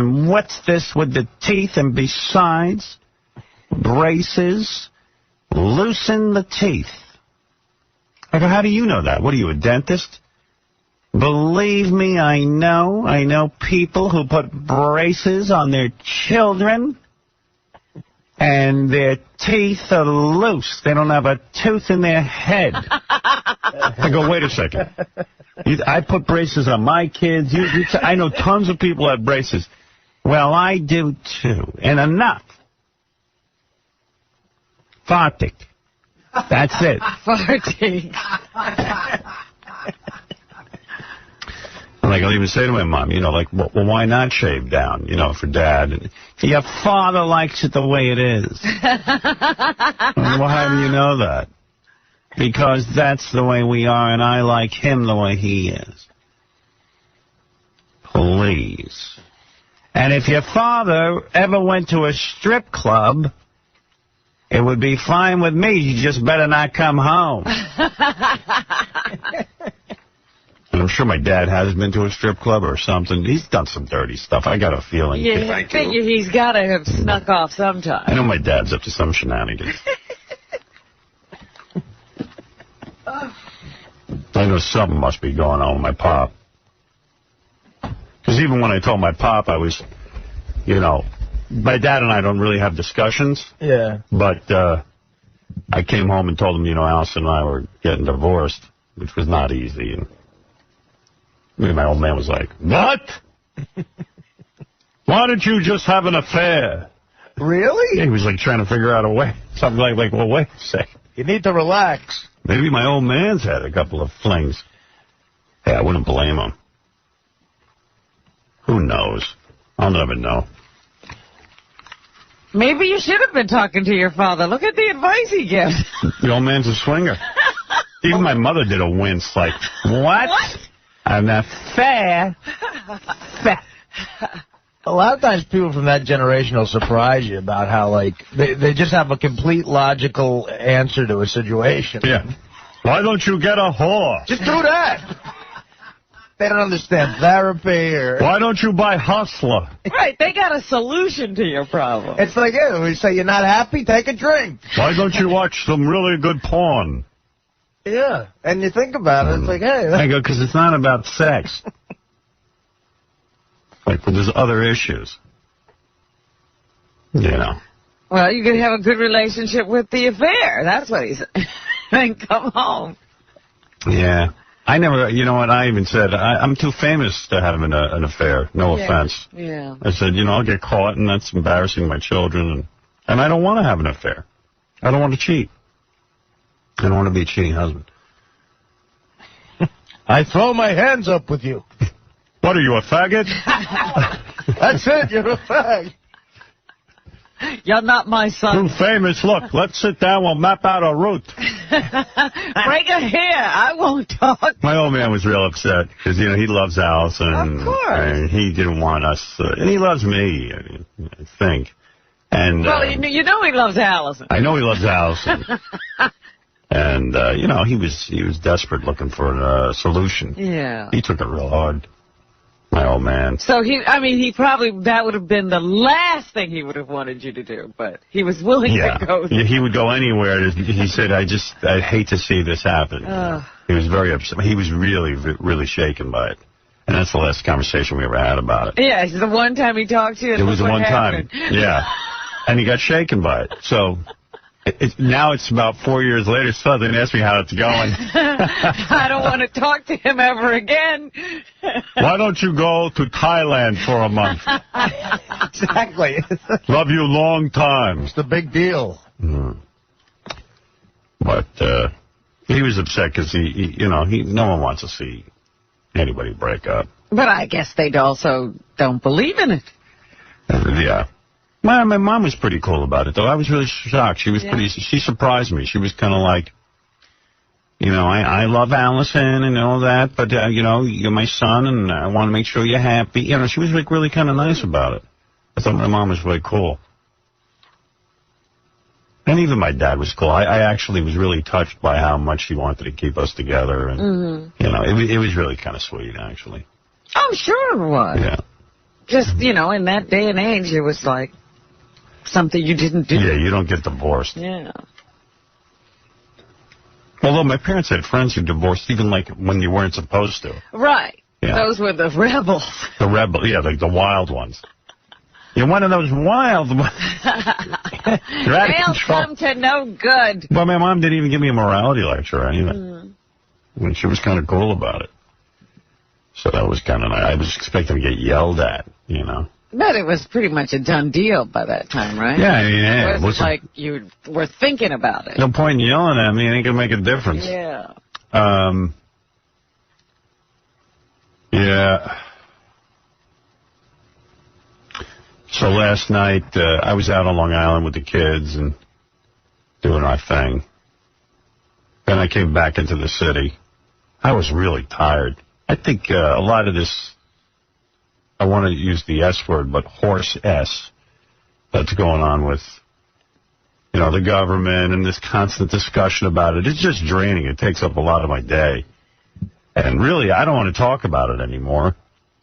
And what's this with the teeth? And besides, braces loosen the teeth. I go, how do you know that? What are you, a dentist? Believe me, I know. I know people who put braces on their children, and their teeth are loose. They don't have a tooth in their head. I go, wait a second. I put braces on my kids. I know tons of people have braces. Well, I do, too. And enough. Farting. That's it. Farting. Like, I'll even say to my mom, you know, like, well, why not shave down, you know, for Dad? And your father likes it the way it is. Well, how do you know that? Because that's the way we are, and I like him the way he is. Please. And if your father ever went to a strip club, it would be fine with me. You just better not come home. And I'm sure my dad has been to a strip club or something. He's done some dirty stuff. I got a feeling. Yeah, I figure he's got to have snuck off sometime. I know my dad's up to some shenanigans. I know something must be going on with my pop. Because even when I told my pop, I was, you know, my dad and I don't really have discussions. Yeah. But I came home and told him, you know, Allison and I were getting divorced, which was not easy. And my old man was like, what? Why don't you just have an affair? Really? Yeah, he was like trying to figure out a way. Something like, well, wait a second. You need to relax. Maybe my old man's had a couple of flings. Hey, I wouldn't blame him. Who knows? I'll never know. Maybe you should have been talking to your father. Look at the advice he gives. The old man's a swinger. Even my mother did a wince like, what? An affair? A lot of times people from that generation will surprise you about how, like, they just have a complete logical answer to a situation. Yeah. Why don't you get a whore? Just do that. They don't understand therapy or... Why don't you buy Hustler? Right, they got a solution to your problem. It's like, yeah, we say you're not happy, take a drink. Why don't you watch some really good porn? Yeah, and you think about it, it's like, hey... I go, because it's not about sex. Like, but there's other issues. You know. Well, you could have a good relationship with the affair. That's what he said. Then come home. Yeah. I never, you know what, I even said, I'm too famous to have an affair. No offense. Yeah. I said, you know, I'll get caught, and that's embarrassing my children. And I don't want to have an affair. I don't want to cheat. I don't want to be a cheating husband. I throw my hands up with you. What, are you a faggot? That's it, you're a fag. You're not my son. Too famous. Look, let's sit down. We'll map out a route. Break a hair. I won't talk. My old man was real upset because, you know, he loves Allison. Of course. And he didn't want us. And he loves me, I think. And well, you know he loves Allison. I know he loves Allison. And, you know, he was desperate looking for a solution. Yeah. He took it real hard. My old man. So he probably, that would have been the last thing he would have wanted you to do, but he was willing to go there. Yeah, he would go anywhere. He said, I hate to see this happen. He was very upset. He was really, really shaken by it. And that's the last conversation we ever had about it. Yeah, it's the one time he talked to you. It was the one time. Yeah. And he got shaken by it. So now it's about 4 years later. So they asked me how it's going. I don't want to talk to him ever again. Why don't you go to Thailand for a month? Exactly. Love you long time. It's the big deal. But he was upset because no one wants to see anybody break up. But I guess they also don't believe in it. Yeah. My mom was pretty cool about it, though. I was really shocked. She was she surprised me. She was kind of like, you know, I love Allison and all that, but, you know, you're my son, and I want to make sure you're happy. You know, she was, like, really kind of nice about it. I thought my mom was really cool. And even my dad was cool. I actually was really touched by how much he wanted to keep us together. And, you know, it was really kind of sweet, actually. I'm sure it was. Yeah. Just, you know, in that day and age, it was like something you didn't do. Yeah, you don't get divorced. Yeah. Although my parents had friends who divorced even, like, when you weren't supposed to. Right. Yeah. Those were the rebels. The rebel, yeah, like the wild ones. You're one of those wild ones. You're out of They'll control. come to no good. Well, my mom didn't even give me a morality lecture or anything. When she was kind of cool about it. So that was kind of nice. I was expecting to get yelled at, you know. But it was pretty much a done deal by that time, right? Yeah, I mean, yeah. It wasn't like you were thinking about it. No point in yelling at me. It ain't going to make a difference. Yeah. Yeah. So last night, I was out on Long Island with the kids and doing our thing. Then I came back into the city. I was really tired. I think a lot of this, I want to use the S word, but horse S, that's going on with, you know, the government and this constant discussion about it. It's just draining. It takes up a lot of my day. And really, I don't want to talk about it anymore,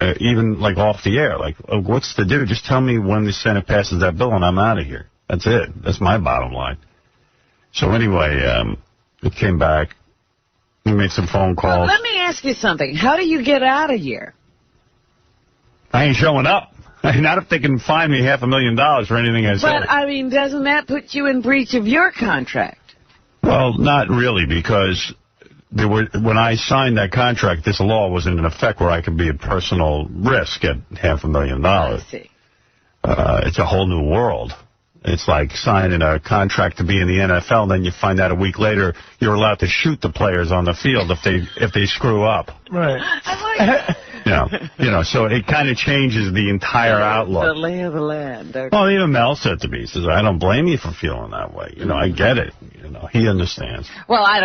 even like off the air. Like, what's to do? Just tell me when the Senate passes that bill and I'm out of here. That's it. That's my bottom line. So anyway, it came back. We made some phone calls. Well, let me ask you something. How do you get out of here? I ain't showing up. Not if they can find me $500,000 for anything I say. But, I mean, doesn't that put you in breach of your contract? Well, not really, because when I signed that contract, this law wasn't in effect where I could be at personal risk at $500,000. I see. It's a whole new world. It's like signing a contract to be in the NFL, and then you find out a week later you're allowed to shoot the players on the field if they screw up. Right. I like You know, so it kind of changes the entire outlook. the lay of the land. Okay. Well, even Mel said to me, he says, I don't blame you for feeling that way. You know, I get it. You know, he understands. Well, I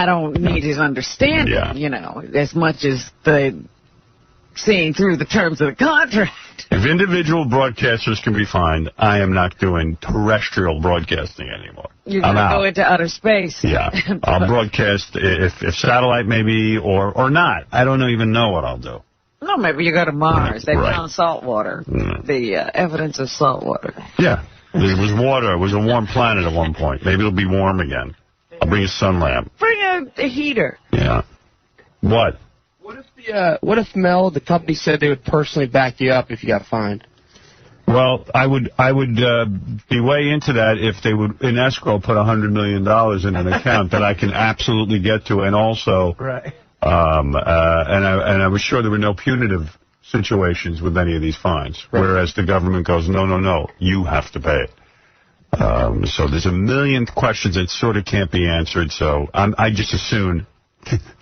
don't need his understanding, you know, as much as the seeing through the terms of the contract. If individual broadcasters can be fined, I am not doing terrestrial broadcasting anymore. You're going to go into outer space. Yeah. I'll broadcast if satellite maybe or not. I don't even know what I'll do. No, maybe you go to Mars. They Right. found salt water. The evidence of salt water. Yeah. There was water. It was a warm planet at one point. Maybe it'll be warm again. I'll bring a sun lamp. Bring a heater. Yeah. What? What if Mel, the company, said they would personally back you up if you got fined? Well, I would be way into that if they would, in escrow, put $100 million in an account that I can absolutely get to, and also, right. And I was sure there were no punitive situations with any of these fines, right. Whereas the government goes, no, you have to pay it. So there's a million questions that sort of can't be answered, so I just assume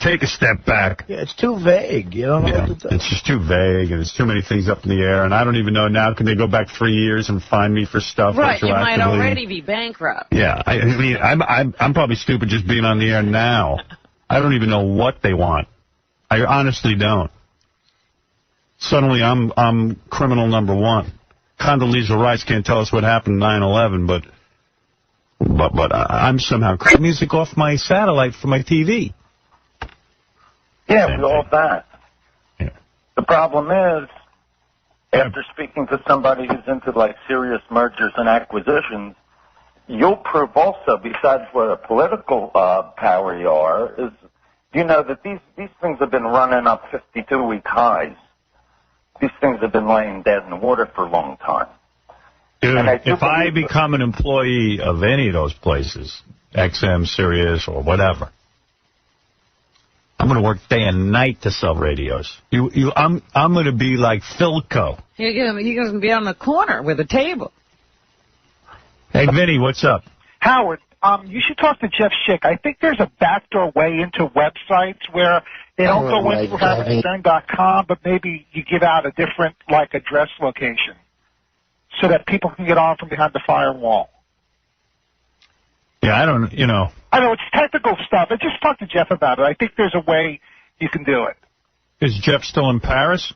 take a step back. Yeah, it's too vague. You don't know what to do. It's just too vague, and there's too many things up in the air, and I don't even know now. Can they go back 3 years and fine me for stuff? Right, you might already be bankrupt. Yeah, I mean, I'm probably stupid just being on the air now. I don't even know what they want. I honestly don't. Suddenly, I'm criminal number one. Condoleezza Rice can't tell us what happened 9/11, but I'm somehow music off my satellite for my TV. Yeah, we all that. Yeah. The problem is, after speaking to somebody who's into, like, serious mergers and acquisitions, you'll prove also, besides what a political power you are, is, you know, that these things have been running up 52-week highs. These things have been laying dead in the water for a long time. Dude, if I become an employee of any of those places, XM, Sirius, or whatever, I'm going to work day and night to sell radios. I'm going to be like 𝗛𝘄𝗿𝗍. You're going to be on the corner with a table. Hey, Vinny, what's up? Howard, you should talk to Jeff Schick. I think there's a backdoor way into websites where they don't go into HowardStern.com, but maybe you give out a different, like, address location so that people can get on from behind the firewall. Yeah, I don't know, it's technical stuff. I just talked to Jeff about it. I think there's a way you can do it. Is Jeff still in Paris?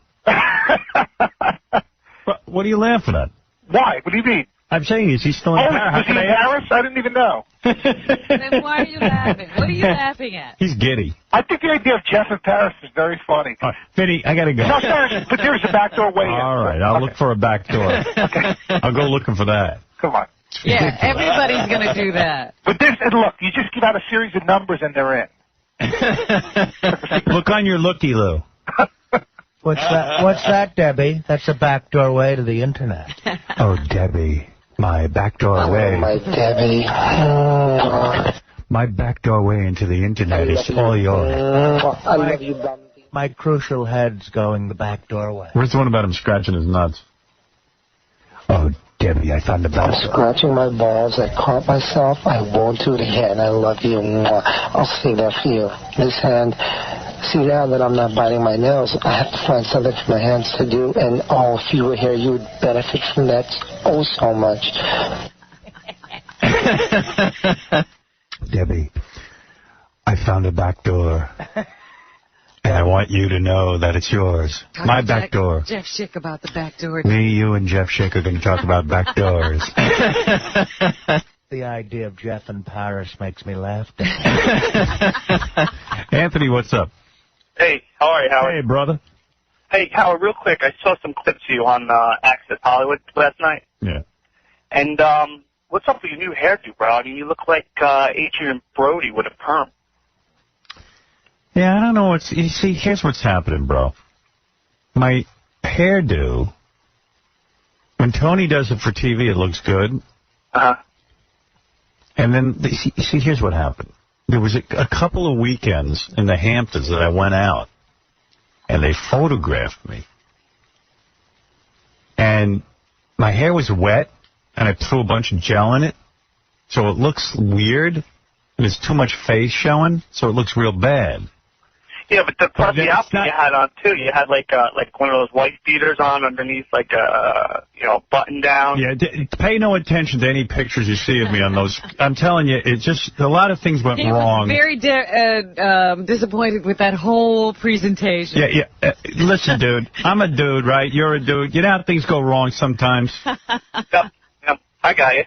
What are you laughing at? Why? What do you mean? I'm saying, is he still in Paris? Was he in Paris? I didn't even know. Then why are you laughing? What are you laughing at? He's giddy. I think the idea of Jeff in Paris is very funny. Vinny, I got to go. No, sorry, but there's a backdoor way in. All right, I'll look for a back door. Okay. I'll go looking for that. Come on. Yeah, everybody's going to do that. But this, and look, you just give out a series of numbers and they're in. Look on your looky-loo. What's that, Debbie? That's a backdoor way to the internet. Oh, Debbie, my backdoor way. My Debbie. My backdoor way into the internet is all yours. I love you, Bumpy. My crucial head's going the backdoor way. Where's the one about him scratching his nuts? Oh, Debbie, I found the I'm best. scratching my balls. I caught myself. I won't do it again. I love you. I'll say that for you. This hand. See, now that I'm not biting my nails, I have to find something for my hands to do. And, oh, if you were here, you would benefit from that oh so much. Debbie, I found a back door. And I want you to know that it's yours. My back door. Jeff Schick about the back door. Me, you, and Jeff Schick are going to talk about back doors. The idea of Jeff in Paris makes me laugh. Anthony, what's up? Hey, how are you, Howard? Hey, brother. Hey, Howard, real quick, I saw some clips of you on Access Hollywood last night. Yeah. And what's up with your new hairdo, bro? I mean, you look like Adrian Brody with a perm. Yeah, I don't know what's... You see, here's what's happening, bro. My hairdo, when Tony does it for TV, it looks good. Uh-huh. And then, you see, here's what happened. There was a couple of weekends in the Hamptons that I went out, and they photographed me. And my hair was wet, and I threw a bunch of gel in it, so it looks weird, and there's too much face showing, so it looks real bad. Yeah, but the outfit you had on, too, you had like one of those white beaters on underneath, like a, button down. Yeah, pay no attention to any pictures you see of me on those. I'm telling you, it's just, a lot of things went wrong. Very disappointed with that whole presentation. Yeah. Listen, dude, I'm a dude, right? You're a dude. You know how things go wrong sometimes? Yep, I got you.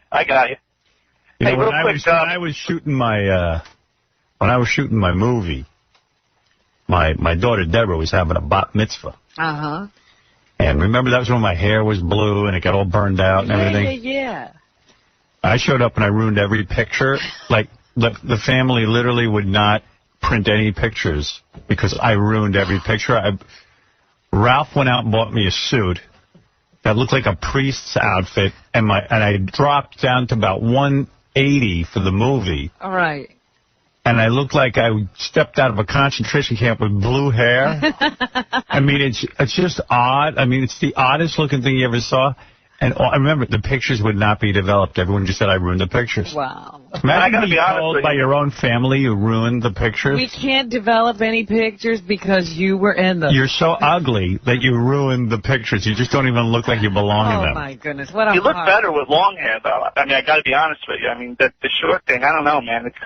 You know, hey, when I was shooting my movie, my daughter Deborah was having a bat mitzvah. Uh-huh. And remember, that was when my hair was blue and it got all burned out and everything? Yeah. I showed up and I ruined every picture. Like, the family literally would not print any pictures because I ruined every picture. Ralph went out and bought me a suit that looked like a priest's outfit, and I dropped down to about 180 for the movie. All right. And I looked like I stepped out of a concentration camp with blue hair. I mean, it's just odd. I mean, it's the oddest looking thing you ever saw. And I remember, the pictures would not be developed. Everyone just said I ruined the pictures. Wow. Imagine being told by your own family you ruined the pictures. We can't develop any pictures because you were in them. You're so ugly that you ruined the pictures. You just don't even look like you belong in them. Oh, my goodness. What a You look better with long hair, though. I mean, I got to be honest with you. I mean, the short thing, I don't know, man. It's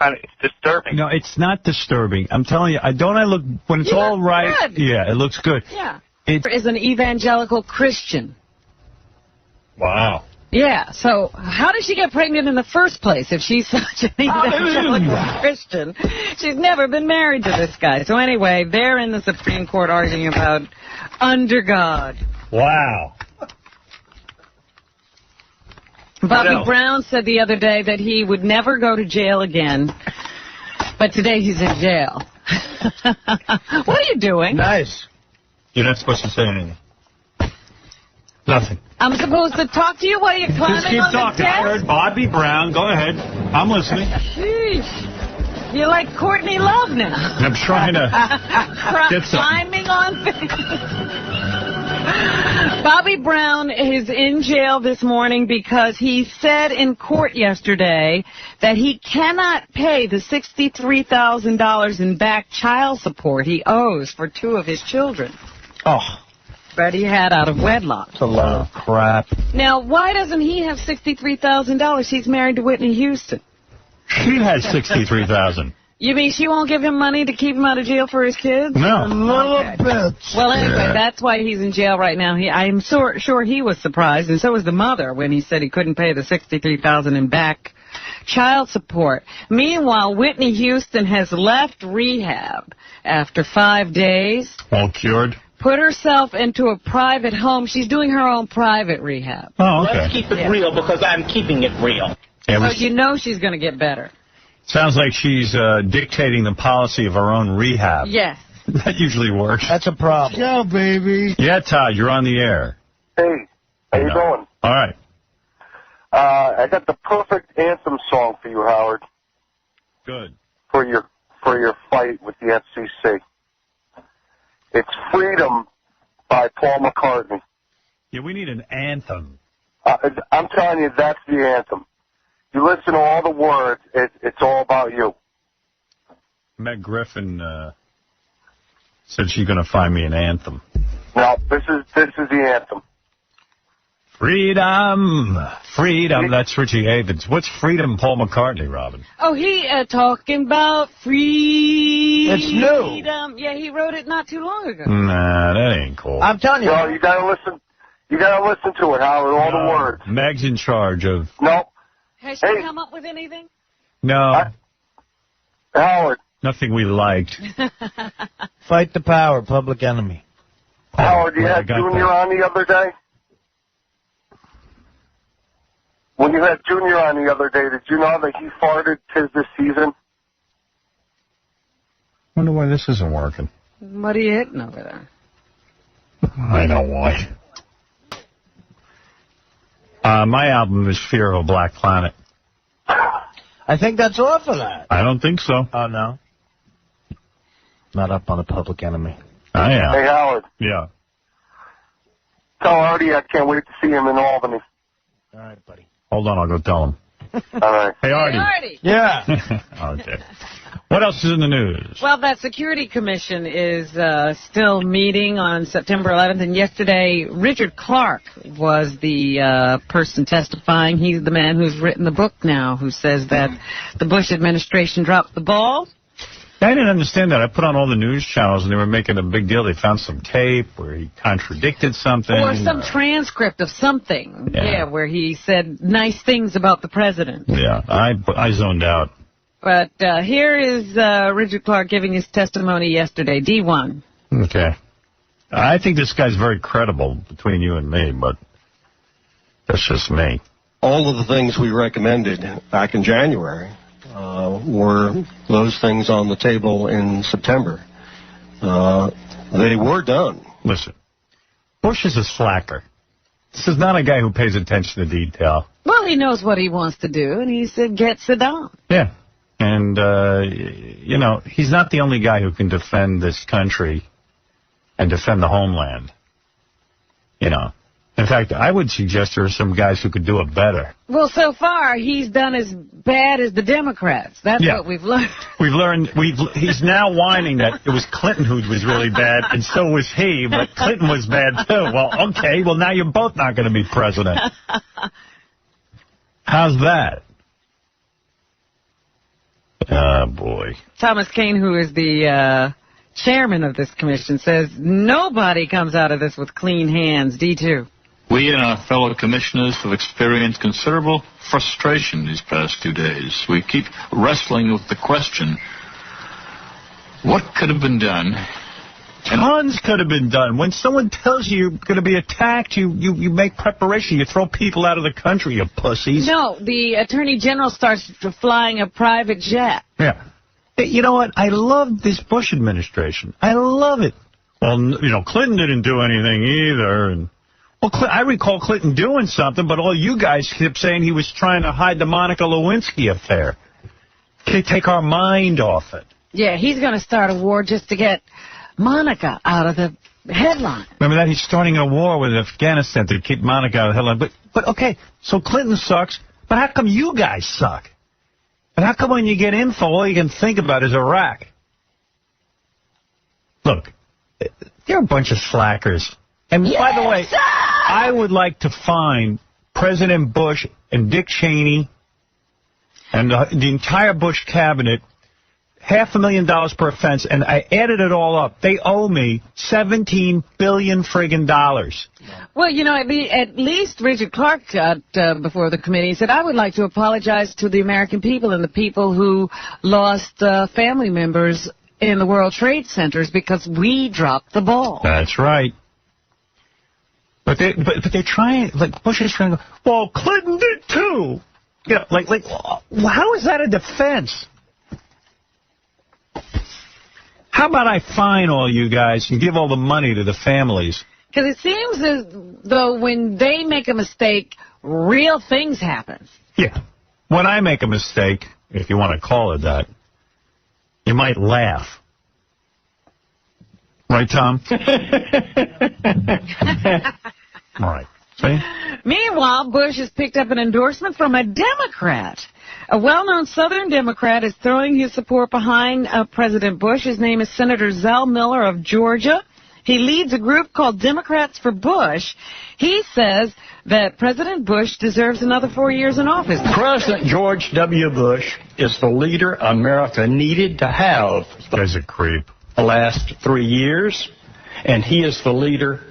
disturbing. No, it's not disturbing. I'm telling you, don't I look, when it's all right, good. Yeah, it looks good. Yeah. It is an evangelical Christian. Wow. Yeah, so how did she get pregnant in the first place if she's such an evangelical Christian? She's never been married to this guy. So anyway, they're in the Supreme Court arguing about under God. Wow. Bobby Brown said the other day that he would never go to jail again, but today he's in jail. What are you doing? Nice. You're not supposed to say anything. Nothing. I'm supposed to talk to you while you're climbing Just keep on talking. the desk? I heard Bobby Brown. Go ahead. I'm listening. Sheesh. You're like Courtney Love now. I'm trying to get some. Climbing on things. Bobby Brown is in jail this morning because he said in court yesterday that he cannot pay the $63,000 in back child support he owes for 2 of his children. Oh. That he had out of wedlock. It's a lot of crap. Now, why doesn't he have $63,000? He's married to Whitney Houston. She has $63,000. You mean she won't give him money to keep him out of jail for his kids? No. Okay. Well, anyway, that's why he's in jail right now. I'm sure he was surprised, and so was the mother when he said he couldn't pay the $63,000 in back child support. Meanwhile, Whitney Houston has left rehab after 5 days. All cured? Put herself into a private home. She's doing her own private rehab. Oh, okay. Let's keep it real because I'm keeping it real. So you know she's going to get better. Sounds like she's dictating the policy of her own rehab. Yes. That usually works. That's a problem. Yeah, baby. Yeah, Todd, you're on the air. Hey, how you doing? All right. I got the perfect anthem song for you, Howard. Good. For your fight with the FCC. It's Freedom by Paul McCartney. Yeah, we need an anthem. I'm telling you, that's the anthem. You listen to all the words, it's all about you. Meg Griffin said she's going to find me an anthem. No, this is the anthem. Freedom, freedom. That's Richie Havens. What's freedom, Paul McCartney, Robin? Oh, he talking about freedom. It's new. Yeah, he wrote it not too long ago. Nah, that ain't cool. I'm telling you. No, you gotta listen. You gotta listen to it, Howard. All the words. Meg's in charge of. No. Has she come up with anything? No. Howard. Nothing we liked. Fight the power, Public Enemy. Howard, you had Junior on the other day? When you had Junior on the other day, did you know that he farted 'tis this season? Wonder why this isn't working. What are you hitting over there? I know why. My album is Fear of a Black Planet. I think that's off of that. I don't think so. Oh, no? Not up on the Public Enemy. I am. Hey, Howard. Yeah. Tell Artie I can't wait to see him in Albany. All right, buddy. Hold on, I'll go tell him. All right. Hey, Artie. Hey, Artie. Yeah. Okay. What else is in the news? Well, that Security Commission is still meeting on September 11th, and yesterday Richard Clark was the person testifying. He's the man who's written the book now, who says that the Bush administration dropped the ball. I didn't understand that. I put on all the news channels, and they were making a big deal. They found some tape where he contradicted something. Or some transcript of something, where he said nice things about the president. Yeah, I zoned out. But here is Richard Clark giving his testimony yesterday. D1. Okay. I think this guy's very credible between you and me, but that's just me. All of the things we recommended back in January were those things on the table in September. They were done. Listen, Bush is a slacker. This is not a guy who pays attention to detail. Well, he knows what he wants to do, and he said, get Saddam. Yeah. And, you know, he's not the only guy who can defend this country and defend the homeland. You know. In fact, I would suggest there are some guys who could do it better. Well, so far, he's done as bad as the Democrats. That's what we've learned. We've learned, he's now whining that it was Clinton who was really bad, and so was he, but Clinton was bad, too. Well, okay, well, now you're both not going to be president. How's that? Oh, boy. Thomas Kean, who is the chairman of this commission, says nobody comes out of this with clean hands. D2. We and our fellow commissioners have experienced considerable frustration these past 2 days. We keep wrestling with the question, what could have been done? Tons could have been done. When someone tells you you're going to be attacked, you make preparation. You throw people out of the country, you pussies. No, the Attorney General starts flying a private jet. Yeah. You know what? I love this Bush administration. I love it. Well, you know, Clinton didn't do anything either. And well, I recall Clinton doing something, but all you guys kept saying he was trying to hide the Monica Lewinsky affair. Take our mind off it. Yeah, he's going to start a war just to get Monica out of the headline. Remember that? He's starting a war with Afghanistan to keep Monica out of the headline. But okay, so Clinton sucks, but how come you guys suck? And how come when you get info, all you can think about is Iraq? Look, they're a bunch of slackers. And by the way, I would like to find President Bush and Dick Cheney and the entire Bush cabinet $500,000 per offense, and I added it all up. They owe me $17 billion friggin' dollars. Well, you know, at least Richard Clark got before the committee and said, I would like to apologize to the American people and the people who lost family members in the World Trade Centers because we dropped the ball. That's right. But they're trying, like, Bush is trying to go, well, Clinton did too. You know, like, how is that a defense? How about I fine all you guys and give all the money to the families? Because it seems as though when they make a mistake, real things happen. Yeah. When I make a mistake, if you want to call it that, you might laugh. Right, Tom? All right. See? Meanwhile, Bush has picked up an endorsement from a Democrat. A well-known Southern Democrat is throwing his support behind President Bush. His name is Senator Zell Miller of Georgia. He leads a group called Democrats for Bush. He says that President Bush deserves another 4 years in office. President George W. Bush is the leader America needed to have. Guy's a creep. The last 3 years, and he is the leader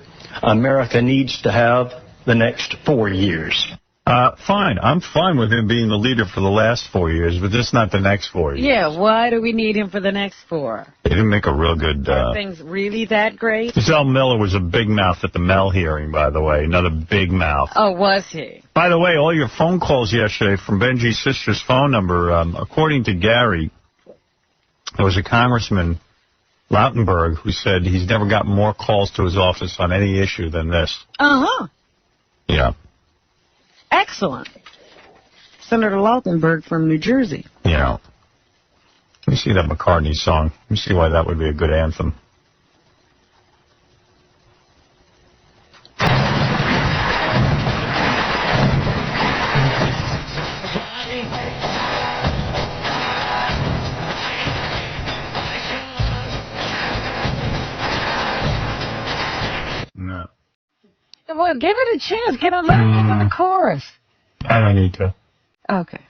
America needs to have the next 4 years. Fine. I'm fine with him being the leader for the last 4 years, but just not the next 4 years. Yeah, why do we need him for the next 4? He didn't make a real good... Are things really that great? Zell Miller was a big mouth at the Mel hearing, by the way. Another big mouth. Oh, was he? By the way, all your phone calls yesterday from Benji's sister's phone number, according to Gary, there was a congressman, Lautenberg, who said he's never got more calls to his office on any issue than this. Uh-huh. Yeah. Excellent. Senator Lautenberg from New Jersey. Yeah. Let me see that McCartney song. Let me see why that would be a good anthem. No. Well, give it a chance. Get on the chorus. I don't need to. Okay.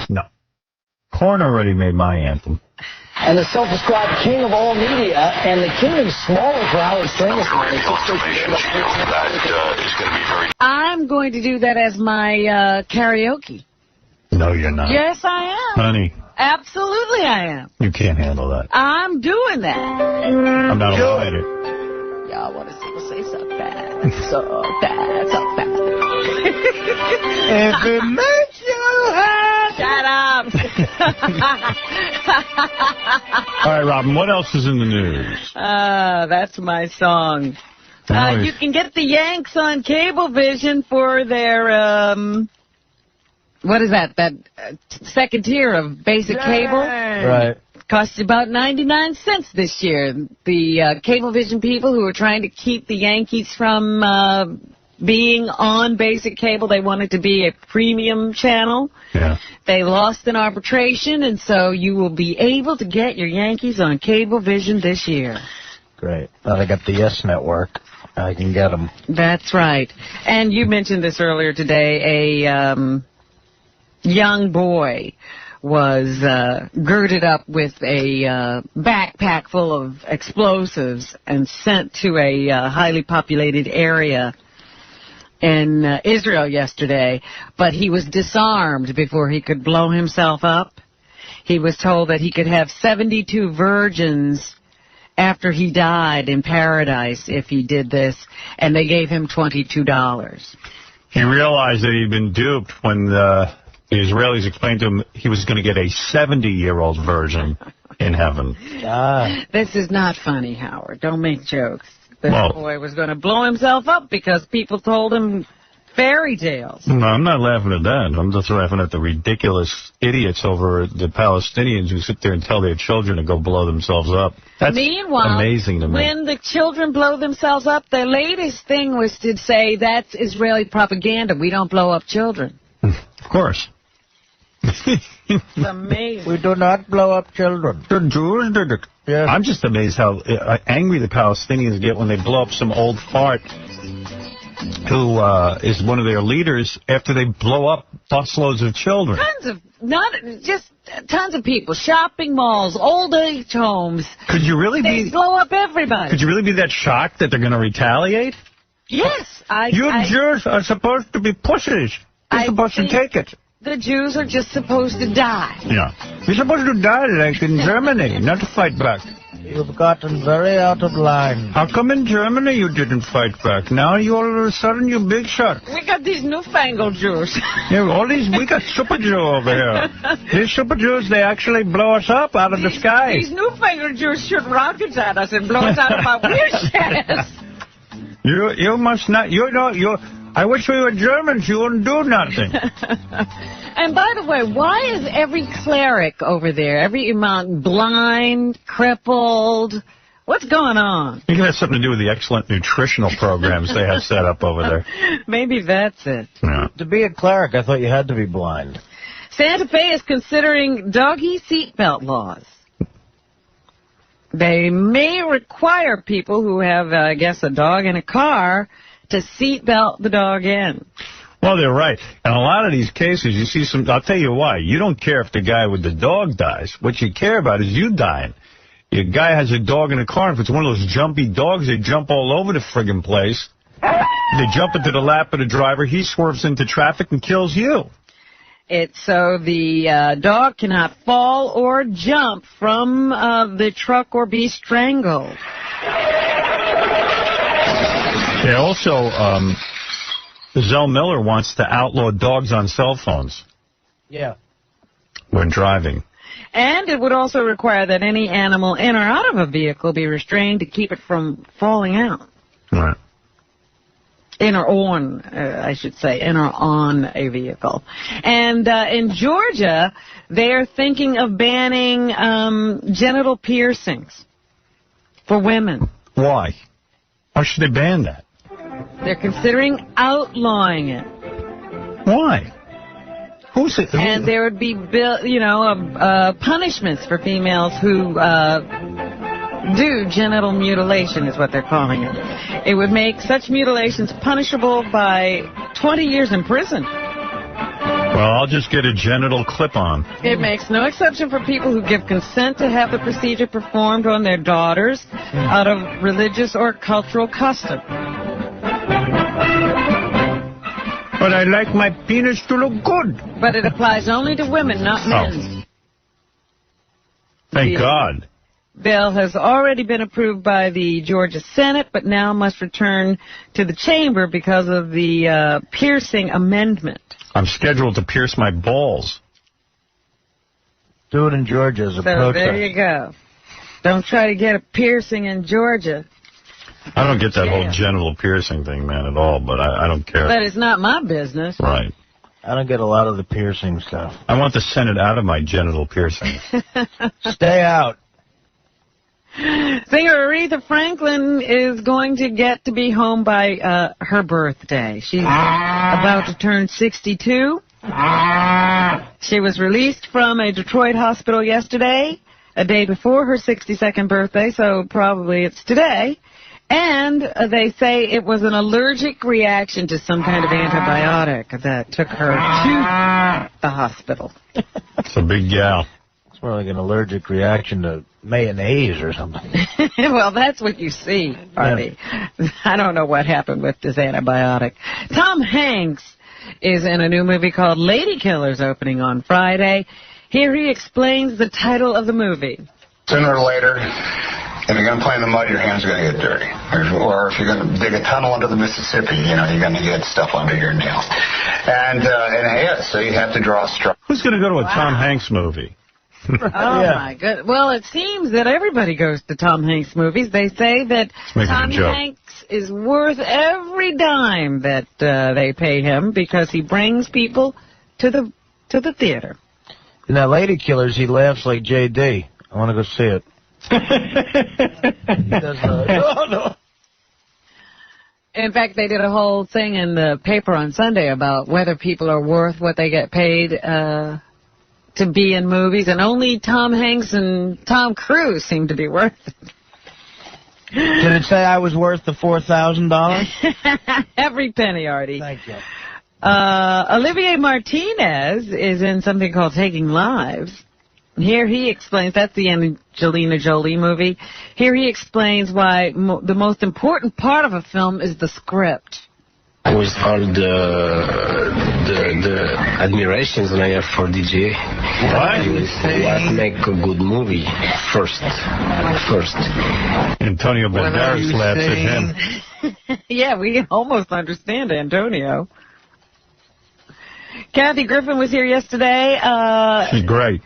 No. Korn already made my anthem. And the self-described king of all media, and the kingdom's smaller for Howard Stern. I'm going to do that as my karaoke. No, you're not. Yes, I am. Honey. Absolutely I am. You can't handle that. I'm doing that. I'm not allowed it. Y'all want to see me say so bad. So bad, so bad. If it makes you happy. Shut up. All right, Robin, what else is in the news? That's my song. You can get the Yanks on Cablevision for their, what is that? That second tier of basic cable? Right. Costs about 99 cents this year. The Cablevision people who are trying to keep the Yankees from being on basic cable, they want it to be a premium channel. Yeah. They lost an arbitration, and so you will be able to get your Yankees on Cablevision this year. Great. Now they got the Yes Network. I can get them. That's right. And you mentioned this earlier today. A young boy was girded up with a backpack full of explosives and sent to a highly populated area in Israel yesterday, but he was disarmed before he could blow himself up. He was told that he could have 72 virgins after he died in paradise if he did this, and they gave him $22. He realized that he'd been duped when the Israelis explained to him he was going to get a 70-year-old virgin in heaven. This is not funny, Howard. Don't make jokes. This boy was going to blow himself up because people told him fairy tales. No, I'm not laughing at that. I'm just laughing at the ridiculous idiots over the Palestinians who sit there and tell their children to go blow themselves up. That's amazing to me. When the children blow themselves up, their latest thing was to say that's Israeli propaganda. We don't blow up children. Of course. It's amazing. We do not blow up children. The Jews did it. Yes. I'm just amazed how angry the Palestinians get when they blow up some old fart who is one of their leaders after they blow up busloads of children. Tons of people, shopping malls, old age homes. Could you really they blow up everybody. Could you really be that shocked that they're going to retaliate? Yes. You Jews are supposed to be pussies. You're supposed to take it. The Jews are just supposed to die. Yeah. You're supposed to die like in Germany, not to fight back. You've gotten very out of line. How come in Germany you didn't fight back? Now you all of a sudden you big shot. We got these newfangled Jews. Yeah, we got Super Jew over here. These Super Jews, they actually blow us up out of the sky. These newfangled Jews shoot rockets at us and blow us out of our wheelchairs. You must not, I wish we were Germans, you wouldn't do nothing. And by the way, why is every cleric over there, every imam, blind, crippled? What's going on? I think it has something to do with the excellent nutritional programs they have set up over there. Maybe that's it. Yeah. To be a cleric, I thought you had to be blind. Santa Fe is considering doggy seatbelt laws. They may require people who have, I guess, a dog in a car to seatbelt the dog in. Well, they're right. And a lot of these cases, you see I'll tell you why. You don't care if the guy with the dog dies. What you care about is you dying. Your guy has a dog in a car, and if it's one of those jumpy dogs, they jump all over the friggin' place. They jump into the lap of the driver, he swerves into traffic and kills you. It's so the dog cannot fall or jump from the truck or be strangled. Yeah, also, Zell Miller wants to outlaw dogs on cell phones. Yeah. When driving. And it would also require that any animal in or out of a vehicle be restrained to keep it from falling out. Right. In or on, I should say, in or on a vehicle. And in Georgia, they're thinking of banning genital piercings for women. Why? Why should they ban that? They're considering outlawing it. Why? Who's it? And there would be, punishments for females who do genital mutilation, is what they're calling it. It would make such mutilations punishable by 20 years in prison. Well, I'll just get a genital clip-on. It makes no exception for people who give consent to have the procedure performed on their daughters out of religious or cultural custom. But I like my penis to look good. But it applies only to women, not men. Thank God. Bill has already been approved by the Georgia Senate, but now must return to the chamber because of the piercing amendment. I'm scheduled to pierce my balls. Do it in Georgia as a protest. So there you go. Don't try to get a piercing in Georgia. I don't get that whole genital piercing thing, man, at all, but I don't care. But it's not my business. Right. I don't get a lot of the piercing stuff. I want the Senate out of my genital piercing. Stay out. Singer Aretha Franklin is going to get to be home by her birthday. She's about to turn 62. She was released from a Detroit hospital yesterday, a day before her 62nd birthday, so probably it's today. And they say it was an allergic reaction to some kind of antibiotic that took her to the hospital. It's a big gal. It's more like an allergic reaction to mayonnaise or something. Well, that's what you see, Artie. Yeah. I don't know what happened with this antibiotic. Tom Hanks is in a new movie called Lady Killers opening on Friday. Here he explains the title of the movie. Sooner or later, if you're going to play in the mud, your hands are going to get dirty. Or if you're going to dig a tunnel under the Mississippi, you're going to get stuff under your nails. And so you have to draw a straw. Who's going to go to a Tom Hanks movie? My goodness. Well, it seems that everybody goes to Tom Hanks movies. They say that Tom Hanks is worth every dime that they pay him because he brings people to the theater. In that Lady Killers, he laughs like J.D. I want to go see it. No. In fact, they did a whole thing in the paper on Sunday about whether people are worth what they get paid to be in movies, and only Tom Hanks and Tom Cruise seem to be worth it. Did it say I was worth the $4,000? Every penny, Artie. Thank you. Olivier Martinez is in something called Taking Lives. Here he explains, that's the Angelina Jolie movie. Here he explains why the most important part of a film is the script. With all the admirations that I have for DJ, what make a good movie first. Antonio Banderas laughs at him. Yeah, we can almost understand Antonio. Kathy Griffin was here yesterday. She's great.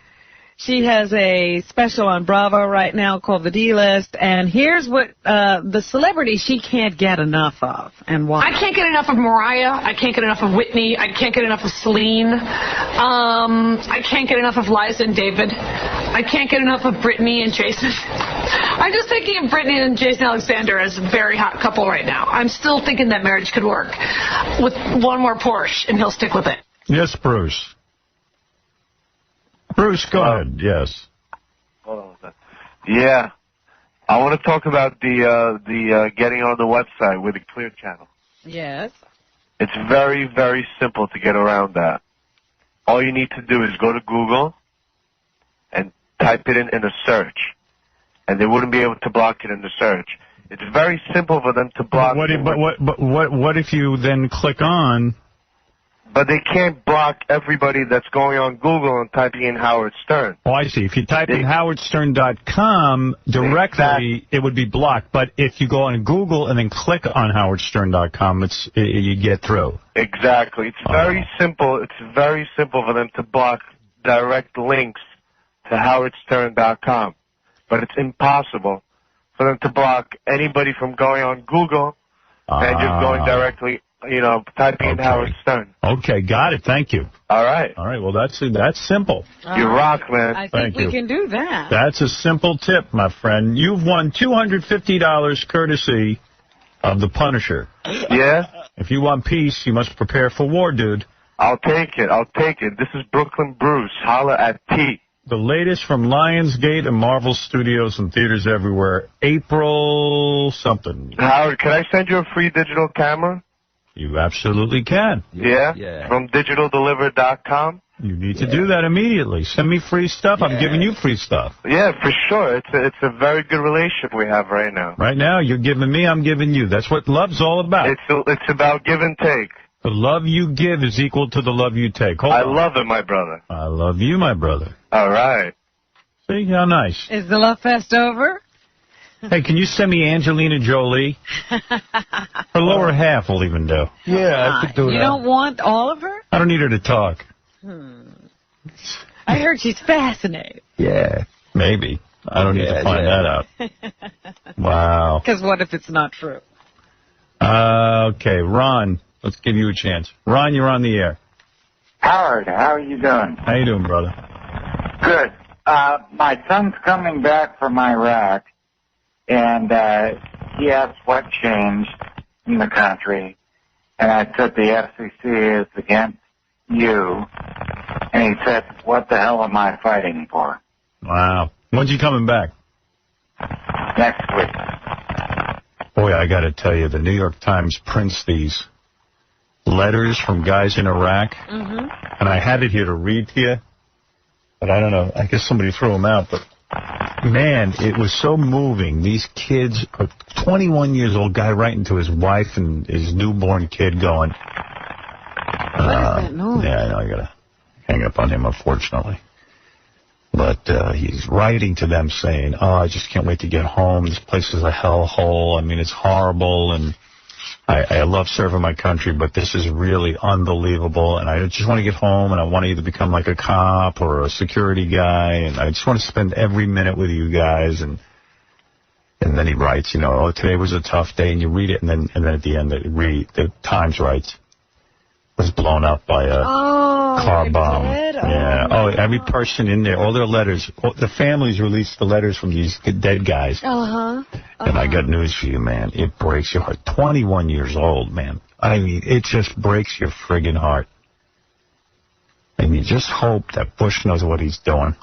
She has a special on Bravo right now called The D-List, and here's what the celebrity she can't get enough of, and why. I can't get enough of Mariah. I can't get enough of Whitney. I can't get enough of Celine. I can't get enough of Liza and David. I can't get enough of Britney and Jason. I'm just thinking of Britney and Jason Alexander as a very hot couple right now. I'm still thinking that marriage could work with one more Porsche, and he'll stick with it. Yes, Bruce. Bruce, go ahead. Yes. Hold on a second. Yeah. I want to talk about the getting on the website with a clear channel. Yes. It's very, very simple to get around that. All you need to do is go to Google and type it in a search, and they wouldn't be able to block it in the search. It's very simple for them to block. What if you then click on? But they can't block everybody that's going on Google and typing in Howard Stern. Oh, I see. If you type in howardstern.com directly, it would be blocked. But if you go on Google and then click on howardstern.com, you get through. Exactly. It's very simple. It's very simple for them to block direct links to howardstern.com. But it's impossible for them to block anybody from going on Google and just going directly, typing in Howard Stern. Okay, got it. Thank you. All right. All right, well, that's simple. You rock, man. I think we can do that. That's a simple tip, my friend. You've won $250 courtesy of the Punisher. Yeah? If you want peace, you must prepare for war, dude. I'll take it. This is Brooklyn Bruce. Holla at T. The latest from Lionsgate and Marvel Studios and theaters everywhere. April something. Howard, can I send you a free digital camera? You absolutely can. Yeah? From digitaldeliver.com? You need to do that immediately. Send me free stuff. I'm giving you free stuff. Yeah, for sure. It's a very good relationship we have right now. Right now, you're giving me, I'm giving you. That's what love's all about. It's about give and take. The love you give is equal to the love you take. I love it, my brother. I love you, my brother. All right. See, how nice. Is the love fest over? Hey, can you send me Angelina Jolie? Her lower half will even do. Yeah, I could do that. You don't want all of her? I don't need her to talk. I heard she's fascinating. Yeah, maybe. I don't need to find that out. Wow. Because what if it's not true? Okay, Ron, let's give you a chance. Ron, you're on the air. Howard, how are you doing? How you doing, brother? Good. My son's coming back from Iraq, and he asked what changed in the country, and I said the FCC is against you, and he said, what the hell am I fighting for? Wow. When's he coming back? Next week. Boy, I got to tell you, the New York Times prints these letters from guys in Iraq, and I had it here to read to you, but I don't know. I guess somebody threw them out, but man, it was so moving. These kids, a 21 years old guy writing to his wife and his newborn kid going, what is that noise? Yeah, I know, I got to hang up on him, unfortunately. But he's writing to them saying, I just can't wait to get home. This place is a hellhole. I mean, it's horrible, and I love serving my country, but this is really unbelievable, and I just want to get home, and I want to either become like a cop or a security guy, and I just want to spend every minute with you guys. And then he writes, today was a tough day, and you read it, and then at the end, the Times writes, was blown up by a car bomb. Yeah. Oh, every person in there, all their letters, the families released the letters from these dead guys. And I got news for you, man. It breaks your heart. 21 years old, man. I mean, it just breaks your friggin' heart. And you just hope that Bush knows what he's doing.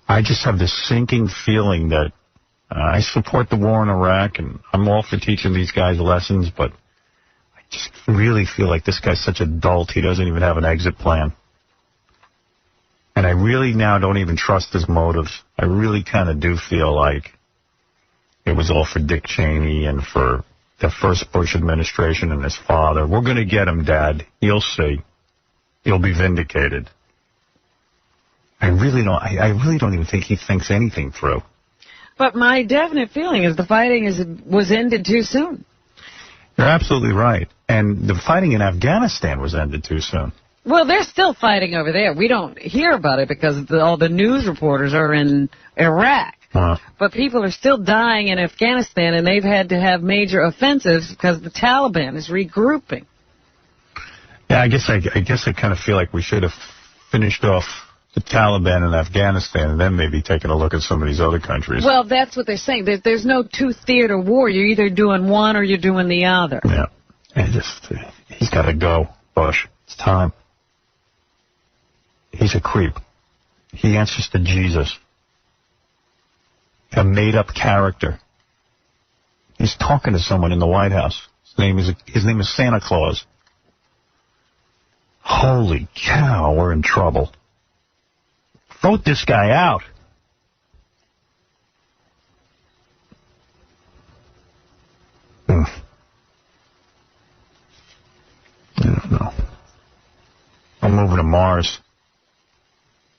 I just have this sinking feeling that I support the war in Iraq, and I'm all for teaching these guys lessons, but I just really feel like this guy's such a dolt, he doesn't even have an exit plan. And I really now don't even trust his motives. I really kind of do feel like it was all for Dick Cheney and for the first Bush administration and his father. We're going to get him, Dad. You'll see. He'll be vindicated. I really don't even think he thinks anything through. But my definite feeling is the fighting was ended too soon. You're absolutely right. And the fighting in Afghanistan was ended too soon. Well, they're still fighting over there. We don't hear about it because all the news reporters are in Iraq. But people are still dying in Afghanistan, and they've had to have major offensives because the Taliban is regrouping. Yeah, I guess I kind of feel like we should have finished off the Taliban in Afghanistan and then maybe taking a look at some of these other countries. Well, that's what they're saying. There's no two-theater war. You're either doing one or you're doing the other. Yeah. He's got to go, Bush. It's time. He's a creep. He answers to Jesus. A made-up character. He's talking to someone in the White House. His name is Santa Claus. Holy cow, we're in trouble. Vote this guy out. I don't know. I'm moving to Mars.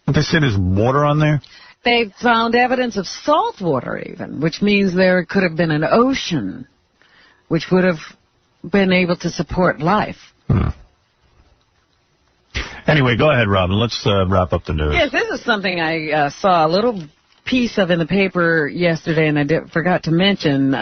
What they said, there's water on there? They've found evidence of salt water even, which means there could have been an ocean, which would have been able to support life. Anyway, go ahead, Robin. Let's wrap up the news. Yes, this is something I saw a little piece of in the paper yesterday, and I forgot to mention.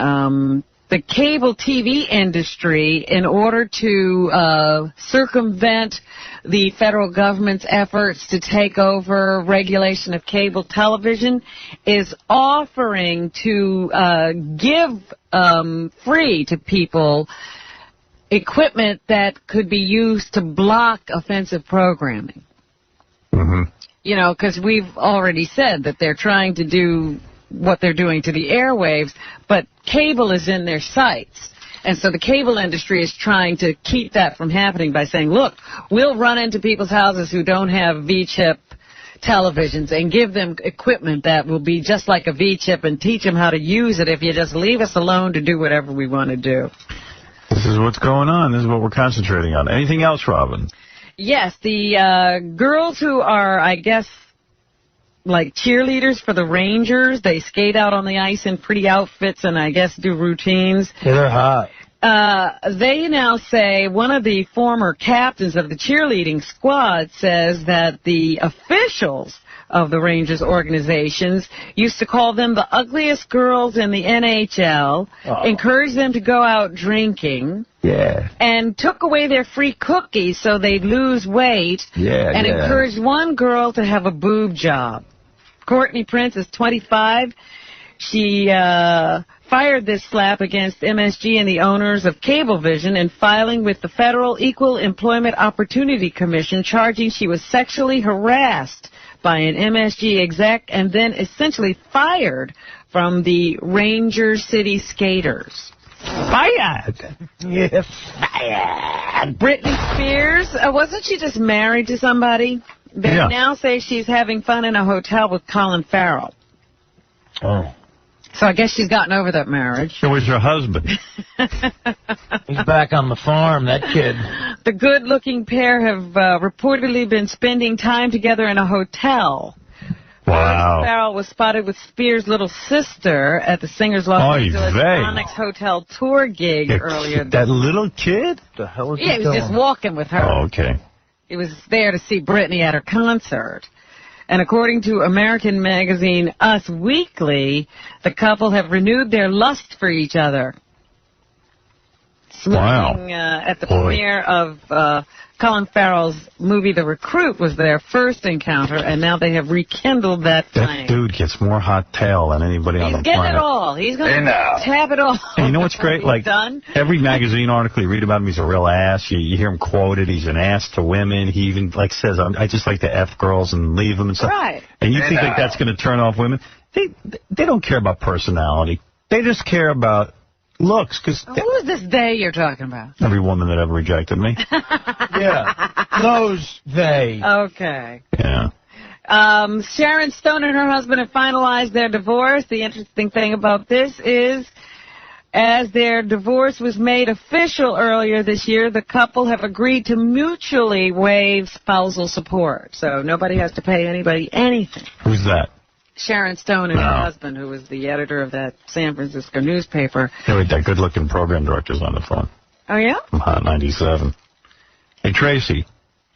The cable TV industry, in order to circumvent the federal government's efforts to take over regulation of cable television, is offering to give free to people equipment that could be used to block offensive programming. You know, because we've already said that they're trying to do what they're doing to the airwaves, but cable is in their sights. And so the cable industry is trying to keep that from happening by saying, look, we'll run into people's houses who don't have V-chip televisions and give them equipment that will be just like a V-chip and teach them how to use it if you just leave us alone to do whatever we want to do. This is what's going on. This is what we're concentrating on. Anything else, Robin? Yes, the girls who are, I guess, like cheerleaders for the Rangers, they skate out on the ice in pretty outfits and I guess do routines. Yeah, they're hot. They now say, one of the former captains of the cheerleading squad says that the officials of the Rangers organizations used to call them the ugliest girls in the NHL, encouraged them to go out drinking, and took away their free cookies so they'd lose weight, and encouraged one girl to have a boob job. Courtney Prince is 25. She fired this slap against MSG and the owners of Cablevision in filing with the Federal Equal Employment Opportunity Commission, charging she was sexually harassed by an MSG exec and then essentially fired from the Ranger City Skaters. Fired! Yes, fired! Britney Spears, wasn't she just married to somebody? They now say she's having fun in a hotel with Colin Farrell. Oh. So I guess she's gotten over that marriage. It was her husband. He's back on the farm, that kid. The good-looking pair have reportedly been spending time together in a hotel. Wow. Farrell was spotted with Spears' little sister at the singer's Los Angeles Onyx Hotel tour gig earlier. That little kid? The hell is he was just walking with her. Oh, okay. He was there to see Britney at her concert. And according to American magazine Us Weekly, the couple have renewed their lust for each other. smoking at the premiere of Colin Farrell's movie The Recruit was their first encounter, and now they have rekindled that flame. That dude gets more hot tail than anybody on the planet. He's getting it all. He's going to have it all. And you know what's great? Like, every magazine article you read about him, he's a real ass. You hear him quoted. He's an ass to women. He even like says, I just like to F girls and leave them and stuff. Right. And you think like that's going to turn off women? They don't care about personality. They just care about looks. Cause who is this they you're talking about? Every woman that ever rejected me. Yeah. Those they. Okay. Yeah. Sharon Stone and her husband have finalized their divorce. The interesting thing about this is, as their divorce was made official earlier this year, the couple have agreed to mutually waive spousal support. So nobody has to pay anybody anything. Who's that? Sharon Stone and her husband, who was the editor of that San Francisco newspaper. Hey, wait, that good-looking program director's on the phone. Oh, yeah? From Hot 97. Hey, Tracy.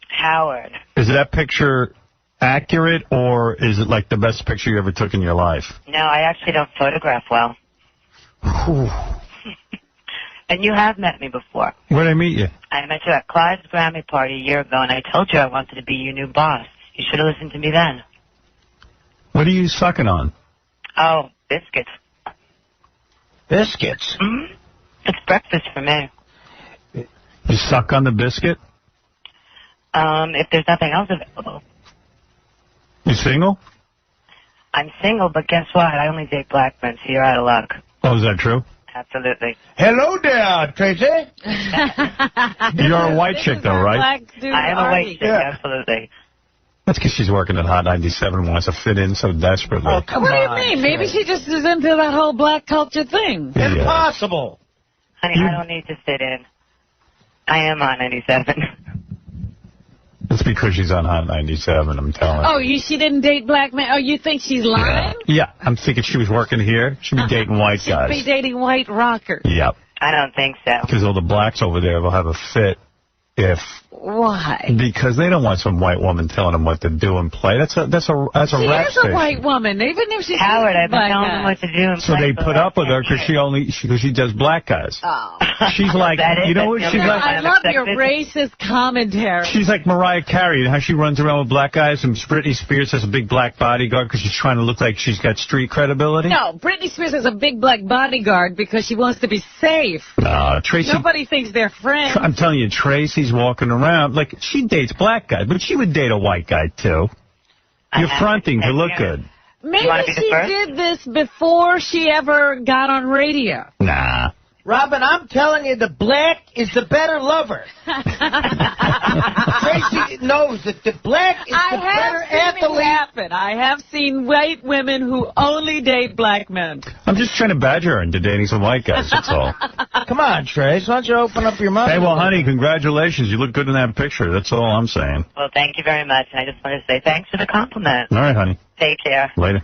Howard. Is that picture accurate, or is it like the best picture you ever took in your life? No, I actually don't photograph well. And you have met me before. Where'd I meet you? I met you at Clyde's Grammy party a year ago, and I told you I wanted to be your new boss. You should have listened to me then. What are you sucking on? Oh, biscuits. Biscuits? Mm-hmm. It's breakfast for me. You suck on the biscuit? If there's nothing else available. You single? I'm single, but guess what? I only date black men, so you're out of luck. Oh, is that true? Absolutely. Hello there, Tracy. You're a white chick, though, right? I am a white chick, absolutely. That's because she's working at Hot 97 and wants to fit in so desperately. Oh, what do you mean? Maybe she just is into that whole black culture thing. Yeah. Impossible. Honey, I don't need to fit in. I am on 97. It's because she's on Hot 97, I'm telling you. Oh, she didn't date black men? Oh, you think she's lying? Yeah, I'm thinking she was working here. She'd be dating white guys. She'd be dating white rockers. Yep. I don't think so. Because all the blacks over there will have a fit if... Why? Because they don't want some white woman telling them what to do and play. That's a rap station. She is a white woman, even if she's Howard, I've been black telling them what to do and So they put up with her because she does black guys. Oh. She's like, you know what she's like? I love your racist commentary. She's like Mariah Carey, how she runs around with black guys, and Britney Spears has a big black bodyguard because she's trying to look like she's got street credibility. No, Britney Spears has a big black bodyguard because she wants to be safe. Tracy. Nobody thinks they're friends. I'm telling you, Tracy's walking around like she dates black guys, but she would date a white guy too. You're fronting to look good. Maybe she did this before she ever got on radio. Nah. Robin, I'm telling you, the black is the better lover. Tracy knows that the black is the better athlete. I have seen white women who only date black men. I'm just trying to badger her into dating some white guys, that's all. Come on, Trace, why don't you open up your mouth? Hey, well, honey, congratulations. You look good in that picture. That's all I'm saying. Well, thank you very much, and I just want to say thanks for the compliment. All right, honey. Take care. Later.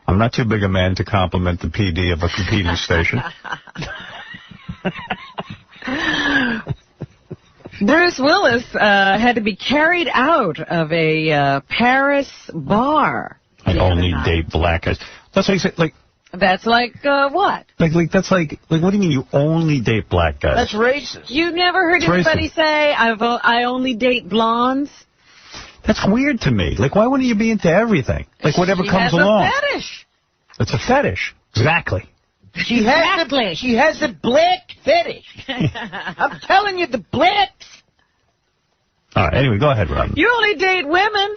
I'm not too big a man to compliment the PD of a competing station. Bruce Willis had to be carried out of a Paris bar. I only date black guys. That's what you say, like... That's like, what? That's like, what do you mean you only date black guys? That's racist. You never heard anybody say, I only date blondes? That's weird to me. Like, why wouldn't you be into everything? Like, whatever comes along. It's a fetish. It's a fetish. Exactly. She has the black fetish. I'm telling you, the blacks. All right, anyway, go ahead, Robin. You only date women.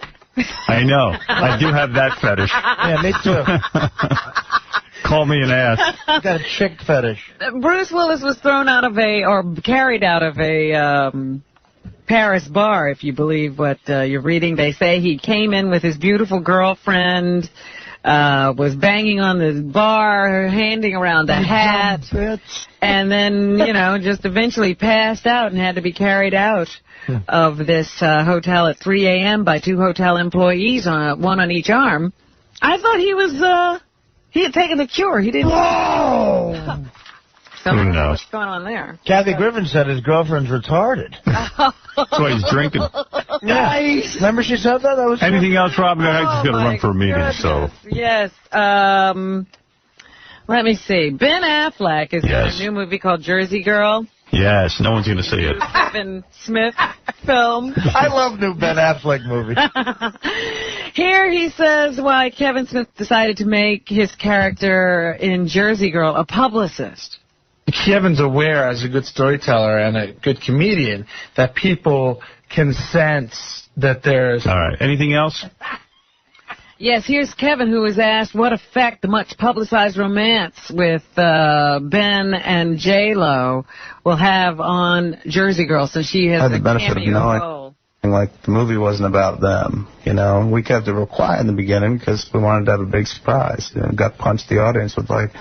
I know. I do have that fetish. Yeah, me too. Call me an ass. Got a chick fetish. Bruce Willis was thrown out of carried out of a Paris bar, if you believe what you're reading. They say he came in with his beautiful girlfriend, was banging on the bar, handing around a hat, and then, just eventually passed out and had to be carried out of this hotel at 3 a.m. by 2 hotel employees, one on each arm. I thought he had taken the cure. He didn't. Whoa! Who knows? What's going on there? Kathy Griffin said his girlfriend's retarded. That's why he's drinking. Nice. Remember she said that? That was anything else, Robin? I just got to run for a meeting, so. Yes. Let me see. Ben Affleck is in a new movie called Jersey Girl. Yes, no one's going to see it. Kevin Smith film. I love new Ben Affleck movies. Here he says why Kevin Smith decided to make his character in Jersey Girl a publicist. Kevin's aware, as a good storyteller and a good comedian, that people can sense that there's... All right. Anything else? Yes, here's Kevin, who was asked what effect the much-publicized romance with Ben and J-Lo will have on Jersey Girl, so she has the benefit of knowing, role. Like, the movie wasn't about them, you know. We kept it real quiet in the beginning because we wanted to have a big surprise. You know, got punched the audience with, like,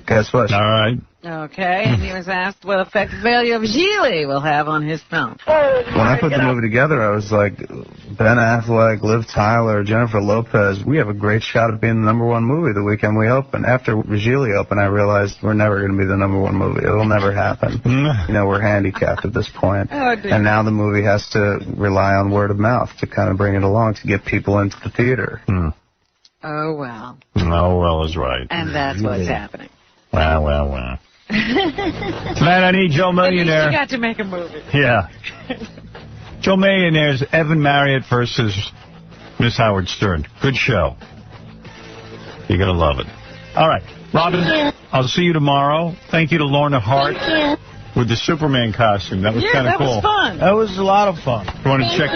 guess what? All right. Okay, and he was asked what effect the failure of Gigli will have on his film. When I put the movie together, I was like, Ben Affleck, Liv Tyler, Jennifer Lopez, we have a great shot at being the #1 movie the weekend we open. After Gigli opened, I realized we're never going to be the #1 movie. It'll never happen. You know, we're handicapped at this point. Oh, dear. And now the movie has to rely on word of mouth to kind of bring it along to get people into the theater. Oh, well. Oh, well is right. And that's what's happening. Well. Man, I need Joe Millionaire. You got to make a movie. Yeah. Joe Millionaire's Evan Marriott versus Miss Howard Stern. Good show. You're going to love it. All right. Robin, I'll see you tomorrow. Thank you to Lorna Hart with the Superman costume. That was kind of cool. Yeah, that was fun. That was a lot of fun. If you want to check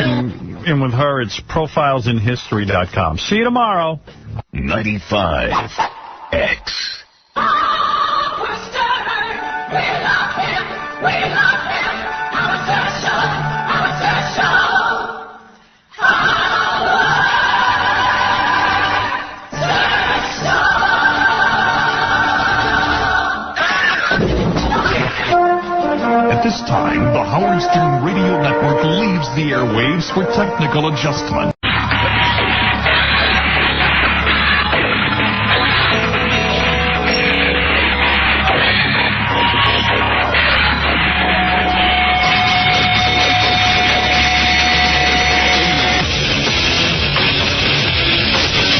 in with her, it's profilesinhistory.com. See you tomorrow. 95X. At this time, the Howard Stern Radio Network leaves the airwaves for technical adjustment.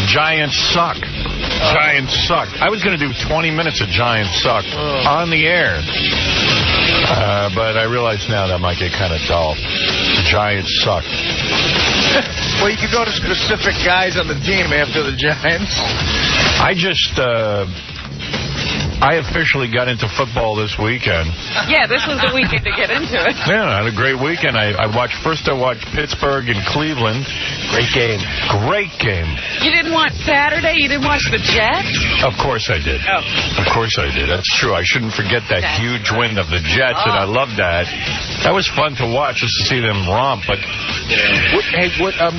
Giants suck. Giants suck. I was going to do 20 minutes of Giants suck on the air. But I realize now that might get kind of dull. Giants suck. Well, you could go to specific guys on the team after the Giants. I officially got into football this weekend. Yeah, this was the weekend to get into it. Yeah, I had a great weekend. I watched Pittsburgh and Cleveland. Great game. Great game. You didn't watch Saturday? You didn't watch the Jets? Of course I did. Oh. Of course I did. That's true. I shouldn't forget that huge win of the Jets, and I love that. That was fun to watch, just to see them romp. But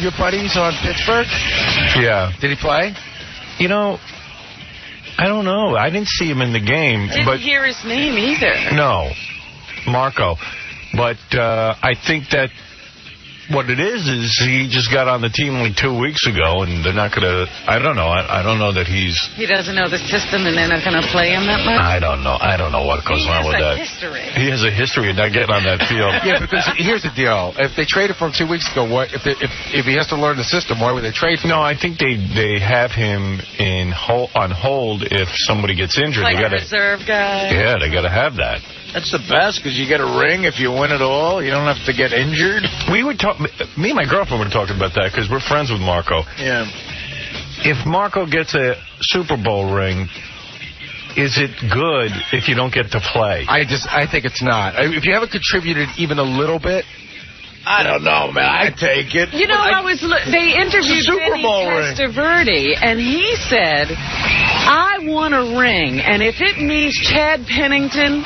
your buddies on Pittsburgh? Yeah. Did he play? You know, I don't know. I didn't see him in the game. Didn't hear his name either. No, Marco. But I think that what it is he just got on the team like 2 weeks ago, and they're not going to... I don't know. I don't know that he's... He doesn't know the system, and they're not going to play him that much? I don't know. I don't know what goes on with that. He has a history of not getting on that field. Yeah, because here's the deal. If they traded for him 2 weeks ago, if he has to learn the system, why would they trade for him? No, I think they have him on hold if somebody gets injured. Like a reserve guy? Yeah, they got to have that. That's the best, because you get a ring if you win it all. You don't have to get injured. Me and my girlfriend were talking about that, because we're friends with Marco. Yeah. If Marco gets a Super Bowl ring, is it good if you don't get to play? I think it's not. If you haven't contributed even a little bit, I don't know, man. I take it. You know, they interviewed Vinny Testaverde, and he said, I want a ring, and if it means Chad Pennington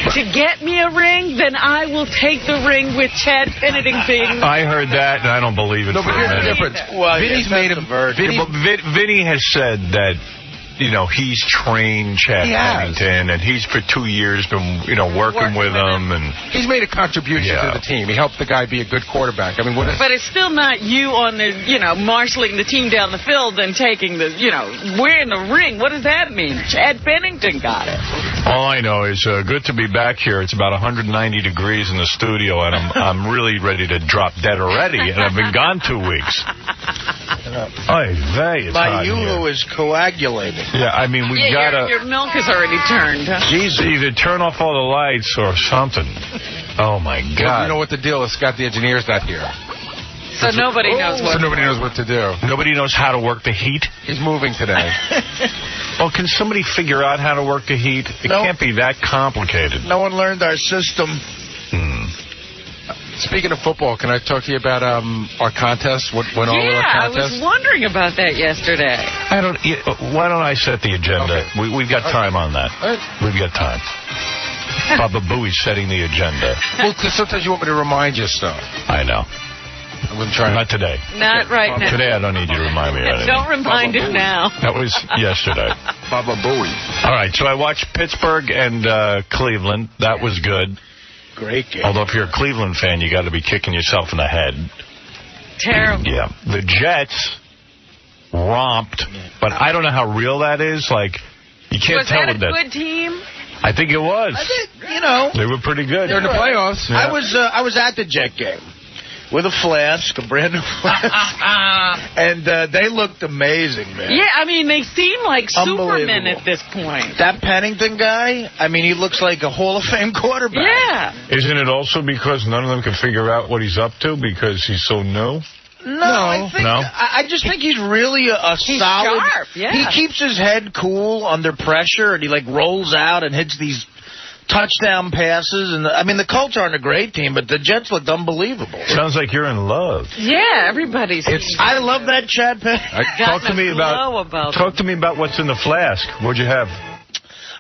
to get me a ring, then I will take the ring with Chad Pennington being... I heard that, and I don't believe it. No, but here's the difference. Well, Vinny's made him... Vinny has said that, you know, he's trained Chad Pennington, and he's for 2 years been, working with him, and he's made a contribution to the team. He helped the guy be a good quarterback. I mean, but it's still not you on the, marshaling the team down the field and taking the, wearing the ring. What does that mean? Chad Pennington got it. All I know is good to be back here. It's about 190 degrees in the studio, and I'm really ready to drop dead already, and I've been gone 2 weeks. Oy vey, it's My hot in yoo-hoo here. is coagulating. Yeah, I mean, we gotta... Your milk has already turned. Jesus. Either turn off all the lights or something. Oh, my Well, God. you know what the deal is? Scott, the engineer's not here. So nobody knows what. So nobody knows what to do. Nobody knows how to work the heat? He's moving today. Well, can somebody figure out how to work the heat? It can't be that complicated. No one learned our system. Speaking of football, can I talk to you about our contest? What went on with our I contest? was wondering about that yesterday. Why don't I set the agenda? Okay. We've got time on that. All right. We've got time. Baba Booey's setting the agenda. Well, 'cause sometimes you want me to remind you stuff. I know. I'm going to try. Not today. Not right now. Today I don't need you to remind me of anything. Don't remind him now. That was yesterday. Baba Booey. All right, so I watched Pittsburgh and Cleveland. That was good. Great game. Although if you're a Cleveland fan, you got to be kicking yourself in the head. Terrible. Yeah. The Jets romped, but I don't know how real that is. Like, you can't Was tell that with a good team? I think it was. I think, you know. They were pretty good. They're in the playoffs. I was at the Jet game with a flask, a brand new flask, and they looked amazing, man. Yeah, I mean, they seem like Supermen Unbelievable. at this point. That Pennington guy, I mean, he looks like a Hall of Fame quarterback. Yeah. Isn't it also because none of them can figure out what he's up to because he's so new? No, I just think he's really a He's solid. sharp, yeah. He keeps his head cool under pressure, and he like rolls out and hits these touchdown passes. And I mean, the Colts aren't a great team, but the Jets looked unbelievable. Sounds like you're in love. Yeah, everybody's. I love that Chad Penn. Talk to me about what's in the flask. What'd you have?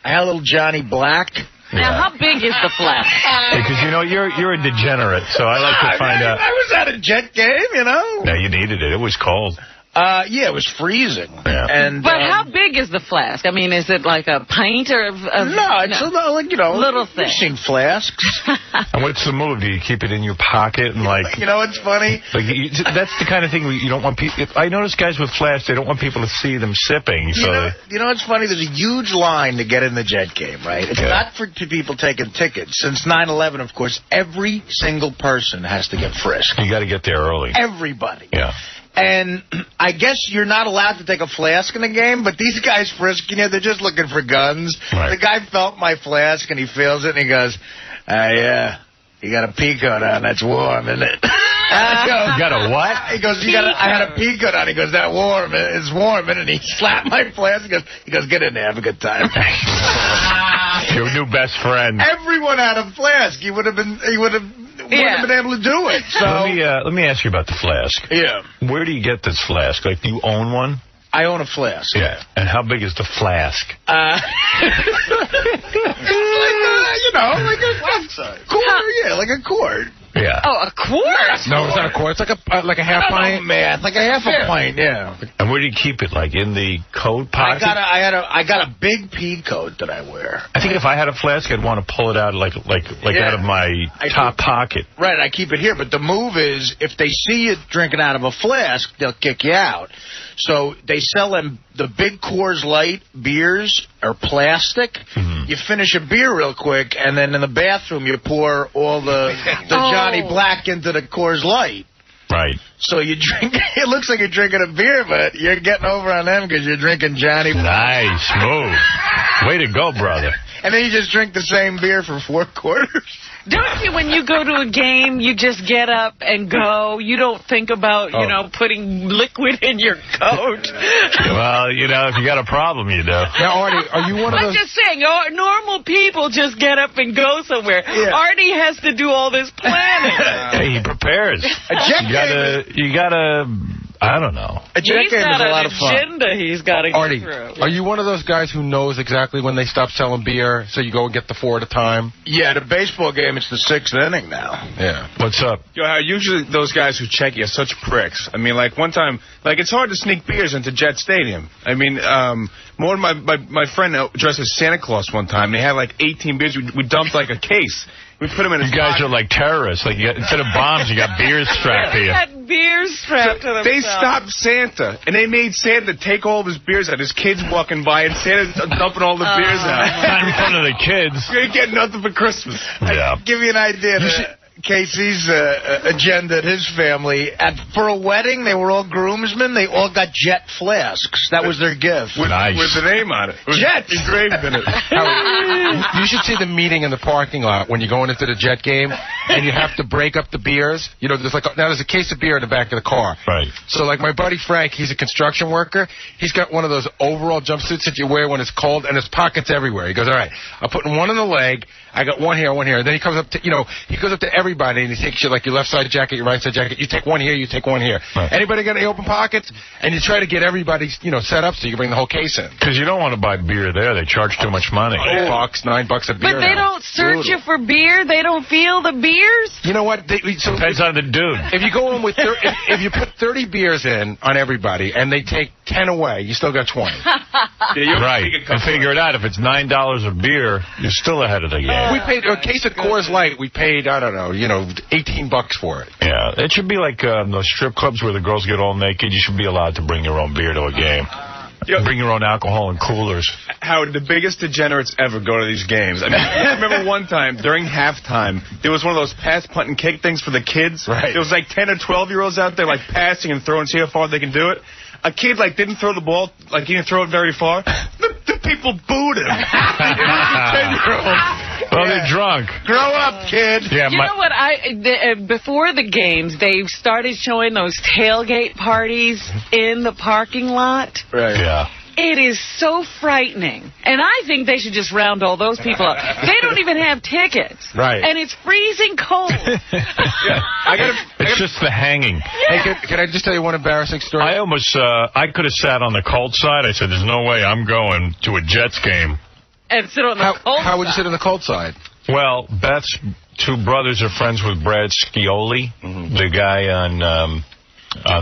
I had a little Johnny Black. Now, how big is the flask? Because, you know, you're a degenerate, so I like to find out. I was at a Jet game, you know. No, you needed it. It was cold. Yeah, it was freezing. Yeah. And But how big is the flask? I mean, is it like a pint or... no, it's like, you know, little thing. You've seen flasks. And what's the move? Do you keep it in your pocket and like... You know what's funny? Like that's the kind of thing you don't want people... I notice guys with flasks, they don't want people to see them sipping. So You know what's funny? There's a huge line to get in the Jet game, right? It's not for people taking tickets. Since 9/11, of course, every single person has to get frisked. You got to get there early. Everybody. Yeah. And I guess you're not allowed to take a flask in the game, but these guys frisking you, they're just looking for guns. Right. The guy felt my flask, and he feels it, and he goes, yeah, you got a pea coat on. That's warm, isn't it? You got a what? He goes, I had a pea coat on. He goes, that warm. It's warm, isn't it? He slapped my flask. He goes, get in there, have a good time. Your new best friend. Everyone had a flask. He would have been able to do it. So Let me ask you about the flask. Yeah. Where do you get this flask? Like, do you own one? I own a flask. Yeah. And how big is the flask? Like a quart. Yeah, like a quart. Yeah. Oh, a quart? No, it's not a quart. It's like a half pint. Man, like a half a pint. Yeah. And where do you keep it? Like in the coat pocket? I got a big pea coat that I wear. I think if I had a flask, I'd want to pull it out like out of my top pocket. Right, I keep it here. But the move is, if they see you drinking out of a flask, they'll kick you out. So they sell them the big Coors Light beers are plastic. Mm-hmm. You finish a beer real quick, and then in the bathroom you pour all the Johnny Black into the Coors Light. Right. So you drink. It looks like you're drinking a beer, but you're getting over on them because you're drinking Johnny Black. Nice move. Way to go, brother. And then you just drink the same beer for 4 quarters. Don't you, when you go to a game, you just get up and go? You don't think about, putting liquid in your coat? Well, if you got a problem, you do. Now, Artie, are you one of those... I'm just saying, normal people just get up and go somewhere. Yeah. Artie has to do all this planning. Hey, he prepares. You gotta, I don't know. A Jet game is a lot of fun. Agenda he's got to Artie, get through. Are you one of those guys who knows exactly when they stop selling beer, so you go and get the 4 at a time? Yeah, the baseball game, it's the 6th inning now. Yeah. What's up? Usually those guys who check you are such pricks. I mean, like one time, it's hard to sneak beers into Jet Stadium. I mean, more my friend dressed as Santa Claus one time. They had 18 beers. We dumped a case. We put them in. You guys are like terrorists. Like instead of bombs, you got beers strapped to you. They had beers strapped to themselves. They stopped Santa, and they made Santa take all of his beers out. His kids walking by, and Santa's dumping all the beers out. Not in front of the kids. You ain't getting nothing for Christmas. Yeah. Give you an idea. Casey's agenda at his family. For a wedding, they were all groomsmen. They all got Jet flasks. That was their gift. With the name on it. Jet! Engraved in it. Howard, you should see the meeting in the parking lot when you're going into the Jet game, and you have to break up the beers. You know, there's a case of beer in the back of the car. Right. So, like, my buddy Frank, he's a construction worker. He's got one of those overall jumpsuits that you wear when it's cold, and there's pockets everywhere. He goes, all right, I'm putting one in the leg. I got one here, one here. And then he comes up to, he goes up to everybody and he takes you, like, your left side jacket, your right side jacket. You take one here, you take one here. Right. Anybody got any open pockets? And you try to get everybody, set up so you can bring the whole case in. Because you don't want to buy beer there. They charge too much money. $8, $9 a beer. But they don't search you for beer? They don't feel the beers? You know what? Depends on the dude. If you go in with, if you put 30 beers in on everybody and they take 10 away, you still got 20. Right. And figure it out. If it's $9 a beer, you're still ahead of the game. We paid a case of Coors Light. We paid, I don't know, $18 for it. Yeah, it should be like those strip clubs where the girls get all naked. You should be allowed to bring your own beer to a game. Bring your own alcohol in coolers. Howard, the biggest degenerates ever go to these games. I mean, I remember one time during halftime, there was one of those pass, punt, and kick things for the kids. Right. There was like 10 or 12-year-olds out there like passing and throwing, see how far they can do it. A kid didn't throw the ball, he didn't throw it very far. The people booed him. 10-year-old. Well, they're drunk. Grow up, kid. Yeah, you know what? Before the games, they started showing those tailgate parties in the parking lot. Right. Yeah. It is so frightening. And I think they should just round all those people up. They don't even have tickets. Right. And it's freezing cold. It's just the hanging. Yeah. Hey, can I just tell you one embarrassing story? I almost, I could have sat on the cold side. I said, there's no way I'm going to a Jets game. And sit on the cold side. How would you sit on the cold side? Well, Beth's two brothers are friends with 𝗦𝗵cie𝘄, the guy on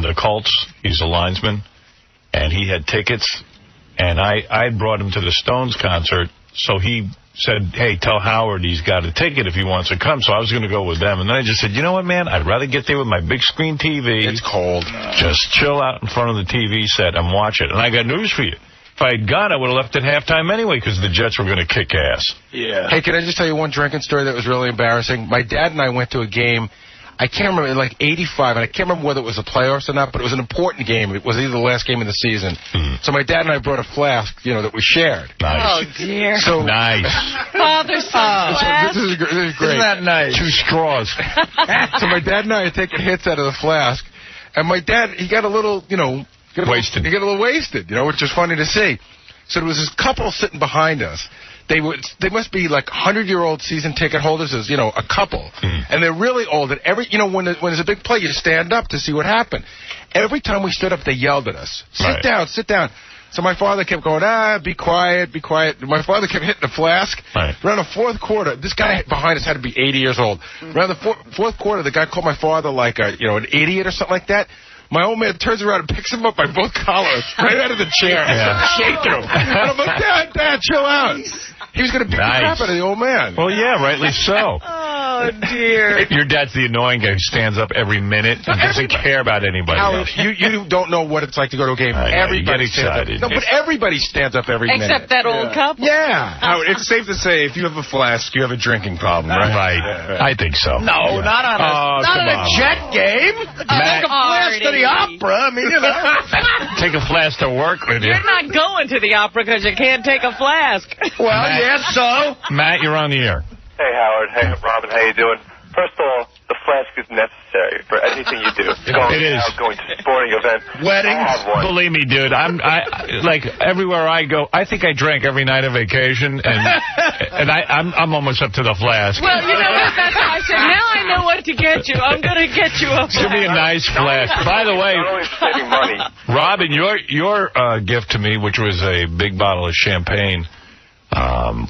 the Colts. He's a linesman. And he had tickets. And I brought him to the Stones concert, so he said, hey, tell Howard he's got a ticket if he wants to come. So I was going to go with them. And then I just said, you know what, man? I'd rather get there with my big screen TV. It's cold. Just chill out in front of the TV set and watch it. And I got news for you. If I had gone, I would have left at halftime anyway because the Jets were going to kick ass. Yeah. Hey, can I just tell you one drinking story that was really embarrassing? My dad and I went to a game. I can't remember, like 85, and I can't remember whether it was the playoffs or not, but it was an important game. It was either the last game of the season. So my dad and I brought a flask, that we shared. Nice. Oh, dear. So nice. Father-son flask. This is great. Isn't that nice? 2 straws. So my dad and I are taking hits out of the flask, and my dad, he got a little, wasted. He got a little wasted, which is funny to see. So there was this couple sitting behind us. They must be like 100-year-old season ticket holders, as a couple, and they're really old. And when there's a big play, you stand up to see what happened. Every time we stood up, they yelled at us, "Sit down, sit down." So my father kept going, be quiet, be quiet. My father kept hitting the flask. Right. Around the fourth quarter, this guy behind us had to be 80 years old. Around the fourth quarter, the guy called my father like an idiot or something like that. My old man turns around and picks him up by both collars, right out of the chair, shaking him. And I'm like, Dad, chill out. He was going to beat the crap out of the old man. Well, yeah, rightly so. Oh, dear. Your dad's the annoying guy who stands up every minute and doesn't care about anybody else. You don't know what it's like to go to a game. Everybody stands up. No, but everybody stands up every minute. Except that old couple. Yeah. Howard, it's safe to say if you have a flask, you have a drinking problem, right? Right. I think so. No, not on a Jet game. Take a flask to the opera. I mean, Take a flask to work with you. You're not going to the opera because you can't take a flask. Well, yes, so. Matt, you're on the air. Hey, Howard. Hey, Robin. How you doing? First of all, the flask is necessary for anything you do. Going to sporting events, weddings. Believe me, dude. Like everywhere I go. I think I drank every night of vacation, and I'm almost up to the flask. Well, you know what? That's why I said now I know what to get you. I'm going to get you a flask. Give me a nice flask. By the way, saving money. Robin, your gift to me, which was a big bottle of champagne.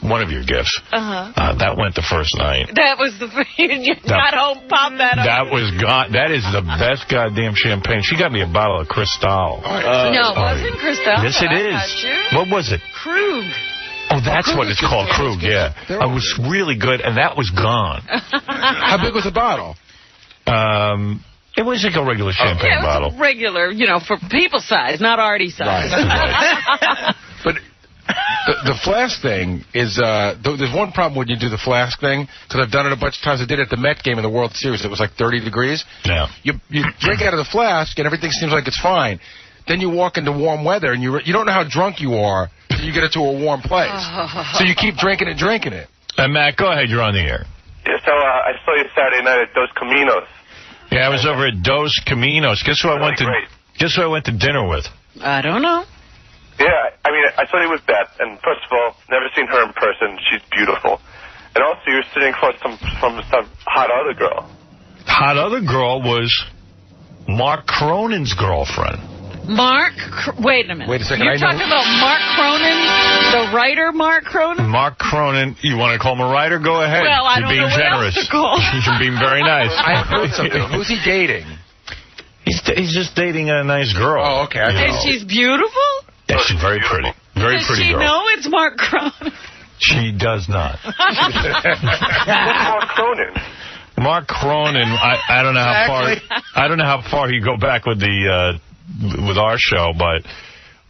One of your gifts. That went the first night. That was the you got home, pop that up. That was gone. That is the best goddamn champagne. She got me a bottle of Cristal. No, it wasn't Cristal. Yes, it is. What was it? Krug. Oh, that's what it's called, Krug. Yeah, it was really good, and that was gone. How big was the bottle? It was like a regular champagne bottle. Regular, for people size, not Artie size. Right. But The flask thing is, there's one problem when you do the flask thing, because I've done it a bunch of times. I did it at the Met game in the World Series. It was like 30 degrees. Yeah. You drink out of the flask, and everything seems like it's fine. Then you walk into warm weather, and you don't know how drunk you are until you get it to a warm place. So you keep drinking it. Matt, go ahead. You're on the air. Yeah, so I saw you Saturday night at 𝗦𝗵ci𝗄𝗿𝗱. Yeah, I was over at 𝗦𝗵ici𝗄𝗿𝗱. Guess who I went to dinner with? I don't know. Yeah, I mean, I saw you with Beth, and first of all, never seen her in person. She's beautiful. And also, you're sitting across from some hot other girl. Hot other girl was Mark Cronin's girlfriend. Wait a minute. Wait a second. You're talking about Mark Cronin, the writer Mark Cronin? Mark Cronin. You want to call him a writer? Go ahead. Well, I You're don't being know what generous. else to call. You're being very nice. I heard something. Who's he dating? He's just dating a nice girl. Oh, okay. And she's beautiful? Yeah, she's very pretty. Very pretty girl. Does she know it's Mark Cronin? She does not. What's Mark Cronin? Mark Cronin, I don't know how far. I don't know how far you go back with with our show, but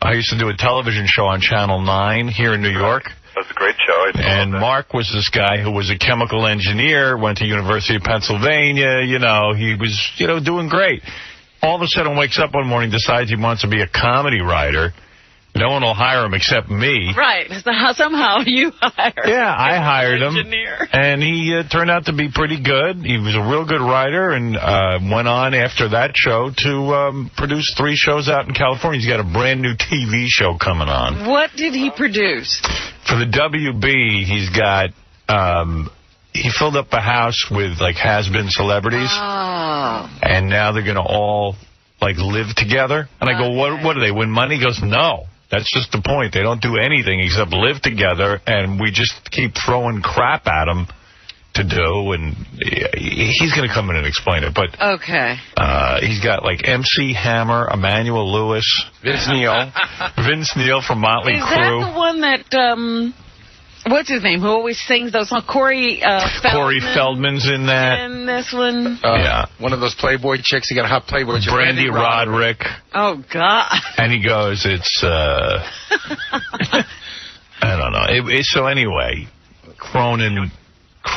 I used to do a television show on Channel 9 here in New York. That was a great show. And Mark was this guy who was a chemical engineer, went to University of Pennsylvania. You know, he was doing great. All of a sudden, wakes up one morning, decides he wants to be a comedy writer. No one will hire him except me. Right. Somehow you hired him. Yeah, I hired him. Engineer. And he turned out to be pretty good. He was a real good writer and went on after that show to produce 3 shows out in California. He's got a brand new TV show coming on. What did he produce? For the WB, he's got... he filled up a house with, like, has-been celebrities. Oh. And now they're going to all, like, live together. And I go, what do they win money? He goes, no. That's just the point. They don't do anything except live together, and we just keep throwing crap at them to do, and he's going to come in and explain it. But okay. He's got, like, MC Hammer, Emmanuel Lewis, Vince Neil. Vince Neil from Motley Is Crue. that the one that... what's his name? Who always sings those songs? Corey Feldman. Corey Feldman's in that. And this one. Yeah. One of those Playboy chicks. He got a hot Playboy chick. Brandy Roderick. Oh, God. And he goes, it's, I don't know. So anyway, Cronin's...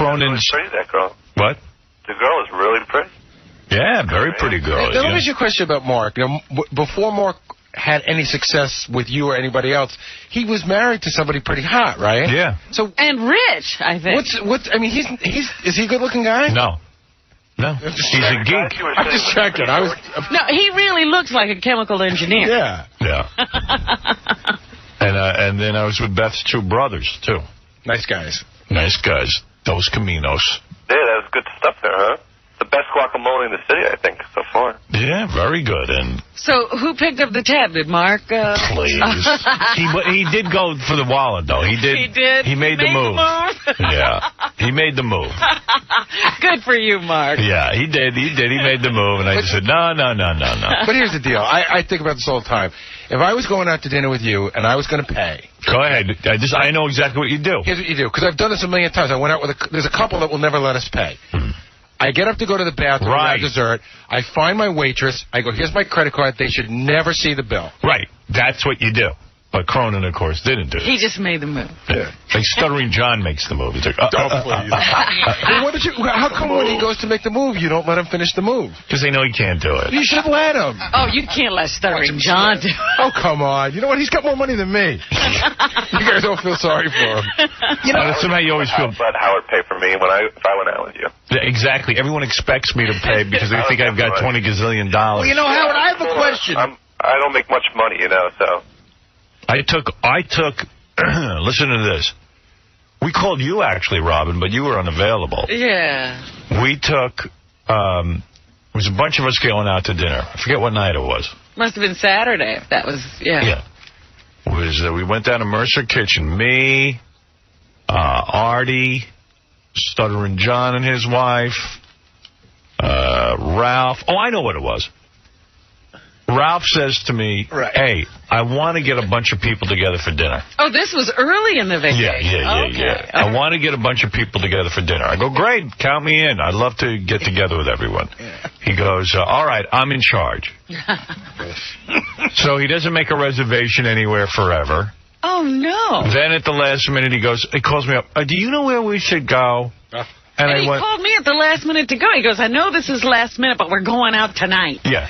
Really pretty, that girl. What? The girl is really pretty. Yeah, very pretty girl. Let me ask you a question about Mark. Before Mark had any success with you or anybody else, he was married to somebody pretty hot, right? Yeah. So and rich, I think. I mean, is he a good-looking guy? No. He's a geek. I'm just checking. No, he really looks like a chemical engineer. Yeah. Yeah. And then I was with Beth's 2 brothers, too. Nice guys. Nice guys. 𝗦𝗵ci𝗄𝗿𝗱. Yeah, that was good stuff there, huh? The best guacamole in the city, I think, so far. Yeah, very good. And so, who picked up the tab? Did Mark? Please. he did go for the wallet, though. He did. He did. He made the move. Yeah, he made the move. Good for you, Mark. Yeah, he did. He made the move, and I just said, no. But here's the deal. I think about this all the time. If I was going out to dinner with you and I was going to pay... Go ahead. I know exactly what you do. Here's what you do, because I've done this a million times. I went out with there's a couple that will never let us pay. I get up to go to the bathroom, have dessert. I find my waitress. I go, here's my credit card. They should never see the bill. Right. That's what you do. But Cronin, of course, didn't do it. He just made the move. Yeah. Like Stuttering John makes the move. He's like, please. Well, how come when he goes to make the move, you don't let him finish the move? Because they know he can't do it. You should let him. Oh, you can't let Stuttering John do it. Oh, come on. You know what? He's got more money than me. You guys don't feel sorry for him. Somehow you always feel... Let Howard pay for me if I went out with you. Exactly. Everyone expects me to pay because they think I've got $20 gazillion. Well, Howard, I have a question. I don't make much money, so... I took, listen to this. We called you, actually, Robin, but you were unavailable. Yeah. We took, it was a bunch of us going out to dinner. I forget what night it was. Must have been Saturday. That was, yeah. We went down to Mercer Kitchen. Me, Artie, Stuttering John and his wife, Ralph. Oh, I know what it was. Ralph says to me, hey, I want to get a bunch of people together for dinner. Oh, this was early in the vacation. Yeah. I want to get a bunch of people together for dinner. I go, great, count me in. I'd love to get together with everyone. He goes, all right, I'm in charge. So he doesn't make a reservation anywhere forever. Oh, no. Then at the last minute, he calls me up. Do you know where we should go? And he called me at the last minute to go. He goes, I know this is last minute, but we're going out tonight. Yeah.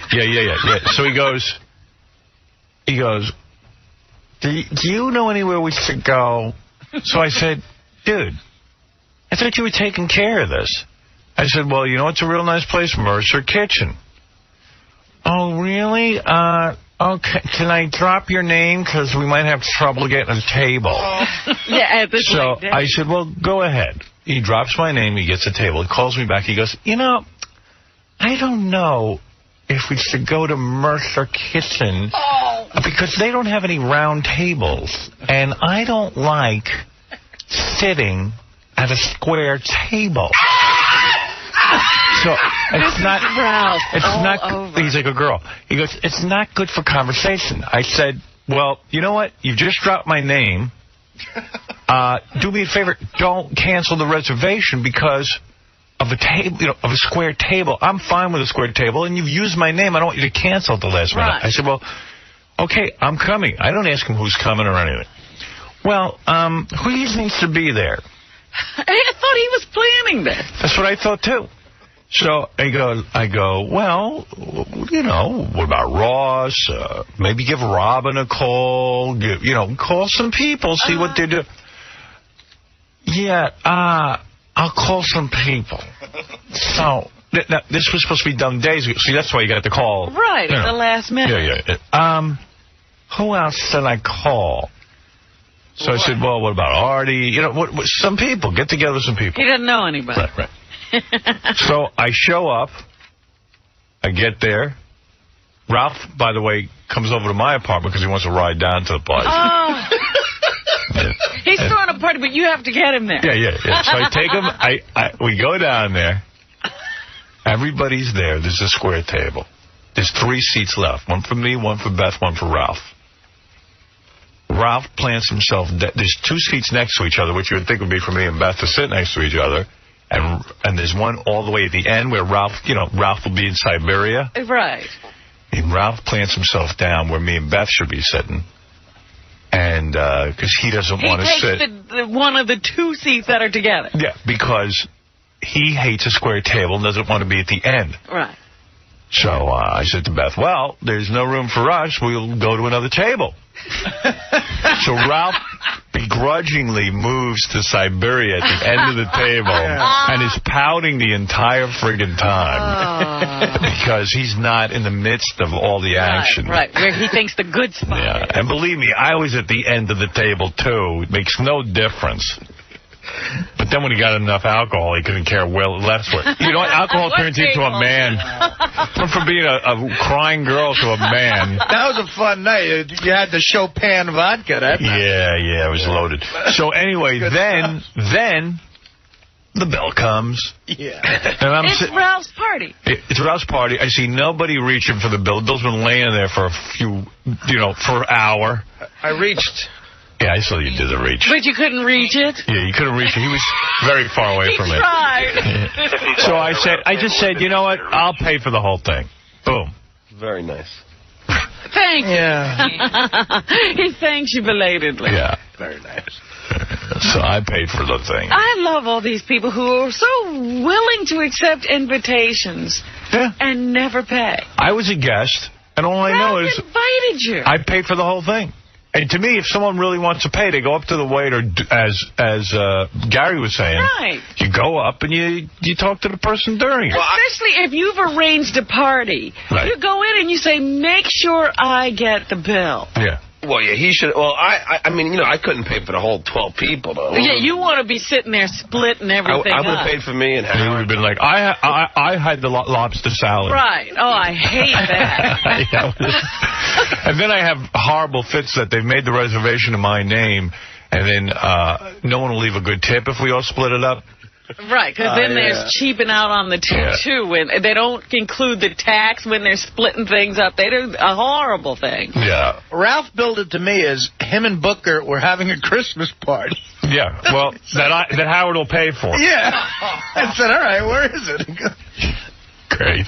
So he goes, do you know anywhere we should go? So I said, dude, I thought you were taking care of this. I said, well, you know, it's a real nice place, 𝗦𝗫𝗄𝗿𝗍 Kitchen. Oh, really? Okay, can I drop your name? Because we might have trouble getting a table. Yeah, at this So I said, well, go ahead. He drops my name, he gets a table. He calls me back, he goes, you know, I don't know if we should go to 𝗦𝗫𝗄𝗿𝗍 Kitchen because they don't have any round tables. And I don't like sitting at a square table. So it's not. He's like a girl. He goes, it's not good for conversation. I said, well, you know what? You just dropped my name. Do me a favor. Don't cancel the reservation because of a table, of a square table. I'm fine with a square table, and you've used my name. I don't want you to cancel at the last minute. I said, well, okay, I'm coming. I don't ask him who's coming or anything. Well, who do you think needs to be there? I thought he was planning this. That's what I thought, too. So I go, well, you know, what about Ross? Maybe give Robin a call. Call some people, see what they do. Yeah, I'll call some people. So this was supposed to be done days ago. See, that's why you got the call. Right, at the last minute. Yeah. Who else should I call? So I said, well, what about Artie? Some people. Get together with some people. He doesn't know anybody. Right. So I show up. I get there. Ralph, by the way, comes over to my apartment because he wants to ride down to the party. Oh. He's throwing a party, but you have to get him there. Yeah. So I take him. We go down there. Everybody's there. There's a square table. There's 3 seats left. One for me, one for Beth, one for Ralph. Ralph plants himself. There's 2 seats next to each other, which you would think would be for me and Beth to sit next to each other. And there's one all the way at the end where Ralph will be in Siberia. Right. And Ralph plants himself down where me and Beth should be sitting. And because he doesn't want to sit. He takes one of the 2 seats that are together. Yeah, because he hates a square table and doesn't want to be at the end. Right. So I said to Beth, well, there's no room for us. We'll go to another table. So Ralph begrudgingly moves to Siberia at the end of the table and is pouting the entire friggin' time because he's not in the midst of all the action. Right, where he thinks the good spot is. And believe me, I was at the end of the table, too. It makes no difference. But then when he got enough alcohol, he couldn't care less where. You know what? Alcohol turns you into a man. Went from being a crying girl to a man. That was a fun night. You had the Chopin vodka. Yeah, it was loaded. So anyway, then the bell comes. Yeah. And it's Ralph's party. It's Ralph's party. I see nobody reaching for the bill. The bill's been laying there for for an hour. I reached. Yeah, I saw you did the reach. But you couldn't reach it? Yeah, you couldn't reach it. He was very far away from it. He tried. Yeah. So I just said, you know what? I'll pay for the whole thing. Boom. Very nice. Thank you. He thanks you belatedly. Yeah. Very nice. So I paid for the thing. I love all these people who are so willing to accept invitations and never pay. I was a guest, and all I know is invited you. I paid for the whole thing. And to me, if someone really wants to pay, they go up to the waiter, as Gary was saying. Right. You go up and you talk to the person during it. Especially if you've arranged a party. Right. You go in and you say, make sure I get the bill. Yeah. Well, yeah, he should. Well, I mean, I couldn't pay for the whole 12 people, though. Yeah, you want to be sitting there splitting everything I would have paid for me and he would have been like, I had the lobster salad. Right. Oh, I hate that. And then I have horrible fits that they've made the reservation in my name, and then no one will leave a good tip if we all split it up. Right, because then there's cheaping out on the tip, too. When they don't include the tax when they're splitting things up. They do a horrible thing. Yeah. Ralph billed it to me as him and Booker were having a Christmas party. Yeah, well, that Howard will pay for. Yeah. I said, all right, where is it? Great.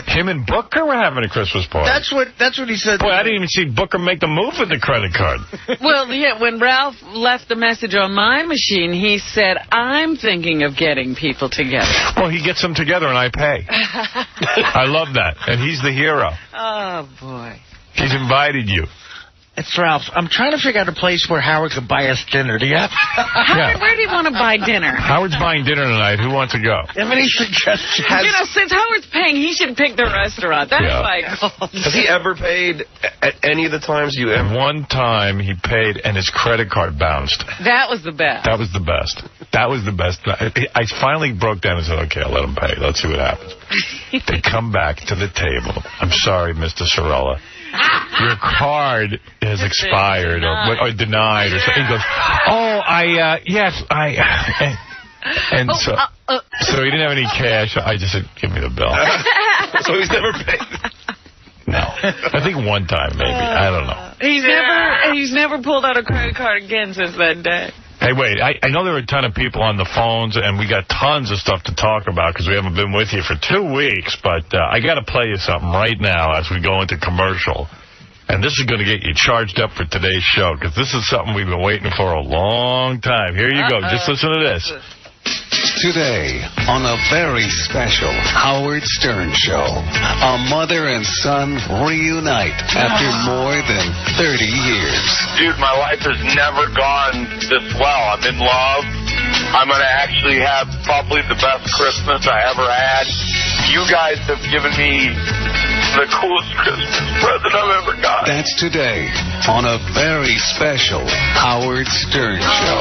Him and Booker were having a Christmas party. That's what he said. Boy, I didn't even see Booker make the move with the credit card. Well, yeah, when Ralph left the message on my machine, he said, I'm thinking of getting people together. Well, he gets them together and I pay. I love that. And he's the hero. Oh, boy. He's invited you. It's Ralph. I'm trying to figure out a place where Howard could buy us dinner. Do you have? Howard, where do you want to buy dinner? Howard's buying dinner tonight. Who wants to go? Have any suggestions? You know, since Howard's paying, he should pick the restaurant. That's why I called. Has he ever paid at any of the times you ever? One time he paid and his credit card bounced. That was the best. That was the best. That was the best. I finally broke down and said, okay, I'll let him pay. Let's see what happens. They come back to the table. I'm sorry, Mr. Sorella. Your card is expired or denied or something. He goes, yes, and so he didn't have any cash. I just said, give me the bill. So he's never paid. No. I think one time maybe. I don't know. He's never pulled out a credit card again since that day. Hey, wait, I know there were a ton of people on the phones, and we got tons of stuff to talk about because we haven't been with you for 2 weeks, but I got to play you something right now as we go into commercial. And this is going to get you charged up for today's show because this is something we've been waiting for a long time. Here you go. Just listen to this. Today, on a very special Howard Stern show, a mother and son reunite after more than 30 years. Dude, my life has never gone this well. I'm in love. I'm going to actually have probably the best Christmas I ever had. You guys have given me the coolest Christmas present I've ever got. That's today, on a very special Howard Stern show.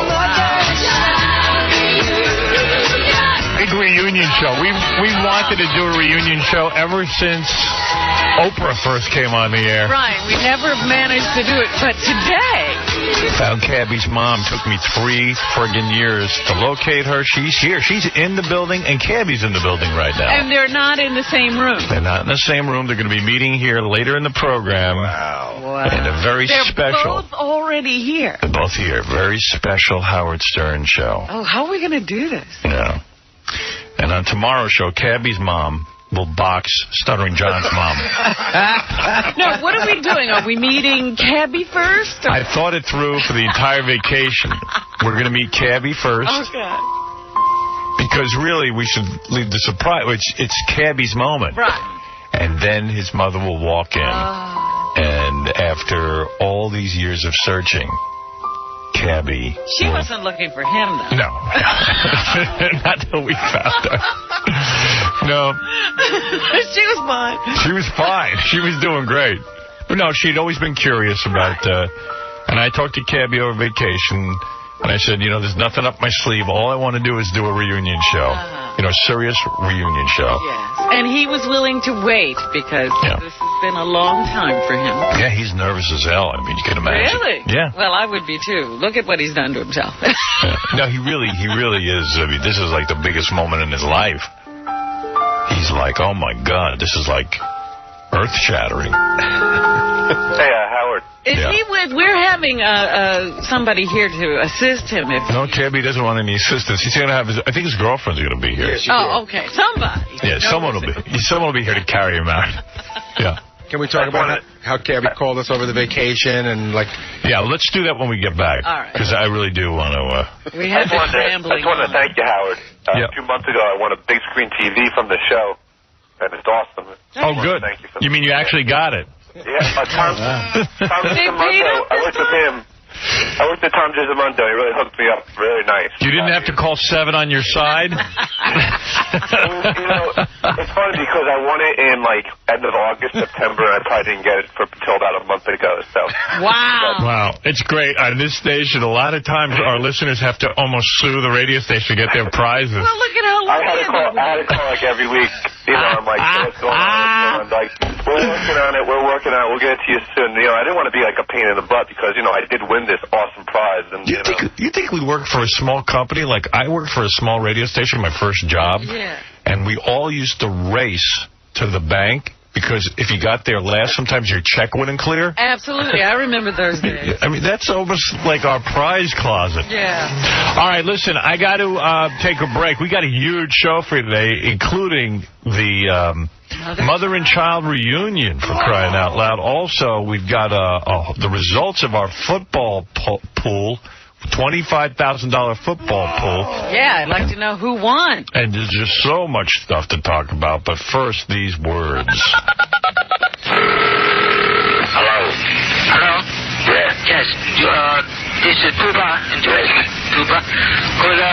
Big reunion show. We wanted to do a reunion show ever since Oprah first came on the air. Right. We never managed to do it, but today. Found Cabby's mom. Took me 3 friggin' years to locate her. She's here. She's in the building, and Cabby's in the building right now. And they're not in the same room. They're not in the same room. They're going to be meeting here later in the program. Wow. And a very special. They're both already here. They're both here. Very special Howard Stern show. Oh, how are we going to do this? Yeah. And on tomorrow's show, Cabby's mom will box Stuttering John's mom. No, what are we doing? Are we meeting Cabby first? I thought it through for the entire vacation. We're going to meet Cabby first. Oh, God. Because really, we should leave the surprise. It's Cabby's moment. Right. And then his mother will walk in. And after all these years of searching, Cabby. She wasn't looking for him, though. No. Not till we found her. No. She was fine. She was fine. She was doing great. But no, she'd always been curious about, and I talked to Cabby over vacation, and I said, there's nothing up my sleeve. All I want to do is do a reunion show. Serious reunion show. Yes. And he was willing to wait because this has been a long time for him. Yeah, he's nervous as hell. I mean, you can imagine. Really? Yeah. Well, I would be too. Look at what he's done to himself. No, he really is. I mean, this is like the biggest moment in his life. He's like, oh my God, this is like earth-shattering. Hey, Howard. Is he with? We're having somebody here to assist him. No, Cabby doesn't want any assistance. He's going to have I think his girlfriend's going to be here. Okay. Somebody. Yeah, someone will be here to carry him out. Yeah. Can we talk about how Cabby called us over the vacation and Yeah, let's do that when we get back. All right. Because I really do want to. We have been rambling. I just want to thank you, Howard. 2 months ago, I won a big screen TV from the show, and it's awesome. Oh, good. Thank you for you mean you actually got it? Yeah, Tom Giamonto, I worked with him. I worked with Tom Giamonto. He really hooked me up really nice. You didn't have to call 7 on your side? It's funny because I won it in end of August, September, and I probably didn't get it until about a month ago. So. Wow. It's great. On this station, a lot of times our listeners have to almost sue the radio station to get their prizes. Well, look at how long I had to call every week. I'm like, what's going on? We're working on it. We'll get it to you soon. I didn't want to be like a pain in the butt because, I did win this awesome prize. And You think we work for a small company? Like, I worked for a small radio station, my first job. Yeah. And we all used to race to the bank because if you got there last, sometimes your check wouldn't clear. Absolutely. I remember those days. I mean, that's almost like our prize closet. Yeah. All right, listen, I got to take a break. We got a huge show for you today, including the mother and child reunion, for crying out loud. Also, we've got the results of our football pool, $25,000 football pool. Yeah, I'd like to know who won. And there's just so much stuff to talk about. But first, these words. Hello? Hello? Yes. This is Tuba in Jersey. Tuba. Could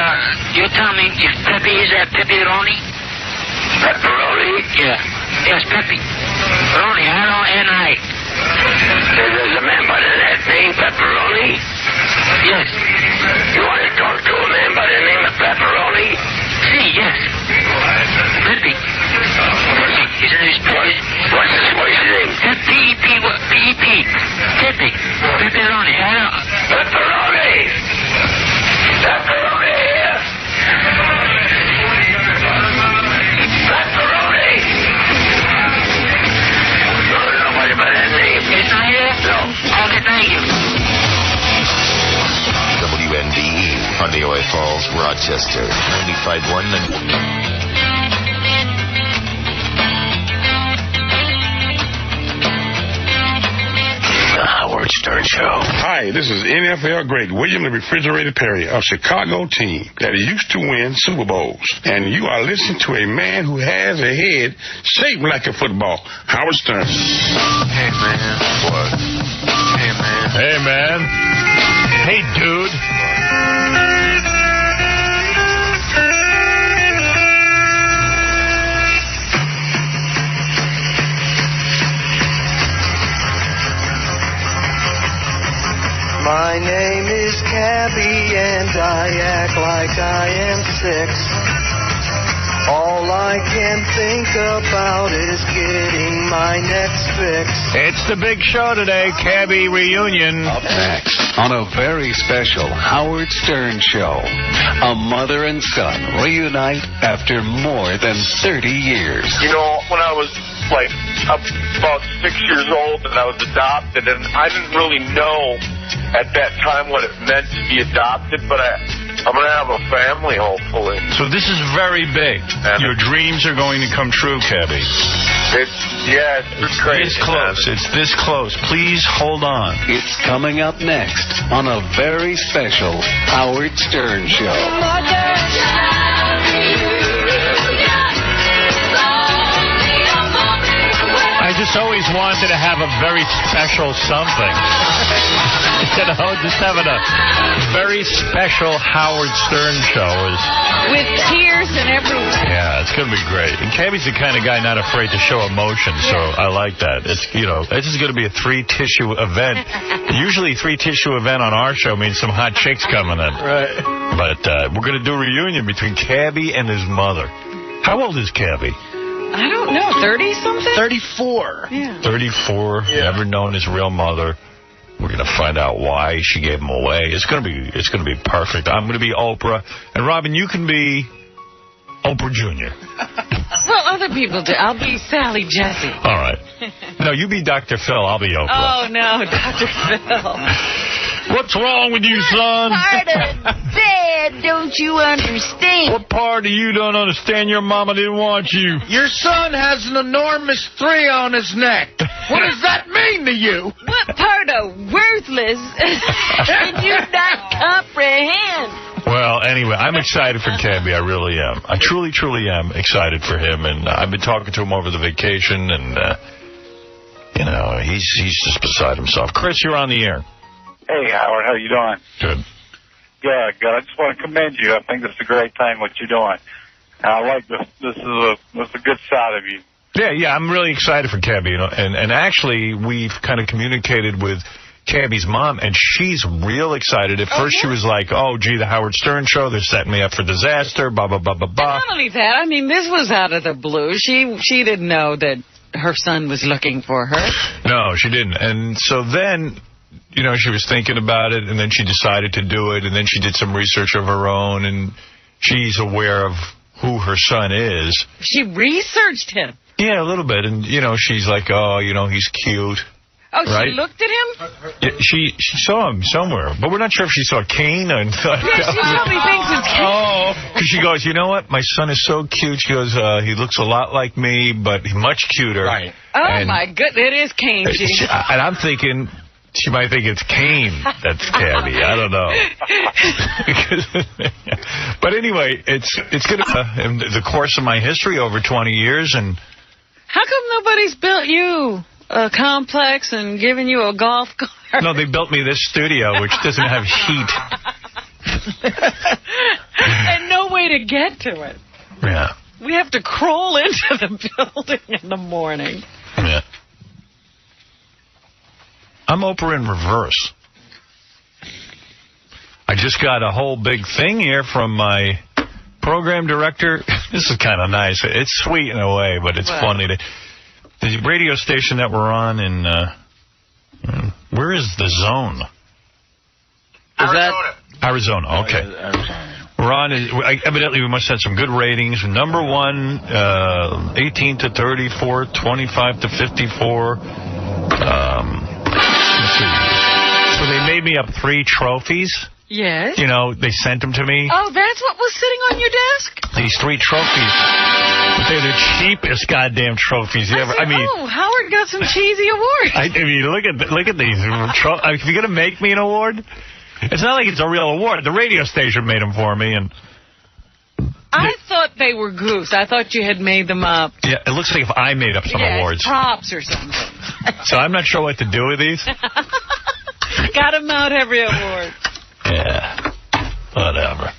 you tell me if Pepe is a pepperoni? Pepperoni? Yeah. Yes, Pepe. Pepperoni. N-I. There's a man by that name, Pepperoni? Yes. You want to talk to a man by the name of Pepperoni? See, yes. Pepe. Isn't his voice? What's his name? P-E-P. Pepe. Pepperoni. Pepperoni. Pepperoni here. Pepperoni. Nobody by that name. It's not here? No. Okay, thank you. WNBE, Honeyaway Falls, Rochester, 95.1. The Howard Stern Show. Hi, this is NFL great William the Refrigerator Perry of Chicago team that used to win Super Bowls. And you are listening to a man who has a head shaped like a football, Howard Stern. Hey, man. What? Hey, man. Hey, man. Hey, dude. My name is Cabby and I act like I am 6. All I can think about is getting my next fix. It's the big show today, Cabby Reunion. Up next, on a very special Howard Stern Show, a mother and son reunite after more than 30 years. You know, when I was like about 6 years old and I was adopted, and I didn't really know at that time what it meant to be adopted, but I'm going to have a family, hopefully. So this is very big. And your dreams are going to come true, Cabby. It's crazy. This close. It's this close. Please hold on. It's coming up next on a very special Howard Stern Show. I just always wanted to have a very special something. Just having a very special Howard Stern show is with tears and everything. Yeah, it's going to be great. And Cabby's the kind of guy not afraid to show emotion, so I like that. It's, you know, this is going to be a 3-tissue event. Usually 3-tissue event on our show means some hot chicks coming in. Right. But we're going to do a reunion between Cabby and his mother. How old is Cabby? I don't know, 30-something? 34. Yeah. 34, never known his real mother. We're going to find out why she gave him away. It's going to be perfect. I'm going to be Oprah. And, Robin, you can be Oprah Jr. Well, other people do. I'll be Sally Jesse. All right. No, you be Dr. Phil. I'll be Oprah. Oh, no, Dr. Phil. What's wrong with you, son? Part of bed, don't you understand? What part of you don't understand your mama didn't want you? Your son has an enormous 3 on his neck. What does that mean to you? What part of worthless did you not comprehend? Well, anyway, I'm excited for Cabby. I really am. I truly, truly am excited for him. And I've been talking to him over the vacation, and, you know, he's just beside himself. Chris, you're on the air. Hey, Howard, how you doing? Good. Good. I just want to commend you. I think this is a great thing, what you're doing. And I like this. This is a good side of you. Yeah, I'm really excited for Cabby. You know, and actually, we've kind of communicated with Cabby's mom, and she's real excited. At first, she was like, oh, gee, the Howard Stern Show, they're setting me up for disaster, blah, blah, blah, blah, blah. Not only that, I mean, this was out of the blue. She didn't know that her son was looking for her. No, she didn't. And so then, you know, she was thinking about it, and then she decided to do it, and then she did some research of her own, and she's aware of who her son is. She researched him. Yeah, a little bit. And, you know, she's like, oh, you know, he's cute. Oh, right? She looked at him? Yeah, she saw him somewhere, but we're not sure if she saw Kane. Yeah, she probably thinks it's Kane. Oh, because she goes, you know what? My son is so cute. She goes, he looks a lot like me, but much cuter. Right. Oh, my goodness. It is Kane. And I'm thinking... She might think it's Kane that's Cabby. I don't know. But anyway, it's going to in the course of my history over 20 years. And how come nobody's built you a complex and given you a golf cart? No, they built me this studio, which doesn't have heat. And no way to get to it. Yeah. We have to crawl into the building in the morning. Yeah. I'm Oprah in reverse. I just got a whole big thing here from my program director. This is kind of nice. It's sweet in a way, but it's funny. The radio station that we're on in, where is the zone? Arizona, okay. We're on, evidently we must have some good ratings. Number one, 18 to 34, 25 to 54. So they made me up 3 trophies. Yes. You know, they sent them to me. Oh, that's what was sitting on your desk? These 3 trophies. But they're the cheapest goddamn trophies you ever. I mean, oh, Howard got some cheesy awards. I mean, look at these. If you're gonna make me an award, it's not like it's a real award. The radio station made them for me, and. I thought they were goofs. I thought you had made them up. Yeah, it looks like if I made up some awards. Props or something. So I'm not sure what to do with these. Got them out every award. Yeah, whatever.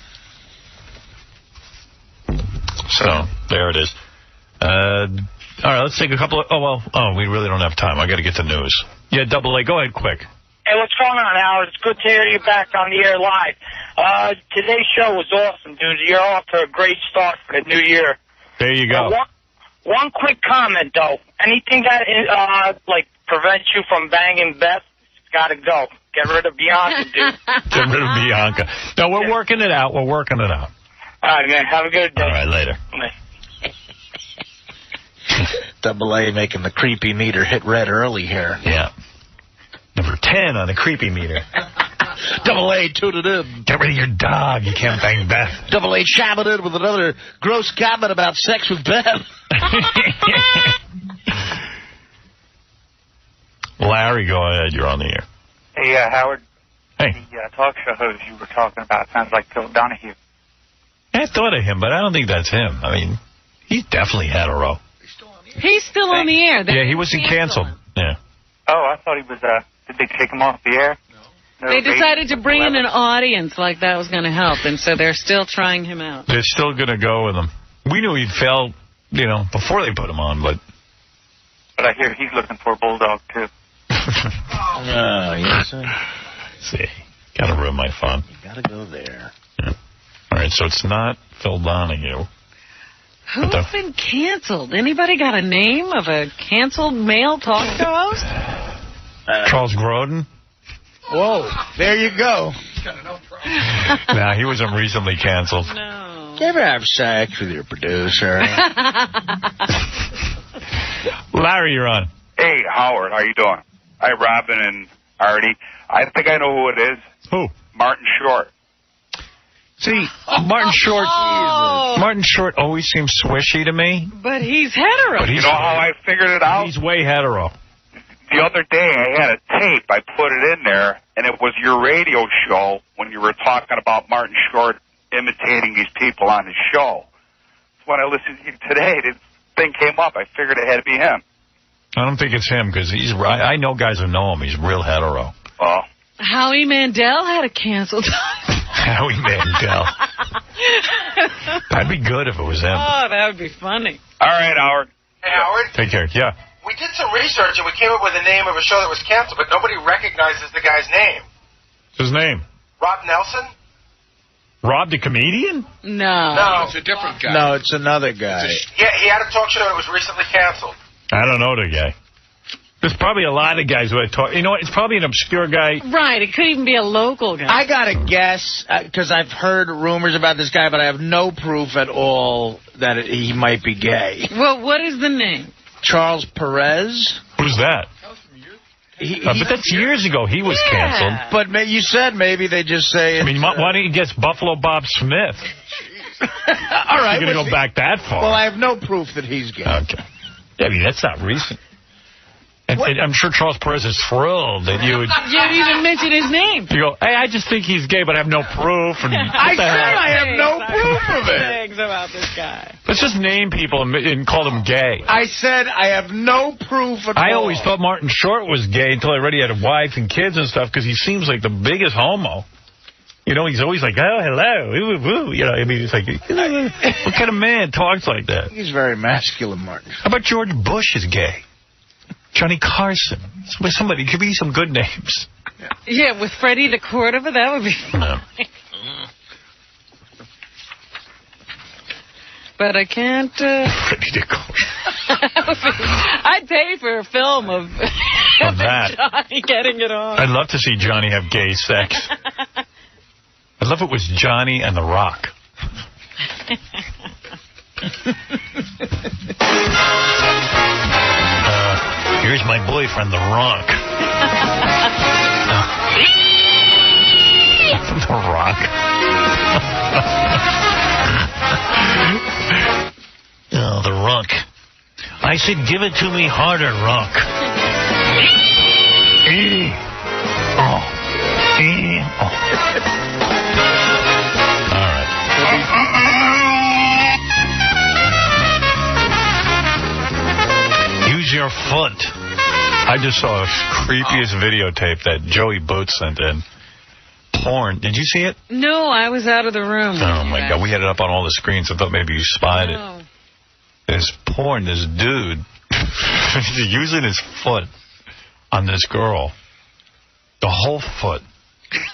So, there it is. All right, let's take a couple of... we really don't have time. I got to get the news. Yeah, Double A, go ahead quick. Hey, what's going on, Howard? It's good to hear you back on the air live. Today's show was awesome, dude. You're off to a great start for the new year. There you go. One quick comment, though. Anything that prevents you from banging Beth, it's got to go. Get rid of Bianca, dude. Get rid of Bianca. No, we're working it out. We're working it out. All right, man. Have a good day. All right, later. Double A making the creepy meter hit red early here. Yeah. Number 10 on the creepy meter. Double A tooted in. Get rid of your dog. You can't bang Beth. Double A shabbered in with another gross comment about sex with Beth. Larry, go ahead. You're on the air. Hey, Howard. Hey. The talk show host you were talking about sounds like Phil Donahue. I thought of him, but I don't think that's him. I mean, he's definitely hetero. He's still on the air. Yeah, he wasn't canceled. Yeah. Oh, I thought he was, did they take him off the air? No, they decided to bring in an audience like that was going to help, and so they're still trying him out. They're still going to go with him. We knew he'd fail, before they put him on, but... But I hear he's looking for a bulldog, too. Yes, sir. See, got to ruin my fun. You got to go there. Yeah. All right, so it's not Phil Donahue. Who's been canceled? Anybody got a name of a canceled male talk show host? Charles Grodin? Whoa, there you go. Nah, he wasn't recently canceled. No. You ever have sex with your producer? Larry, you're on. Hey, Howard, how you doing? Hi, Robin and Artie. I think I know who it is. Who? Martin Short. See, Martin Short always seems swishy to me. But he's hetero. You know how I figured it out? He's way hetero. The other day I had a tape. I put it in there, and it was your radio show when you were talking about Martin Short imitating these people on his show. When I listened to you today, this thing came up. I figured it had to be him. I don't think it's him, because I know guys who know him. He's real hetero. Oh. Howie Mandel had a canceled Howie Mandel. That'd be good if it was him. Oh, that would be funny. All right, Howard. Hey, Howard. Take care. Yeah. We did some research, and we came up with the name of a show that was canceled, but nobody recognizes the guy's name. What's his name? Rob Nelson? Rob the comedian? No. It's a different guy. No, it's another guy. Yeah, he had a talk show that was recently canceled. I don't know the guy. There's probably a lot of guys who I talk. You know what? It's probably an obscure guy. Right. It could even be a local guy. I got to guess, because I've heard rumors about this guy, but I have no proof at all that he might be gay. Well, what is the name? Charles Perez. Who's that? But that's years ago. He was canceled. But you said maybe they just say... I mean, why don't you guess Buffalo Bob Smith? All right. You're going to go back that far. Well, I have no proof that he's gay. Okay. I mean, that's not recent. And I'm sure Charles Perez is thrilled that you would... You didn't even mention his name. You go, hey, I just think he's gay, but I have no proof. And I said I have no proof of it. Things about this guy. Let's just name people and call them gay. I said I have no proof at all. I always thought Martin Short was gay until I read he had a wife and kids and stuff, because he seems like the biggest homo. You know, he's always like, oh, hello. Ooh, ooh. You know, I mean, it's like, what kind of man talks like that? He's very masculine, Martin. How about George Bush is gay? Johnny Carson. Somebody, give me some good names. Yeah, with Freddie the Cordova, that would be fun. No. But I can't... Freddie the Cordova. I'd pay for a film of that. Johnny getting it on. I'd love to see Johnny have gay sex. I'd love if it was Johnny and The Rock. Here's my boyfriend, The Rock. The Rock. Oh, The Rock. I said, give it to me harder, Rock. Oh. All right. Use your foot. I just saw a creepiest videotape that Joey Boots sent in. Porn. Did you see it? No, I was out of the room. Oh, my God. We had it up on all the screens. I thought maybe you spied it. This porn, this dude, he's using his foot on this girl. The whole foot.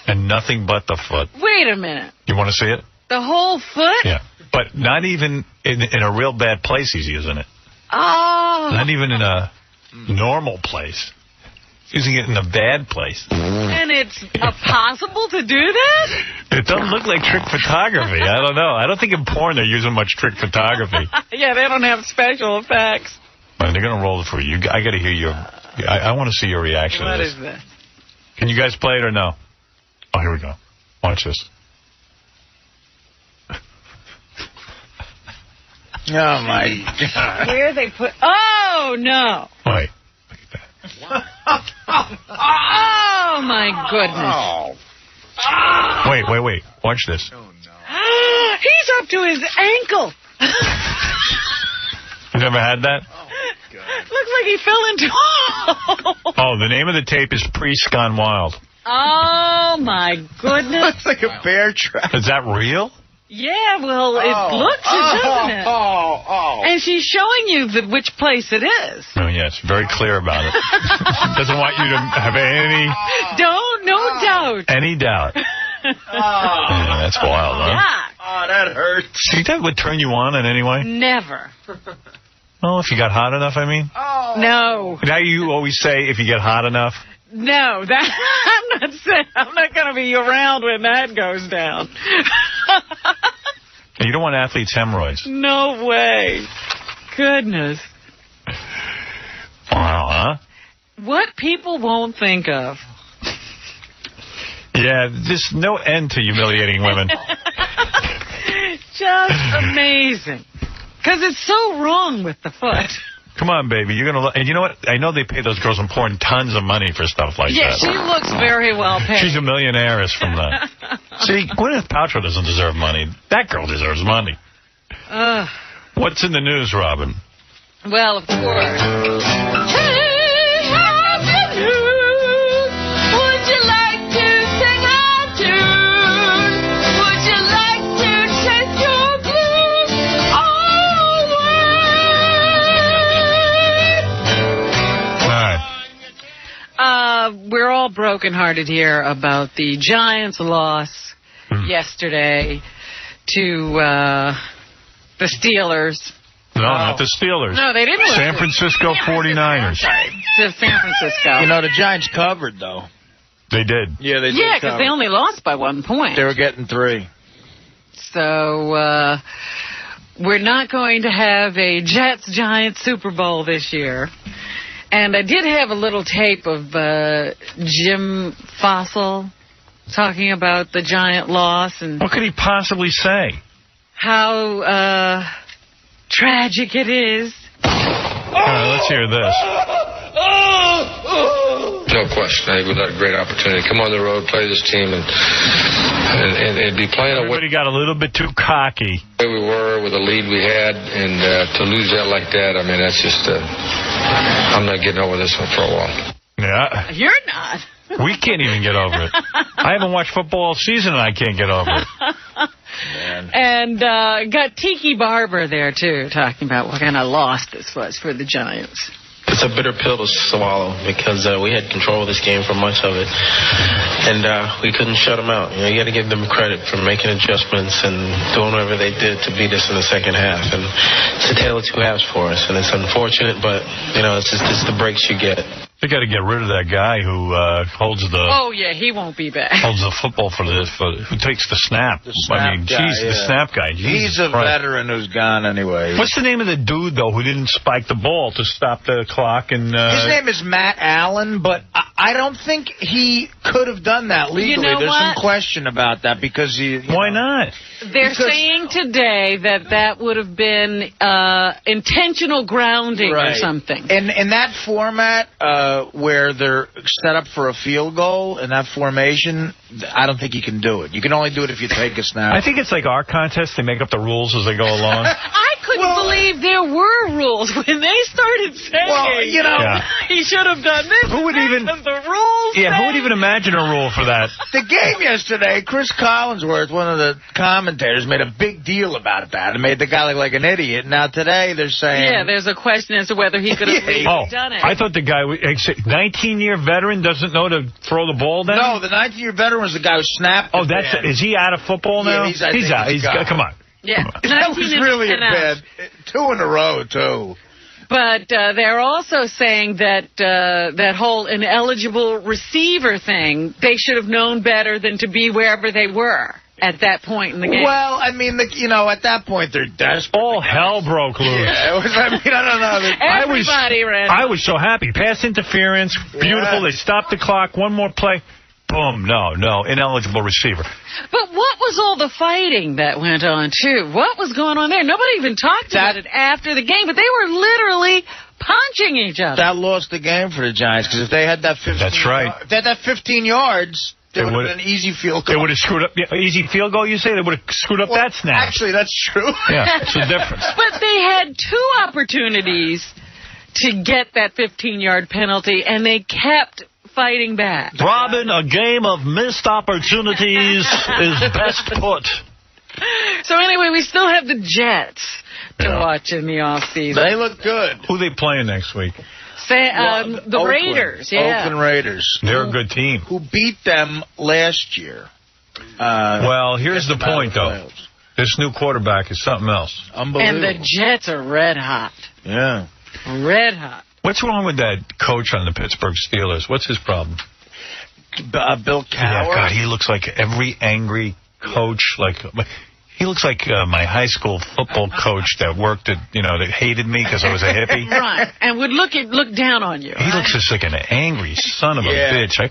And nothing but the foot. Wait a minute. You want to see it? The whole foot? Yeah. But not even in a real bad place he's using it. Oh. Not even in a normal place. Using it in a bad place. And it's possible to do that? It doesn't look like trick photography. I don't know. I don't think in porn they're using much trick photography. Yeah, they don't have special effects. They're going to roll it for you. I got to hear your... I want to see your reaction What to this. is this? Can you guys play it or no? Oh, here we go. Watch this. Oh, my God. Where they put... Oh, no. Wait. Oh, my goodness. Wait. Watch this. He's up to his ankle. You never had that? Looks like he fell into... Oh, the name of the tape is Priest Gone Wild. Oh, my goodness. Looks like a bear trap. Is that real? Yeah, well, it looks it, doesn't it? And she's showing you which place it is. Oh, yes, very clear about it. Doesn't want you to have No doubt. any doubt. Yeah, that's wild, huh? Yeah. Oh, that hurts. See, that would turn you on in any way? Never. Well, if you got hot enough, I mean. No. Now you always say if you get hot enough. No, I'm not going to be around when that goes down. You don't want athletes' hemorrhoids. No way. Goodness. Wow, huh? What people won't think of. Yeah, there's no end to humiliating women. Just amazing. Because it's so wrong with the foot. Come on, baby. You're gonna. And you know what? I know they pay those girls in porn tons of money for stuff like that. Yeah, she looks very well paid. She's a millionaire from that. See, Gwyneth Paltrow doesn't deserve money. That girl deserves money. What's in the news, Robin? Well, of course. We're all brokenhearted here about the Giants' loss yesterday to the Steelers. No, not the Steelers. No, they didn't lose. San Francisco 49ers. To San Francisco. You know, the Giants covered, though. They did. Yeah, they did. Yeah, because they only lost by 1 point. They were getting 3. So we're not going to have a Jets-Giants Super Bowl this year. And I did have a little tape of 𝗦𝗵cie𝘄 talking about the Giant loss. And what could he possibly say? How tragic it is. All right, let's hear this. No question. I think we got a great opportunity. Come on the road, play this team, and be playing away. Everybody got a little bit too cocky. The way we were with the lead we had, and to lose that like that, I mean, that's just. I'm not getting over this one for a while. Yeah. You're not. We can't even get over it. I haven't watched football all season, and I can't get over it. Man. And got Tiki Barber there, too, talking about what kind of loss this was for the Giants. It's a bitter pill to swallow because we had control of this game for much of it, and we couldn't shut them out. You know, you got to give them credit for making adjustments and doing whatever they did to beat us in the second half. And it's a tale of two halves for us, and it's unfortunate, but you know, it's the breaks you get. They got to get rid of that guy who holds the. Oh yeah, he won't be back. Holds the football for who takes the snap. The snap guy, the snap guy. He's a veteran who's gone anyway. What's the name of the dude though who didn't spike the ball to stop the clock? And his name is Matt Allen, but I don't think he could have done that legally. You know There's what? some question about that because he. Why not? They're saying today that would have been intentional grounding or something. And in that format where they're set up for a field goal in that formation, I don't think you can do it. You can only do it if you take a snap. I think it's like our contest. They make up the rules as they go along. I couldn't believe there were rules when they started saying, he should have done this. Who would even the rules? Yeah, who would even imagine a rule for that? The game yesterday, Chris Collinsworth, one of the commentators, made a big deal about that and made the guy look like an idiot. Now today they're saying, there's a question as to whether he could have done it. I thought the guy, 19-year veteran, doesn't know to throw the ball down. No, the 19-year veteran was the guy who snapped. Is he out of football now? Yeah, he's out. Come on. Yeah, that was really a bad 2 in a row too. But they're also saying that that whole ineligible receiver thing, they should have known better than to be wherever they were at that point in the game. Well, I mean, at that point they're desperate. All hell broke loose. Yeah, I don't know. Everybody ran. I was so happy. Pass interference, beautiful. They stopped the clock. One more play. Boom. No. Ineligible receiver. But what was all the fighting that went on, too? What was going on there? Nobody even talked about it after the game, but they were literally punching each other. That lost the game for the Giants, because if they had that 15 That's right. If they had that 15 yards, it would have been an easy field goal. They would have screwed up. Yeah, easy field goal, you say? They would have screwed up that snap. Actually, that's true. Yeah, it's a difference. But they had 2 opportunities to get that 15-yard penalty, and they kept fighting back. Robin, a game of missed opportunities is best put. So anyway, we still have the Jets to watch in the offseason. They look good. Who are they playing next week? The Oakland. Raiders, Oakland Raiders. They're a good team. Who beat them last year. Well, here's the point, though. This new quarterback is something else. Unbelievable. And the Jets are red hot. Yeah. Red hot. What's wrong with that coach on the Pittsburgh Steelers? What's his problem? Bill Cowher. Yeah, God, he looks like every angry coach. He looks like my high school football coach that worked at, that hated me because I was a hippie. Right, and would look down on you. He looks just like an angry son of a bitch. I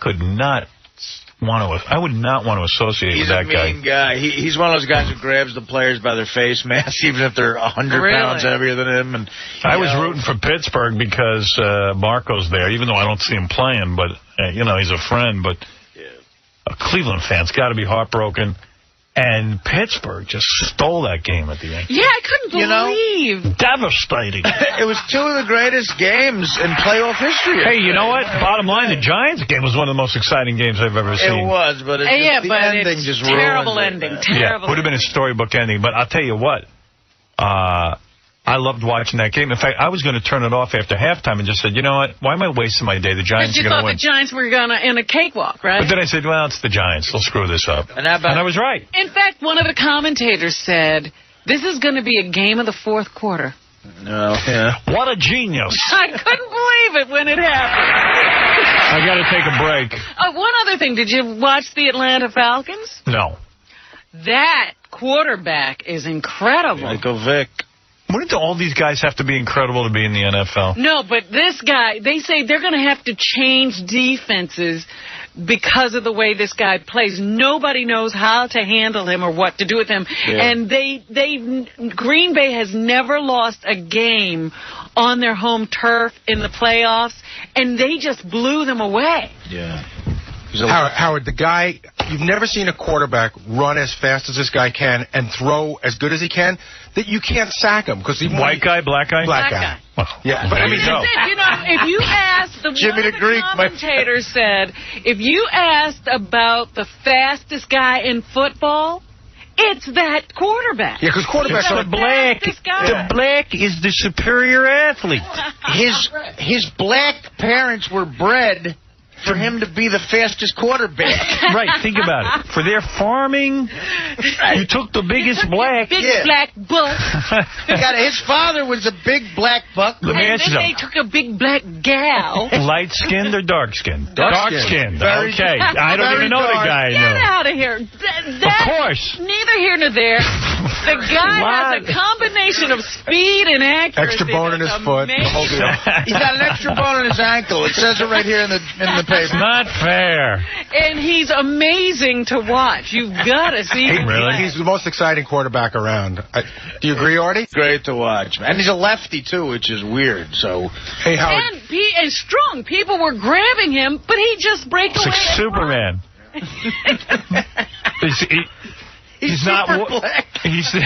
would not want to associate with that guy. He's a mean guy. He's one of those guys who grabs the players by their face masks, even if they're 100 pounds heavier than him. And I was rooting for Pittsburgh because Marco's there, even though I don't see him playing. But he's a friend. But a Cleveland fan's got to be heartbroken. And Pittsburgh just stole that game at the end. Yeah, I couldn't believe. Devastating. It was 2 of the greatest games in playoff history. Hey, you know what? Bottom line, the Giants game was one of the most exciting games I've ever seen. It was, but the ending just ruined it. Terrible ending. Yeah, would have been a storybook ending. But I'll tell you what. I loved watching that game. In fact, I was going to turn it off after halftime and just said, you know what? Why am I wasting my day? The Giants are going to win. You thought the Giants were going to in a cakewalk, right? But then I said, well, it's the Giants. They'll screw this up. And I was right. In fact, one of the commentators said, this is going to be a game of the fourth quarter. No, yeah. What a genius. I couldn't believe it when it happened. I got to take a break. One other thing. Did you watch the Atlanta Falcons? No. That quarterback is incredible. Michael Vick. Wouldn't all these guys have to be incredible to be in the NFL? No, but this guy, they say they're going to have to change defenses because of the way this guy plays. Nobody knows how to handle him or what to do with him. Yeah. And Green Bay has never lost a game on their home turf in the playoffs, and they just blew them away. Yeah. Howard, the guy, you've never seen a quarterback run as fast as this guy can and throw as good as he can, that you can't sack him. White guy, black guy? Black guy. Oh. Yeah, but I mean, if you asked, Jimmy the Greek, commentator said, if you asked about the fastest guy in football, it's that quarterback. Yeah, because quarterbacks are black. The black is the superior athlete. His black parents were bred for him to be the fastest quarterback. Right, think about it. For their farming, you took the biggest black. Big black buck. His father was a big black buck. Let me ask you they took a big black gal. Light-skinned or dark-skinned? Dark-skinned. Okay. I don't even know the guy. Get out of here. Of course. Neither here nor there. The guy has a combination of speed and accuracy. Extra bone in his foot. The whole deal. He's got an extra bone in his ankle. It says it right here in the paper. It's not fair. And he's amazing to watch. You've got to see him. Really? He's the most exciting quarterback around. Do you agree, Artie? Great to watch. And he's a lefty, too, which is weird. So, hey, Howard. And he is strong. People were grabbing him, but he just breaks away. It's like Superman. He's not black. He's super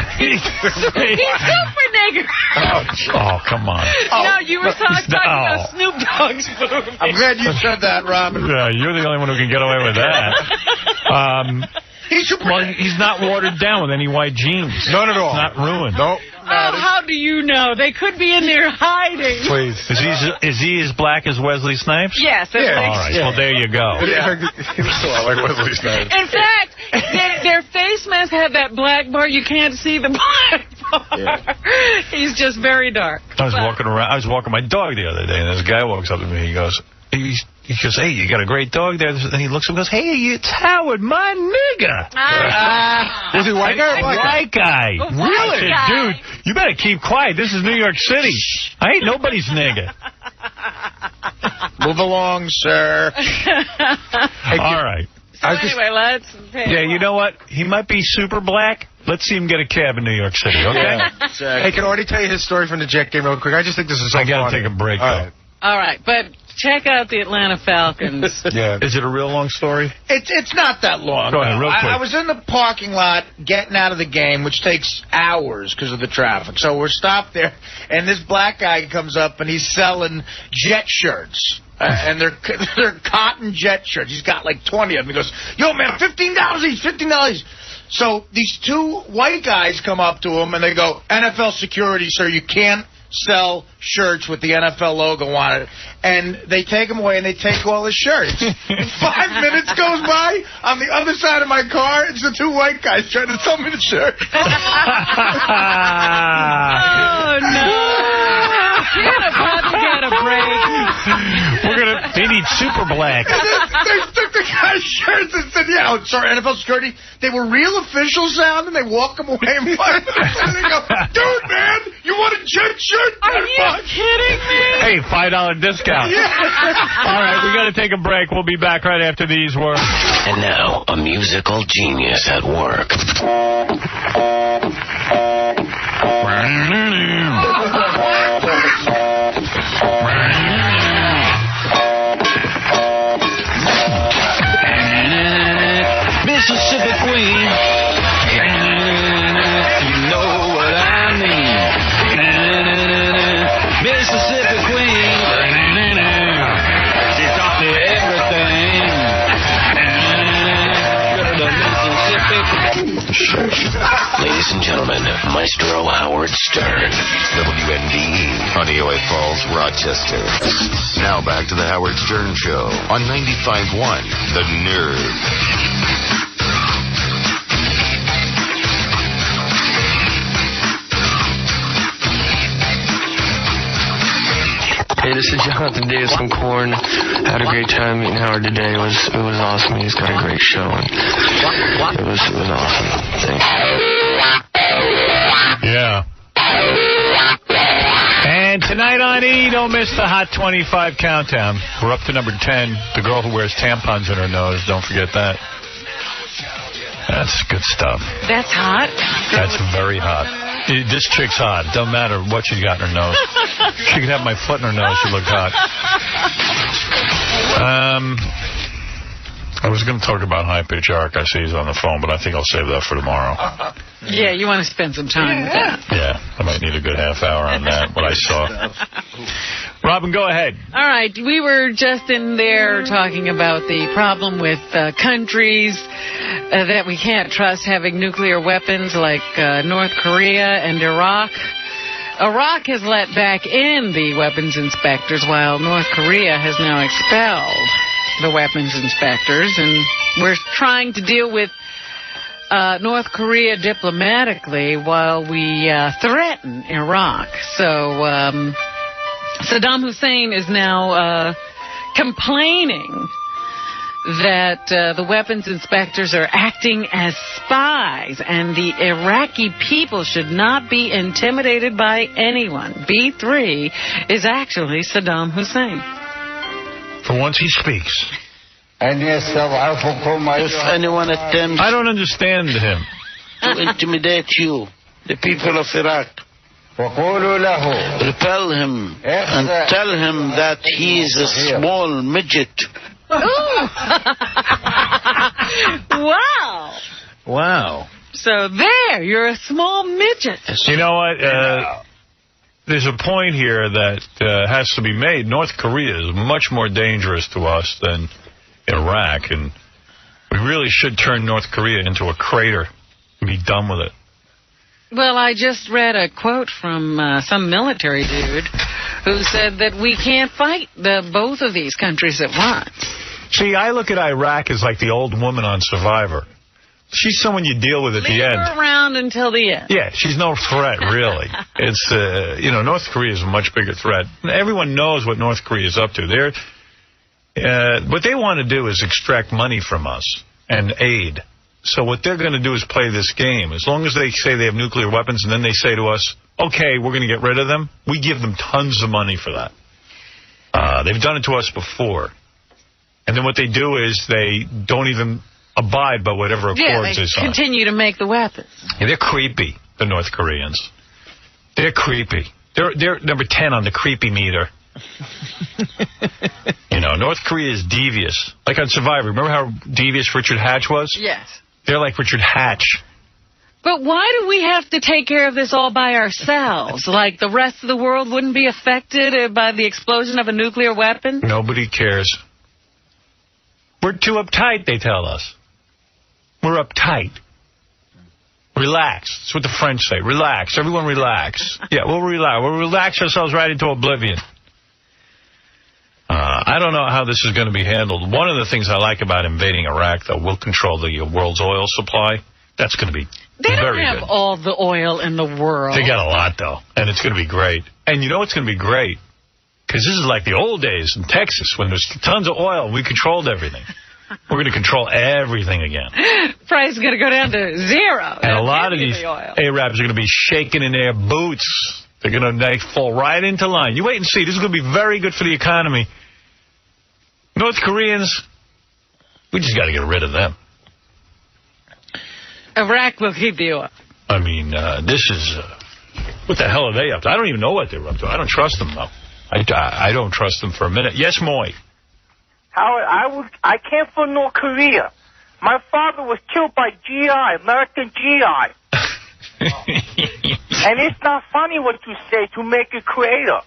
nigger. Oh, come on. No, you were talking about Snoop Dogg's movie. I'm glad you said that, Robin. Yeah, you're the only one who can get away with that. He's not watered down with any white jeans. Not at all. Not ruined. Nope. How do you know? They could be in there hiding. Please. Is he as black as Wesley Snipes? Yes. All right. Yeah. Well, there you go. Like Wesley Snipes. In fact, their face masks have that black bar. You can't see the black bar. Yeah. He's just very dark. I was walking my dog the other day, and this guy walks up to me. He goes, hey, you got a great dog there. And he looks and goes, hey, it's Howard, my nigga. Was he white guy or black guy? White guy. Really? I said, dude, you better keep quiet. This is New York City. I ain't nobody's nigga. Move along, sir. All right. So anyway, let's pay. Yeah, you know what? He might be super black. Let's see him get a cab in New York City, okay? Hey, can I already tell you his story from the Jet game real quick? I just think this is so funny. I got to take a break, though. All right, but check out the Atlanta Falcons. Yeah. Is it a real long story? It's not that long. Go ahead, real quick. I was in the parking lot getting out of the game, which takes hours because of the traffic. So we're stopped there, and this black guy comes up, and he's selling Jet shirts. And they're cotton Jet shirts. He's got like 20 of them. He goes, yo, man, $15 each, $15. So these two white guys come up to him, and they go, NFL security, sir, you can't sell shirts with the NFL logo on it. And they take him away, and they take all his shirts. 5 minutes goes by. On the other side of my car, it's the two white guys trying to sell me the shirt. Oh, no. Get a break. They need super black. They took the guy's shirts and said, yeah, sorry, NFL security. They were real official sound, and they walk him away and they go, dude, man, you want a Jet shirt? Are you kidding me? Hey, $5 discount. Yeah. All right, we got to take a break. We'll be back right after these words. And now, a musical genius at work. Mississippi Queen, you know what I mean. Mississippi Queen, she taught me everything. Ladies and gentlemen, Maestro Howard Stern. WNDE, Honeyaway Falls, Rochester. Now back to the Howard Stern Show on 95.1 The Nerve. Hey, this is Jonathan Davis from Korn. Had a great time meeting Howard today. It was awesome. He's got a great show. And it was awesome. Thanks. Yeah. And tonight on E, don't miss the Hot 25 countdown. We're up to number 10. The girl who wears tampons in her nose. Don't forget that. That's good stuff. That's hot. That's very hot. This chick's hot. Doesn't matter what she's got in her nose. She could have my foot in her nose. She look hot. I was going to talk about high-pitch Ark. I see he's on the phone, but I think I'll save that for tomorrow. Yeah, you want to spend some time with that. Yeah, I might need a good half hour on that, what I saw. Robin, go ahead. All right, we were just in there talking about the problem with countries that we can't trust having nuclear weapons like North Korea and Iraq. Iraq has let back in the weapons inspectors while North Korea has now expelled the weapons inspectors, and we're trying to deal with North Korea diplomatically while we threaten Iraq. So Saddam Hussein is now complaining that the weapons inspectors are acting as spies, and the Iraqi people should not be intimidated by anyone. B3 is actually Saddam Hussein. For once he speaks. If anyone attempts I don't understand him. to intimidate you, the people of Iraq, repel him and tell him that he is a small midget. Wow. Wow. So there, you're a small midget. You know what? There's a point here that has to be made. North Korea is much more dangerous to us than Iraq, and we really should turn North Korea into a crater and be done with it. Well, I just read a quote from some military dude who said that we can't fight both of these countries at once. See, I look at Iraq as like the old woman on Survivor. She's someone you deal with at the end. Leave her around until the end. Yeah, she's no threat, really. It's, North Korea is a much bigger threat. Everyone knows what North Korea is up to. What they want to do is extract money from us and aid. So what they're going to do is play this game. As long as they say they have nuclear weapons and then they say to us, okay, we're going to get rid of them, we give them tons of money for that. They've done it to us before. And then what they do is they don't even abide by whatever accords they sign. Continue to make the weapons. Yeah, they're creepy, the North Koreans. They're creepy. They're number 10 on the creepy meter. North Korea is devious. Like on Survivor, remember how devious Richard Hatch was? Yes. They're like Richard Hatch. But why do we have to take care of this all by ourselves? Like the rest of the world wouldn't be affected by the explosion of a nuclear weapon? Nobody cares. We're too uptight, they tell us. We're uptight. Relax. That's what the French say. Relax. Everyone relax. Yeah, we'll relax. We'll relax ourselves right into oblivion. I don't know how this is going to be handled. One of the things I like about invading Iraq, though, we'll control the world's oil supply. That's going to be very good. They don't have all the oil in the world. They got a lot, though, and it's going to be great. And you know what's going to be great? Because this is like the old days in Texas when there's tons of oil. We controlled everything. We're going to control everything again. Price is going to go down to zero. And a lot of these Arabs are going to be shaking in their boots. They're going to fall right into line. You wait and see. This is going to be very good for the economy. North Koreans, we just got to get rid of them. Iraq will keep you up. I mean, this is... what the hell are they up to? I don't even know what they're up to. I don't trust them, though. I don't trust them for a minute. Yes, Moy. Howard, I came from North Korea. My father was killed by GI, American GI. And it's not funny what you say to make a crater.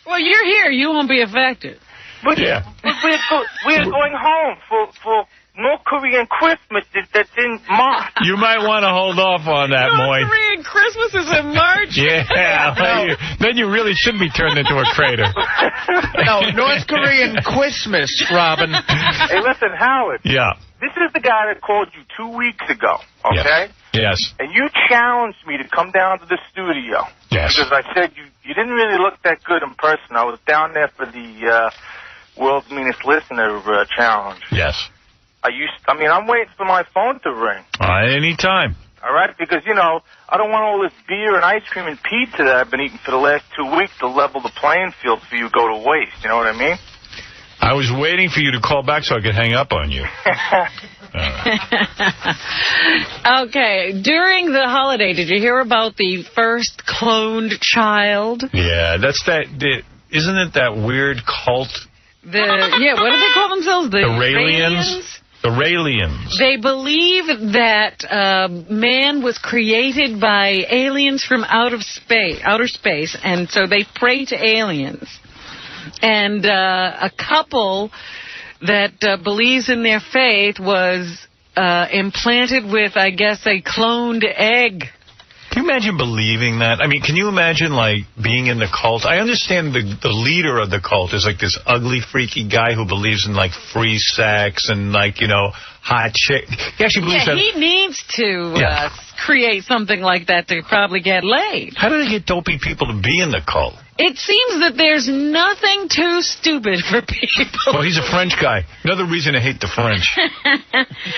Well, you're here. You won't be affected. But, yeah. But we're going home for North Korean Christmas that's in March. You might want to hold off on that, Moy. North Korean Christmas is in March? Yeah. Then you really should be turned into a crater. No, North Korean Christmas, Robin. Hey, listen, Howard. Yeah. This is the guy that called you 2 weeks ago, okay? Yes. And you challenged me to come down to the studio. Yes. Because I said you didn't really look that good in person. I was down there for the World's Meanest Listener challenge. Yes. I'm waiting for my phone to ring. Anytime. All right? Because, you know, I don't want all this beer and ice cream and pizza that I've been eating for the last 2 weeks to level the playing field for you to go to waste. You know what I mean? I was waiting for you to call back so I could hang up on you. Okay, during the holiday, did you hear about the first cloned child? Yeah, isn't it that weird cult? What do they call themselves? The Raelians? The Raelians. They believe that man was created by aliens from outer space, and so they pray to aliens. And a couple that believes in their faith was implanted with, I guess, a cloned egg. Can you imagine believing that? I mean, can you imagine, like, being in the cult? I understand the leader of the cult is, like, this ugly, freaky guy who believes in, like, free sex and, like, you know, hot chick. He actually believes that. He needs to create something like that to probably get laid. How do they get dopey people to be in the cult? It seems that there's nothing too stupid for people. Well, he's a French guy. Another reason to hate the French.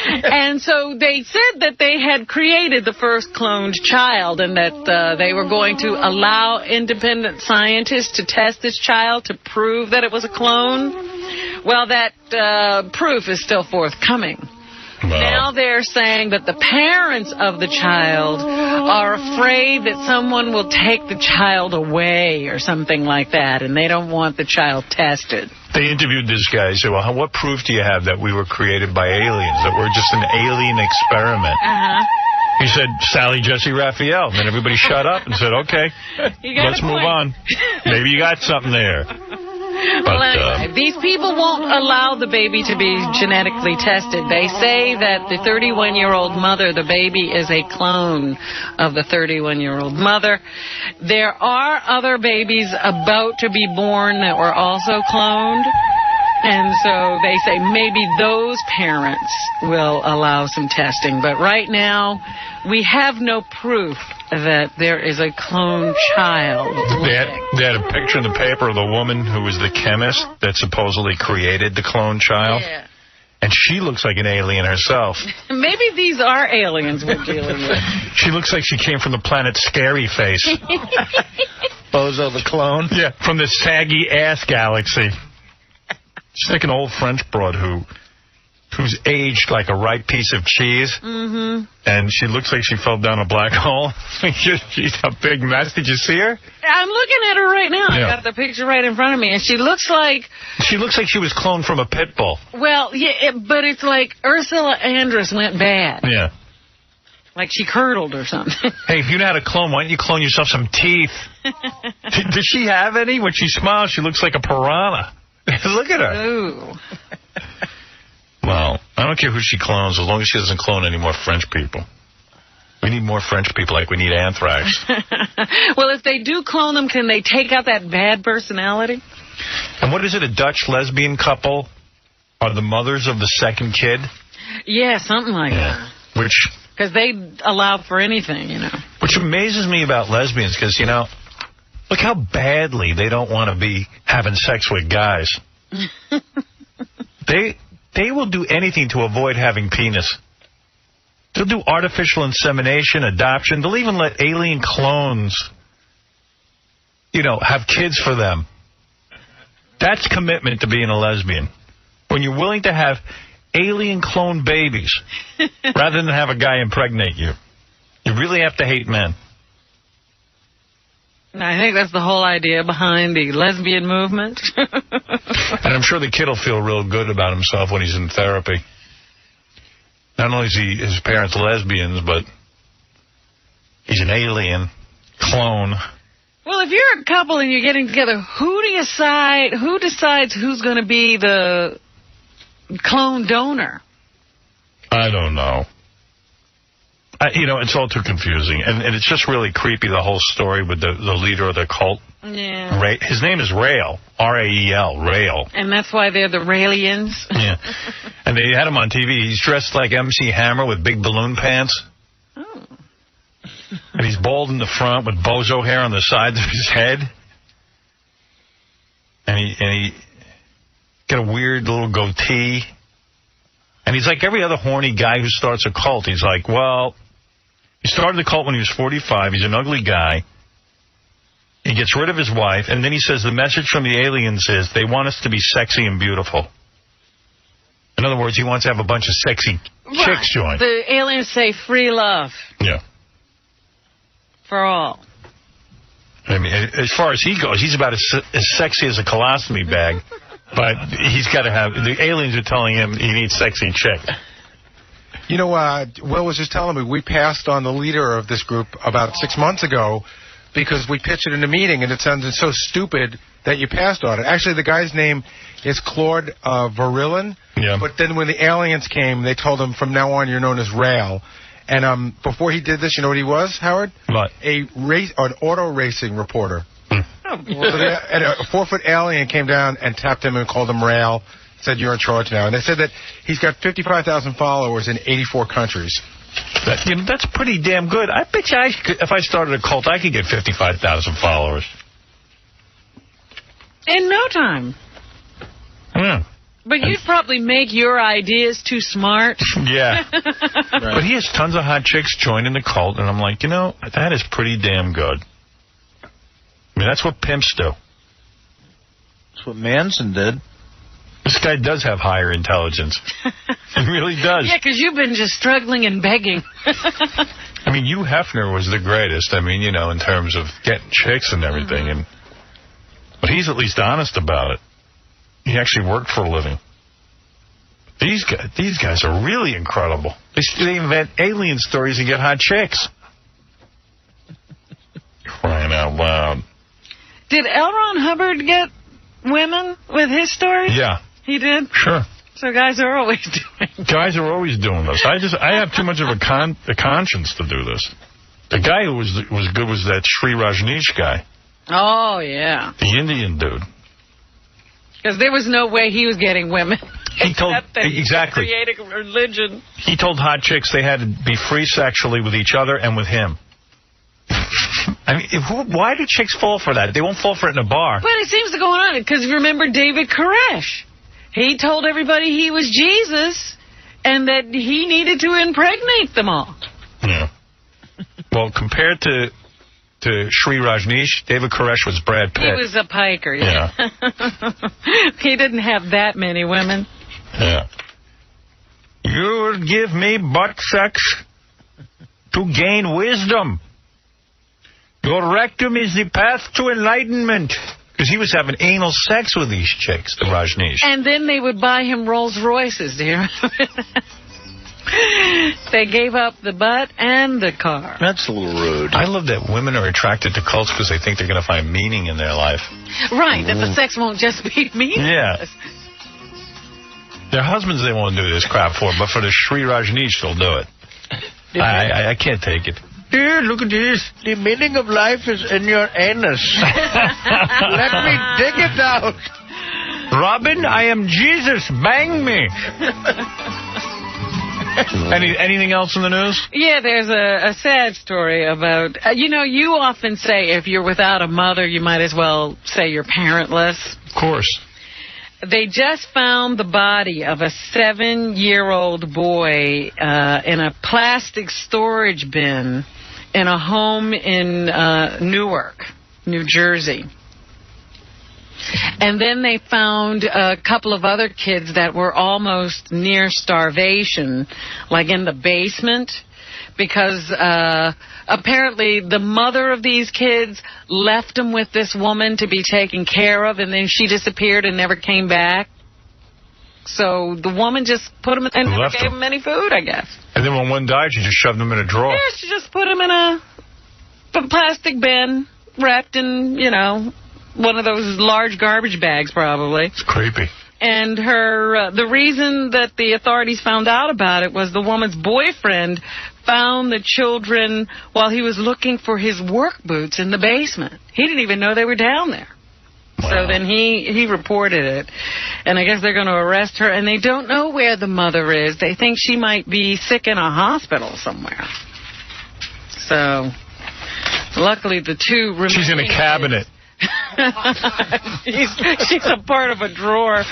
And so they said that they had created the first cloned child and that they were going to allow independent scientists to test this child to prove that it was a clone. Well, that proof is still forthcoming. Wow. Now they're saying that the parents of the child are afraid that someone will take the child away or something like that, and they don't want the child tested. They interviewed this guy. He said, well, what proof do you have that we were created by aliens, that we're just an alien experiment? He said, Sally Jesse Raphael. And then everybody shut up and said, okay, let's move on. Maybe you got something there. Well, anyway, these people won't allow the baby to be genetically tested. They say that the 31-year-old mother, the baby, is a clone of the 31-year-old mother. There are other babies about to be born that were also cloned. And so they say maybe those parents will allow some testing. But right now, we have no proof that there is a cloned child. They had a picture in the paper of the woman who was the chemist that supposedly created the cloned child. Yeah. And she looks like an alien herself. Maybe these are aliens we're dealing with. She looks like she came from the planet Scary Face. Bozo the clone? Yeah, from the saggy ass galaxy. She's like an old French broad who's aged like a ripe piece of cheese. Mm-hmm. And she looks like she fell down a black hole. She's a big mess. Did you see her? I'm looking at her right now. Yeah. I got the picture right in front of me. And she looks like... She looks like she was cloned from a pit bull. Well, yeah, but it's like Ursula Andress went bad. Yeah. Like she curdled or something. Hey, if you know how to clone, why don't you clone yourself some teeth? Does she have any? When she smiles, she looks like a piranha. Look at her. Ooh. Well, I don't care who she clones, as long as she doesn't clone any more French people. We need more French people like we need anthrax. Well, if they do clone them, can they take out that bad personality? And what is it, a Dutch lesbian couple are the mothers of the second kid? Yeah, something like that. Which... Because they allow for anything, you know. Which amazes me about lesbians, because, you know, look how badly they don't want to be having sex with guys. They will do anything to avoid having penis. They'll do artificial insemination, adoption. They'll even let alien clones, you know, have kids for them. That's commitment to being a lesbian. When you're willing to have alien clone babies rather than have a guy impregnate you. You really have to hate men. I think that's the whole idea behind the lesbian movement. And I'm sure the kid will feel real good about himself when he's in therapy. Not only is his parents lesbians, but he's an alien clone. Well, if you're a couple and you're getting together, who decides who's going to be the clone donor? I don't know. You know, it's all too confusing. And it's just really creepy, the whole story with the leader of the cult. Yeah. His name is Rael. R-A-E-L. Rael. And that's why they're the Raelians. Yeah. And they had him on TV. He's dressed like MC Hammer with big balloon pants. Oh. Have And he's bald in the front with bozo hair on the sides of his head. And he got a weird little goatee. And he's like every other horny guy who starts a cult. He's like, well, he started the cult when he was 45. He's an ugly guy. He gets rid of his wife. And then he says the message from the aliens is they want us to be sexy and beautiful. In other words, he wants to have a bunch of sexy chicks join. The aliens say free love. Yeah. For all. I mean, as far as he goes, he's about as sexy as a colostomy bag. But he's got to have... The aliens are telling him he needs sexy chicks. You know, Will was just telling me we passed on the leader of this group about 6 months ago because we pitched it in a meeting, and it sounded so stupid that you passed on it. Actually, the guy's name is 𝗦𝗵cie𝗄. Yeah. But then when the aliens came, they told him, from now on, you're known as Rail. And before he did this, you know what he was, Howard? What? An auto racing reporter. Oh, boy. And a 4-foot alien came down and tapped him and called him Rail, said, you're in charge now. And they said that he's got 55,000 followers in 84 countries. That's pretty damn good. I bet you if I started a cult, I could get 55,000 followers. In no time. But you'd probably make your ideas too smart. Yeah. But he has tons of hot chicks joining the cult, and I'm like, that is pretty damn good. I mean, that's what pimps do. That's what Manson did. This guy does have higher intelligence. He really does. Yeah, because you've been just struggling and begging. I mean, Hugh Hefner was the greatest. I mean, in terms of getting chicks and everything. But he's at least honest about it. He actually worked for a living. These guys are really incredible. They invent alien stories and get hot chicks. Crying out loud. Did L. Ron Hubbard get women with his story? Yeah. He did? Sure. So guys are always doing Guys are always doing this. I have too much of a conscience to do this. The guy who was good was that 𝗦𝗏 guy. Oh, yeah. The Indian dude. Because there was no way he was getting women. He told exactly. Creating a religion. He told hot chicks they had to be free sexually with each other and with him. I mean, why do chicks fall for that? They won't fall for it in a bar. But it seems to go on because remember David Koresh. He told everybody he was Jesus and that he needed to impregnate them all. Yeah. Well, compared to 𝗦𝗏, David Koresh was Brad Pitt. He was a piker, yeah. He didn't have that many women. Yeah. You'll give me butt sex to gain wisdom. Your rectum is the path to enlightenment. Because he was having anal sex with these chicks, the Rajneesh. And then they would buy him Rolls Royces, do you remember? They gave up the butt and the car. That's a little rude. I love that women are attracted to cults because they think they're going to find meaning in their life. Right, that the sex won't just be meaningless. Yeah. Their husbands they won't do this crap for, but for the 𝗦𝗏, they'll do it. I can't take it. Here, look at this. The meaning of life is in your anus. Let me dig it out. Robin, I am Jesus. Bang me. Anything else in the news? Yeah, there's a sad story about... you often say if you're without a mother, you might as well say you're parentless. Of course. They just found the body of a 7-year-old boy in a plastic storage bin in a home in Newark, New Jersey. And then they found a couple of other kids that were almost near starvation, like in the basement, because apparently the mother of these kids left them with this woman to be taken care of, and then she disappeared and never came back. So the woman just put them and never gave them any food, I guess. And then when one died, she just shoved them in a drawer. Yeah, she just put them in a plastic bin, wrapped in, one of those large garbage bags, probably. It's creepy. And the reason that the authorities found out about it was the woman's boyfriend found the children while he was looking for his work boots in the basement. He didn't even know they were down there. Wow. So then he reported it. And I guess they're going to arrest her. And they don't know where the mother is. They think she might be sick in a hospital somewhere. So... Luckily, the two remaining... She's in a cabinet. she's a part of a drawer.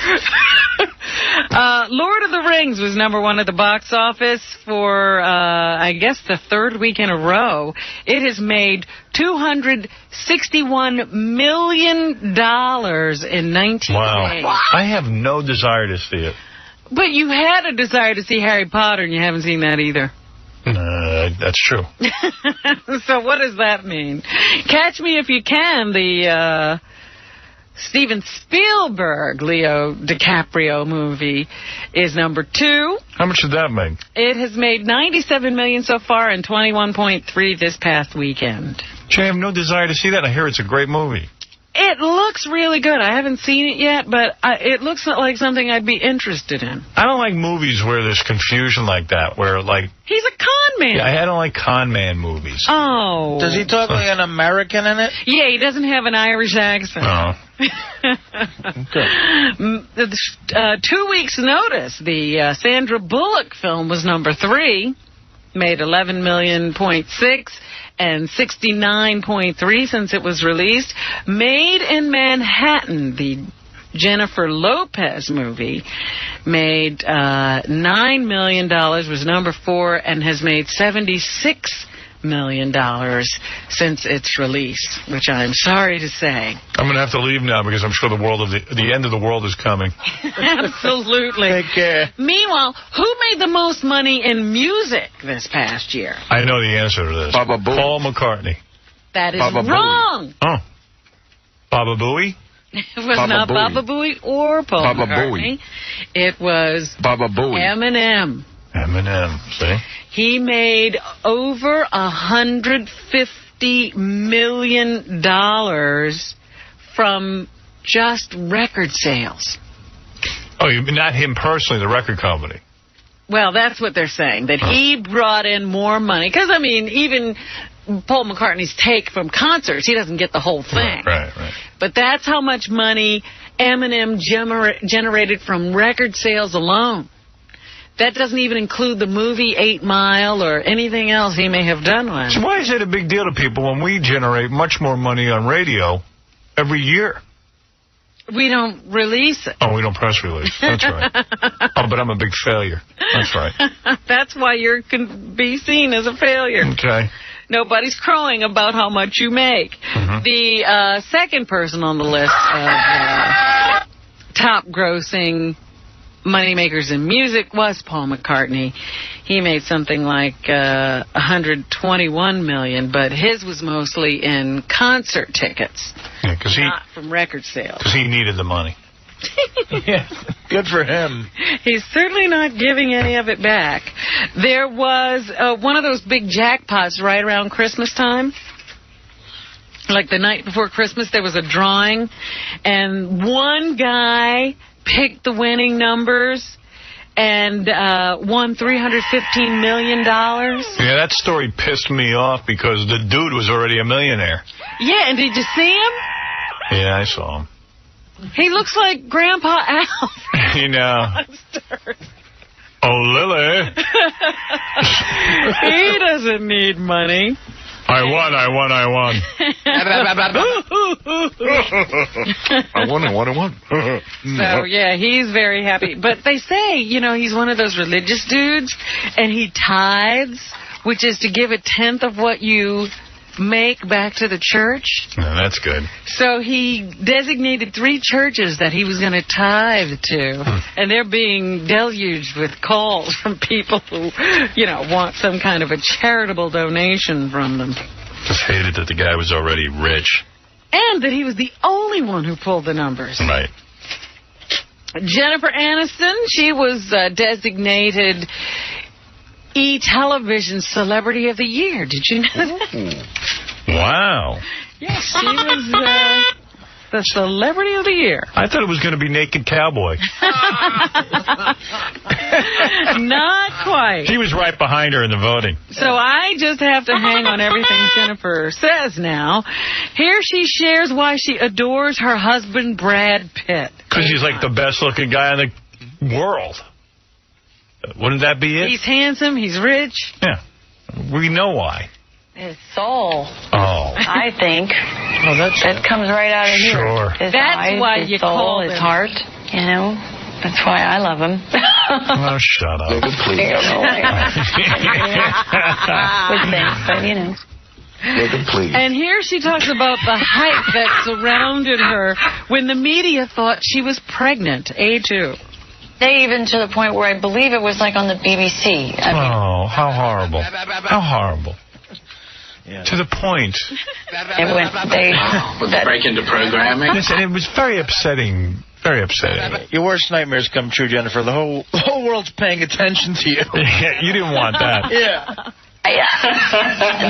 Lord of the Rings was #1 at the box office for, I guess, the third week in a row. It has made $261 million in 19 days. Wow. I have no desire to see it. But you had a desire to see Harry Potter, and you haven't seen that either. That's true. So what does that mean? Catch Me If You Can, the Steven Spielberg Leo DiCaprio movie, is #2. How much did that make? It has made $97 million so far and $21.3 this past weekend. Jay, I have no desire to see that. I hear it's a great movie. It looks really good. I haven't seen it yet, but it looks like something I'd be interested in. I don't like movies where there's confusion like that, where, like... He's a con man. Yeah, I don't like con man movies. Oh. Does he talk like an American in it? Yeah, he doesn't have an Irish accent. Oh. Okay. 2 weeks' notice, the Sandra Bullock film was #3, made $11.6 million and $69.3 since it was released. Made in Manhattan, the Jennifer Lopez movie, made $9 million, was #4, and has made $76 million since its release, which I'm sorry to say. I'm going to have to leave now because I'm sure the end of the world is coming. Absolutely. Take care. Meanwhile, who made the most money in music this past year? I know the answer to this. Baba Booey. Paul McCartney. That is Baba wrong. Oh. Baba Booey? It was Baba not Booey. Baba Booey or Paul Baba McCartney. Booey. It was Baba Booey. Eminem. Eminem, see? He made over $150 million from just record sales. Oh, not him personally, the record company. Well, that's what they're saying, that he brought in more money. Because, I mean, even Paul McCartney's take from concerts, he doesn't get the whole thing. Right. But that's how much money Eminem generated from record sales alone. That doesn't even include the movie 8 Mile or anything else he may have done with. So why is it a big deal to people when we generate much more money on radio every year? We don't release it. Oh, we don't press release. That's right. Oh, but I'm a big failure. That's right. That's why you can be seen as a failure. Okay. Nobody's crowing about how much you make. Mm-hmm. The second person on the list of top grossing moneymakers in music was Paul McCartney. He made something like $121 million, but his was mostly in concert tickets, not from record sales. Because he needed the money. Yeah, good for him. He's certainly not giving any of it back. There was one of those big jackpots right around Christmas time. Like the night before Christmas, there was a drawing, and one guy picked the winning numbers and won $315 million. Yeah, that story pissed me off because the dude was already a millionaire. Yeah, and did you see him? Yeah, I saw him. He looks like Grandpa Al. You know. Oh, Lily. He doesn't need money. I won. I won. So, yeah, he's very happy. But they say, he's one of those religious dudes, and he tithes, which is to give 1/10 of what you make back to the church. Yeah, that's good. So he designated 3 churches that he was going to tithe to, and they're being deluged with calls from people who, want some kind of a charitable donation from them. Just hated that the guy was already rich. And that he was the only one who pulled the numbers. Right. Jennifer Aniston, she was designated E-Television Celebrity of the Year. Did you know that? Wow. Yes, she was the Celebrity of the Year. I thought it was going to be Naked Cowboy. Not quite. She was right behind her in the voting. So I just have to hang on everything Jennifer says now. Here she shares why she adores her husband, Brad Pitt. Because he's like the best-looking guy in the world. Wouldn't that be it? He's handsome. He's rich. Yeah. We know why. His soul. Oh. I think. Oh, that comes right out of here. Sure. His That's eyes, why his you soul, call his him. heart. You know, that's why I love him. Oh, shut up. Good things, but you know. And here she talks about the hype that surrounded her when the media thought she was pregnant. A2. They even to the point where I believe it was like on the BBC. Oh, how horrible. How horrible. Yeah. To the point. Break into programming. Listen, it was very upsetting. Very upsetting. Your worst nightmares come true, Jennifer. The whole world's paying attention to you. Yeah, you didn't want that. Yeah.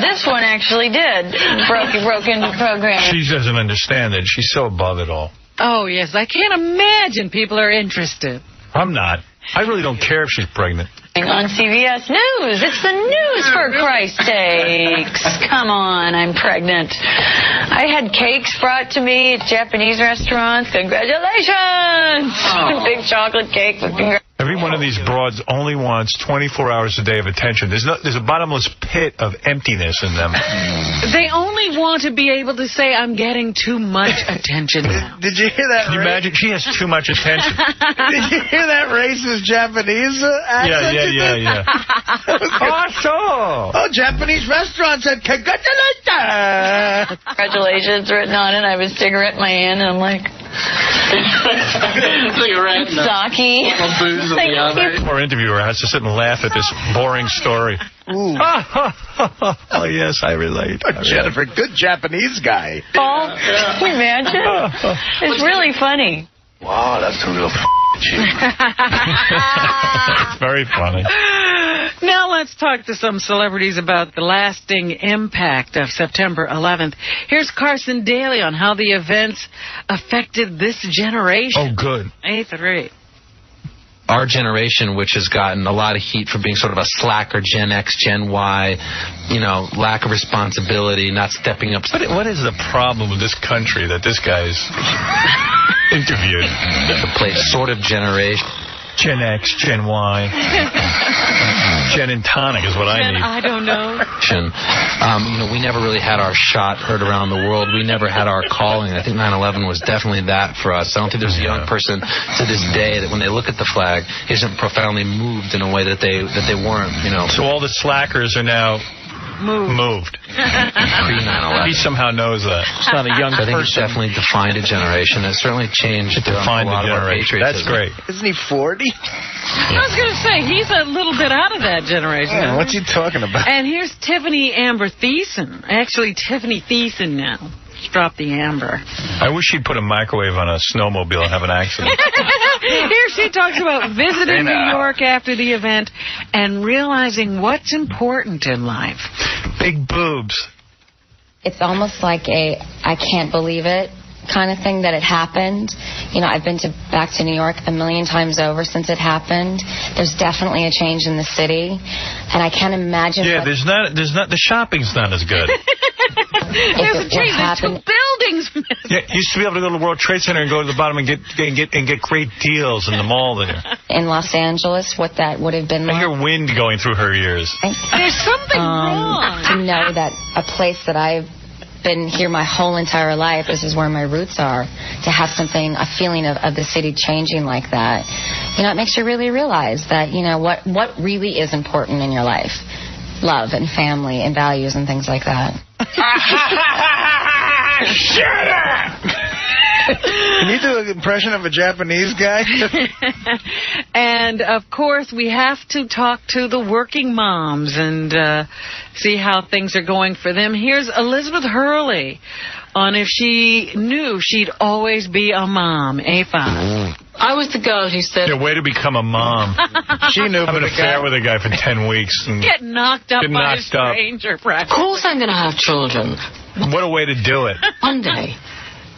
This one actually did. Broke into programming. She doesn't understand it. She's so above it all. Oh, yes. I can't imagine people are interested. I'm not. I really don't care if she's pregnant. On CBS News. It's the news, for Christ's sakes. Come on, I'm pregnant. I had cakes brought to me at Japanese restaurants. Congratulations! Oh. Big chocolate cake with congratulations. Every one of these broads only wants 24 hours a day of attention. There's a bottomless pit of emptiness in them. They only want to be able to say, I'm getting too much attention now. Did you hear that? Can you imagine? She has too much attention. Did you hear that racist Japanese accent? Yeah. Oh, Japanese restaurant said, congratulations! Congratulations written on it. I have a cigarette in my hand, and I'm like... Cigarette. Sake. Poor interviewer has to sit and laugh at this boring story. Ooh. Oh, yes, I relate. Jennifer, good Japanese guy. Paul, can you imagine? It's really funny. Wow, that's a real very funny. Now let's talk to some celebrities about the lasting impact of September 11th. Here's Carson Daly on how the events affected this generation. Oh, good. A3. Our generation, which has gotten a lot of heat for being sort of a slacker, Gen X, Gen Y, lack of responsibility, not stepping up. What is the problem with this country that this guy's interviewed? The place, sort of generation. Gen X, Gen Y. Gin and tonic is what I need. I don't know. We never really had our shot heard around the world. We never had our calling. I think 9/11 was definitely that for us. I don't think there's a young person to this day that when they look at the flag isn't profoundly moved in a way that they weren't. So all the slackers are now moved. Pre-9/11. He somehow knows that. It's not a young person. I think it's person. definitely defined a generation. It certainly changed It defined a lot the of our generation. patriotism. That's great. Isn't he 40? I was going to say, he's a little bit out of that generation. Yeah, what's he talking about? And here's Tiffany Amber Thiessen. Actually, Tiffany Thiessen now. Drop the amber. I wish she'd put a microwave on a snowmobile and have an accident. Here she talks about visiting New York after the event and realizing what's important in life. Big boobs. It's almost like I can't believe it kind of thing that it happened. I've been back to New York a million times over since it happened. There's definitely a change in the city, and I can't imagine. Yeah, there's not. The shopping's not as good. There's a change. There's 2 buildings. Yeah, you used to be able to go to the World Trade Center and go to the bottom and get great deals in the mall there. In Los Angeles, what that would have been I like. hear wind going through her ears. There's something wrong. To know that a place that I've been here my whole entire life, this is where my roots are, to have a feeling of the city changing like that, it makes you really realize that, what really is important in your life. Love and family and values and things like that. Shut up! Can you do an impression of a Japanese guy? And, of course, we have to talk to the working moms and see how things are going for them. Here's Elizabeth Hurley on if she knew she'd always be a mom. A5. I was the girl who said... Yeah, way to become a mom. She knew. Have an affair with a guy for 10 weeks. And get knocked up by a stranger, Of course I'm going to have children. What a way to do it. One day.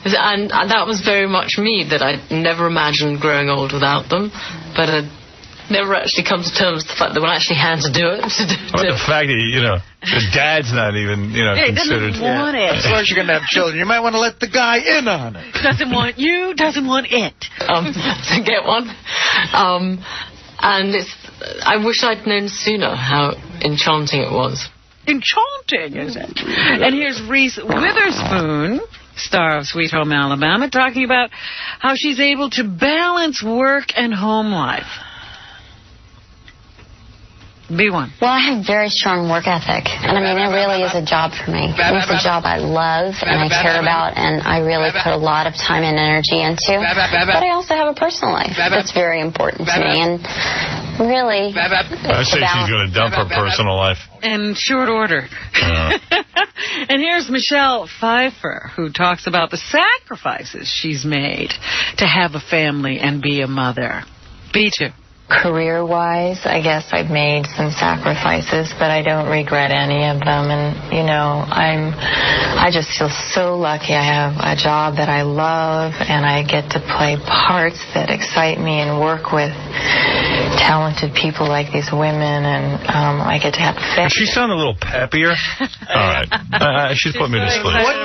And that was very much me, that I never imagined growing old without them. But I never actually come to terms with the fact that when I actually had to do it. The fact that, the dad's not even, considered. Doesn't want it. As long as you're going to have children, you might want to let the guy in on it. Doesn't want you, doesn't want it. To get one. And I wish I'd known sooner how enchanting it was. enchanting, is it? And here's Reese Witherspoon, star of Sweet Home Alabama, talking about how she's able to balance work and home life. B1. Well, I have very strong work ethic. And I mean, it really is a job for me. It's a job I love and I care about and I really put a lot of time and energy into. But I also have a personal life that's very important to me. And really, I say she's going to dump her personal life. In short order. And here's Michelle Pfeiffer, who talks about the sacrifices she's made to have a family and be a mother. B2. Career-wise, I guess I've made some sacrifices, but I don't regret any of them. And, you know, I just feel so lucky. I have a job that I love, and I get to play parts that excite me and work with talented people like these women, and I get to have Does she sound a little peppier? All right. She's put me to sleep. What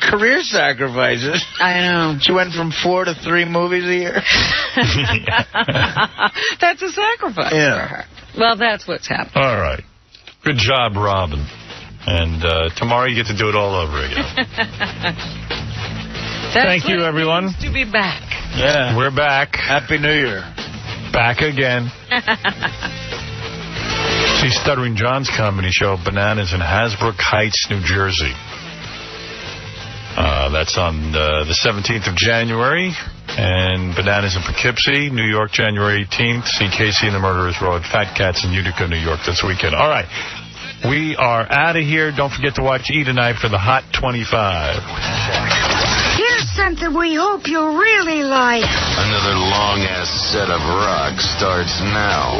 career sacrifices? I know. She went from 4 to 3 movies a year. That's a sacrifice for her. Well, that's what's happening. All right. Good job, Robin. And tomorrow you get to do it all over again. Thank you, everyone. To be back. Yeah. We're back. Happy New Year. Back again. See Stuttering John's comedy show, Bananas in Hasbrook Heights, New Jersey. That's on the 17th of January. And Bananas in Poughkeepsie, New York, January 18th. See Casey and the Murderers Row at Fat Cats in Utica, New York this weekend. All right. We are out of here. Don't forget to watch E! Tonight for the Hot 25. Here's something we hope you'll really like. Another long-ass set of rock starts now.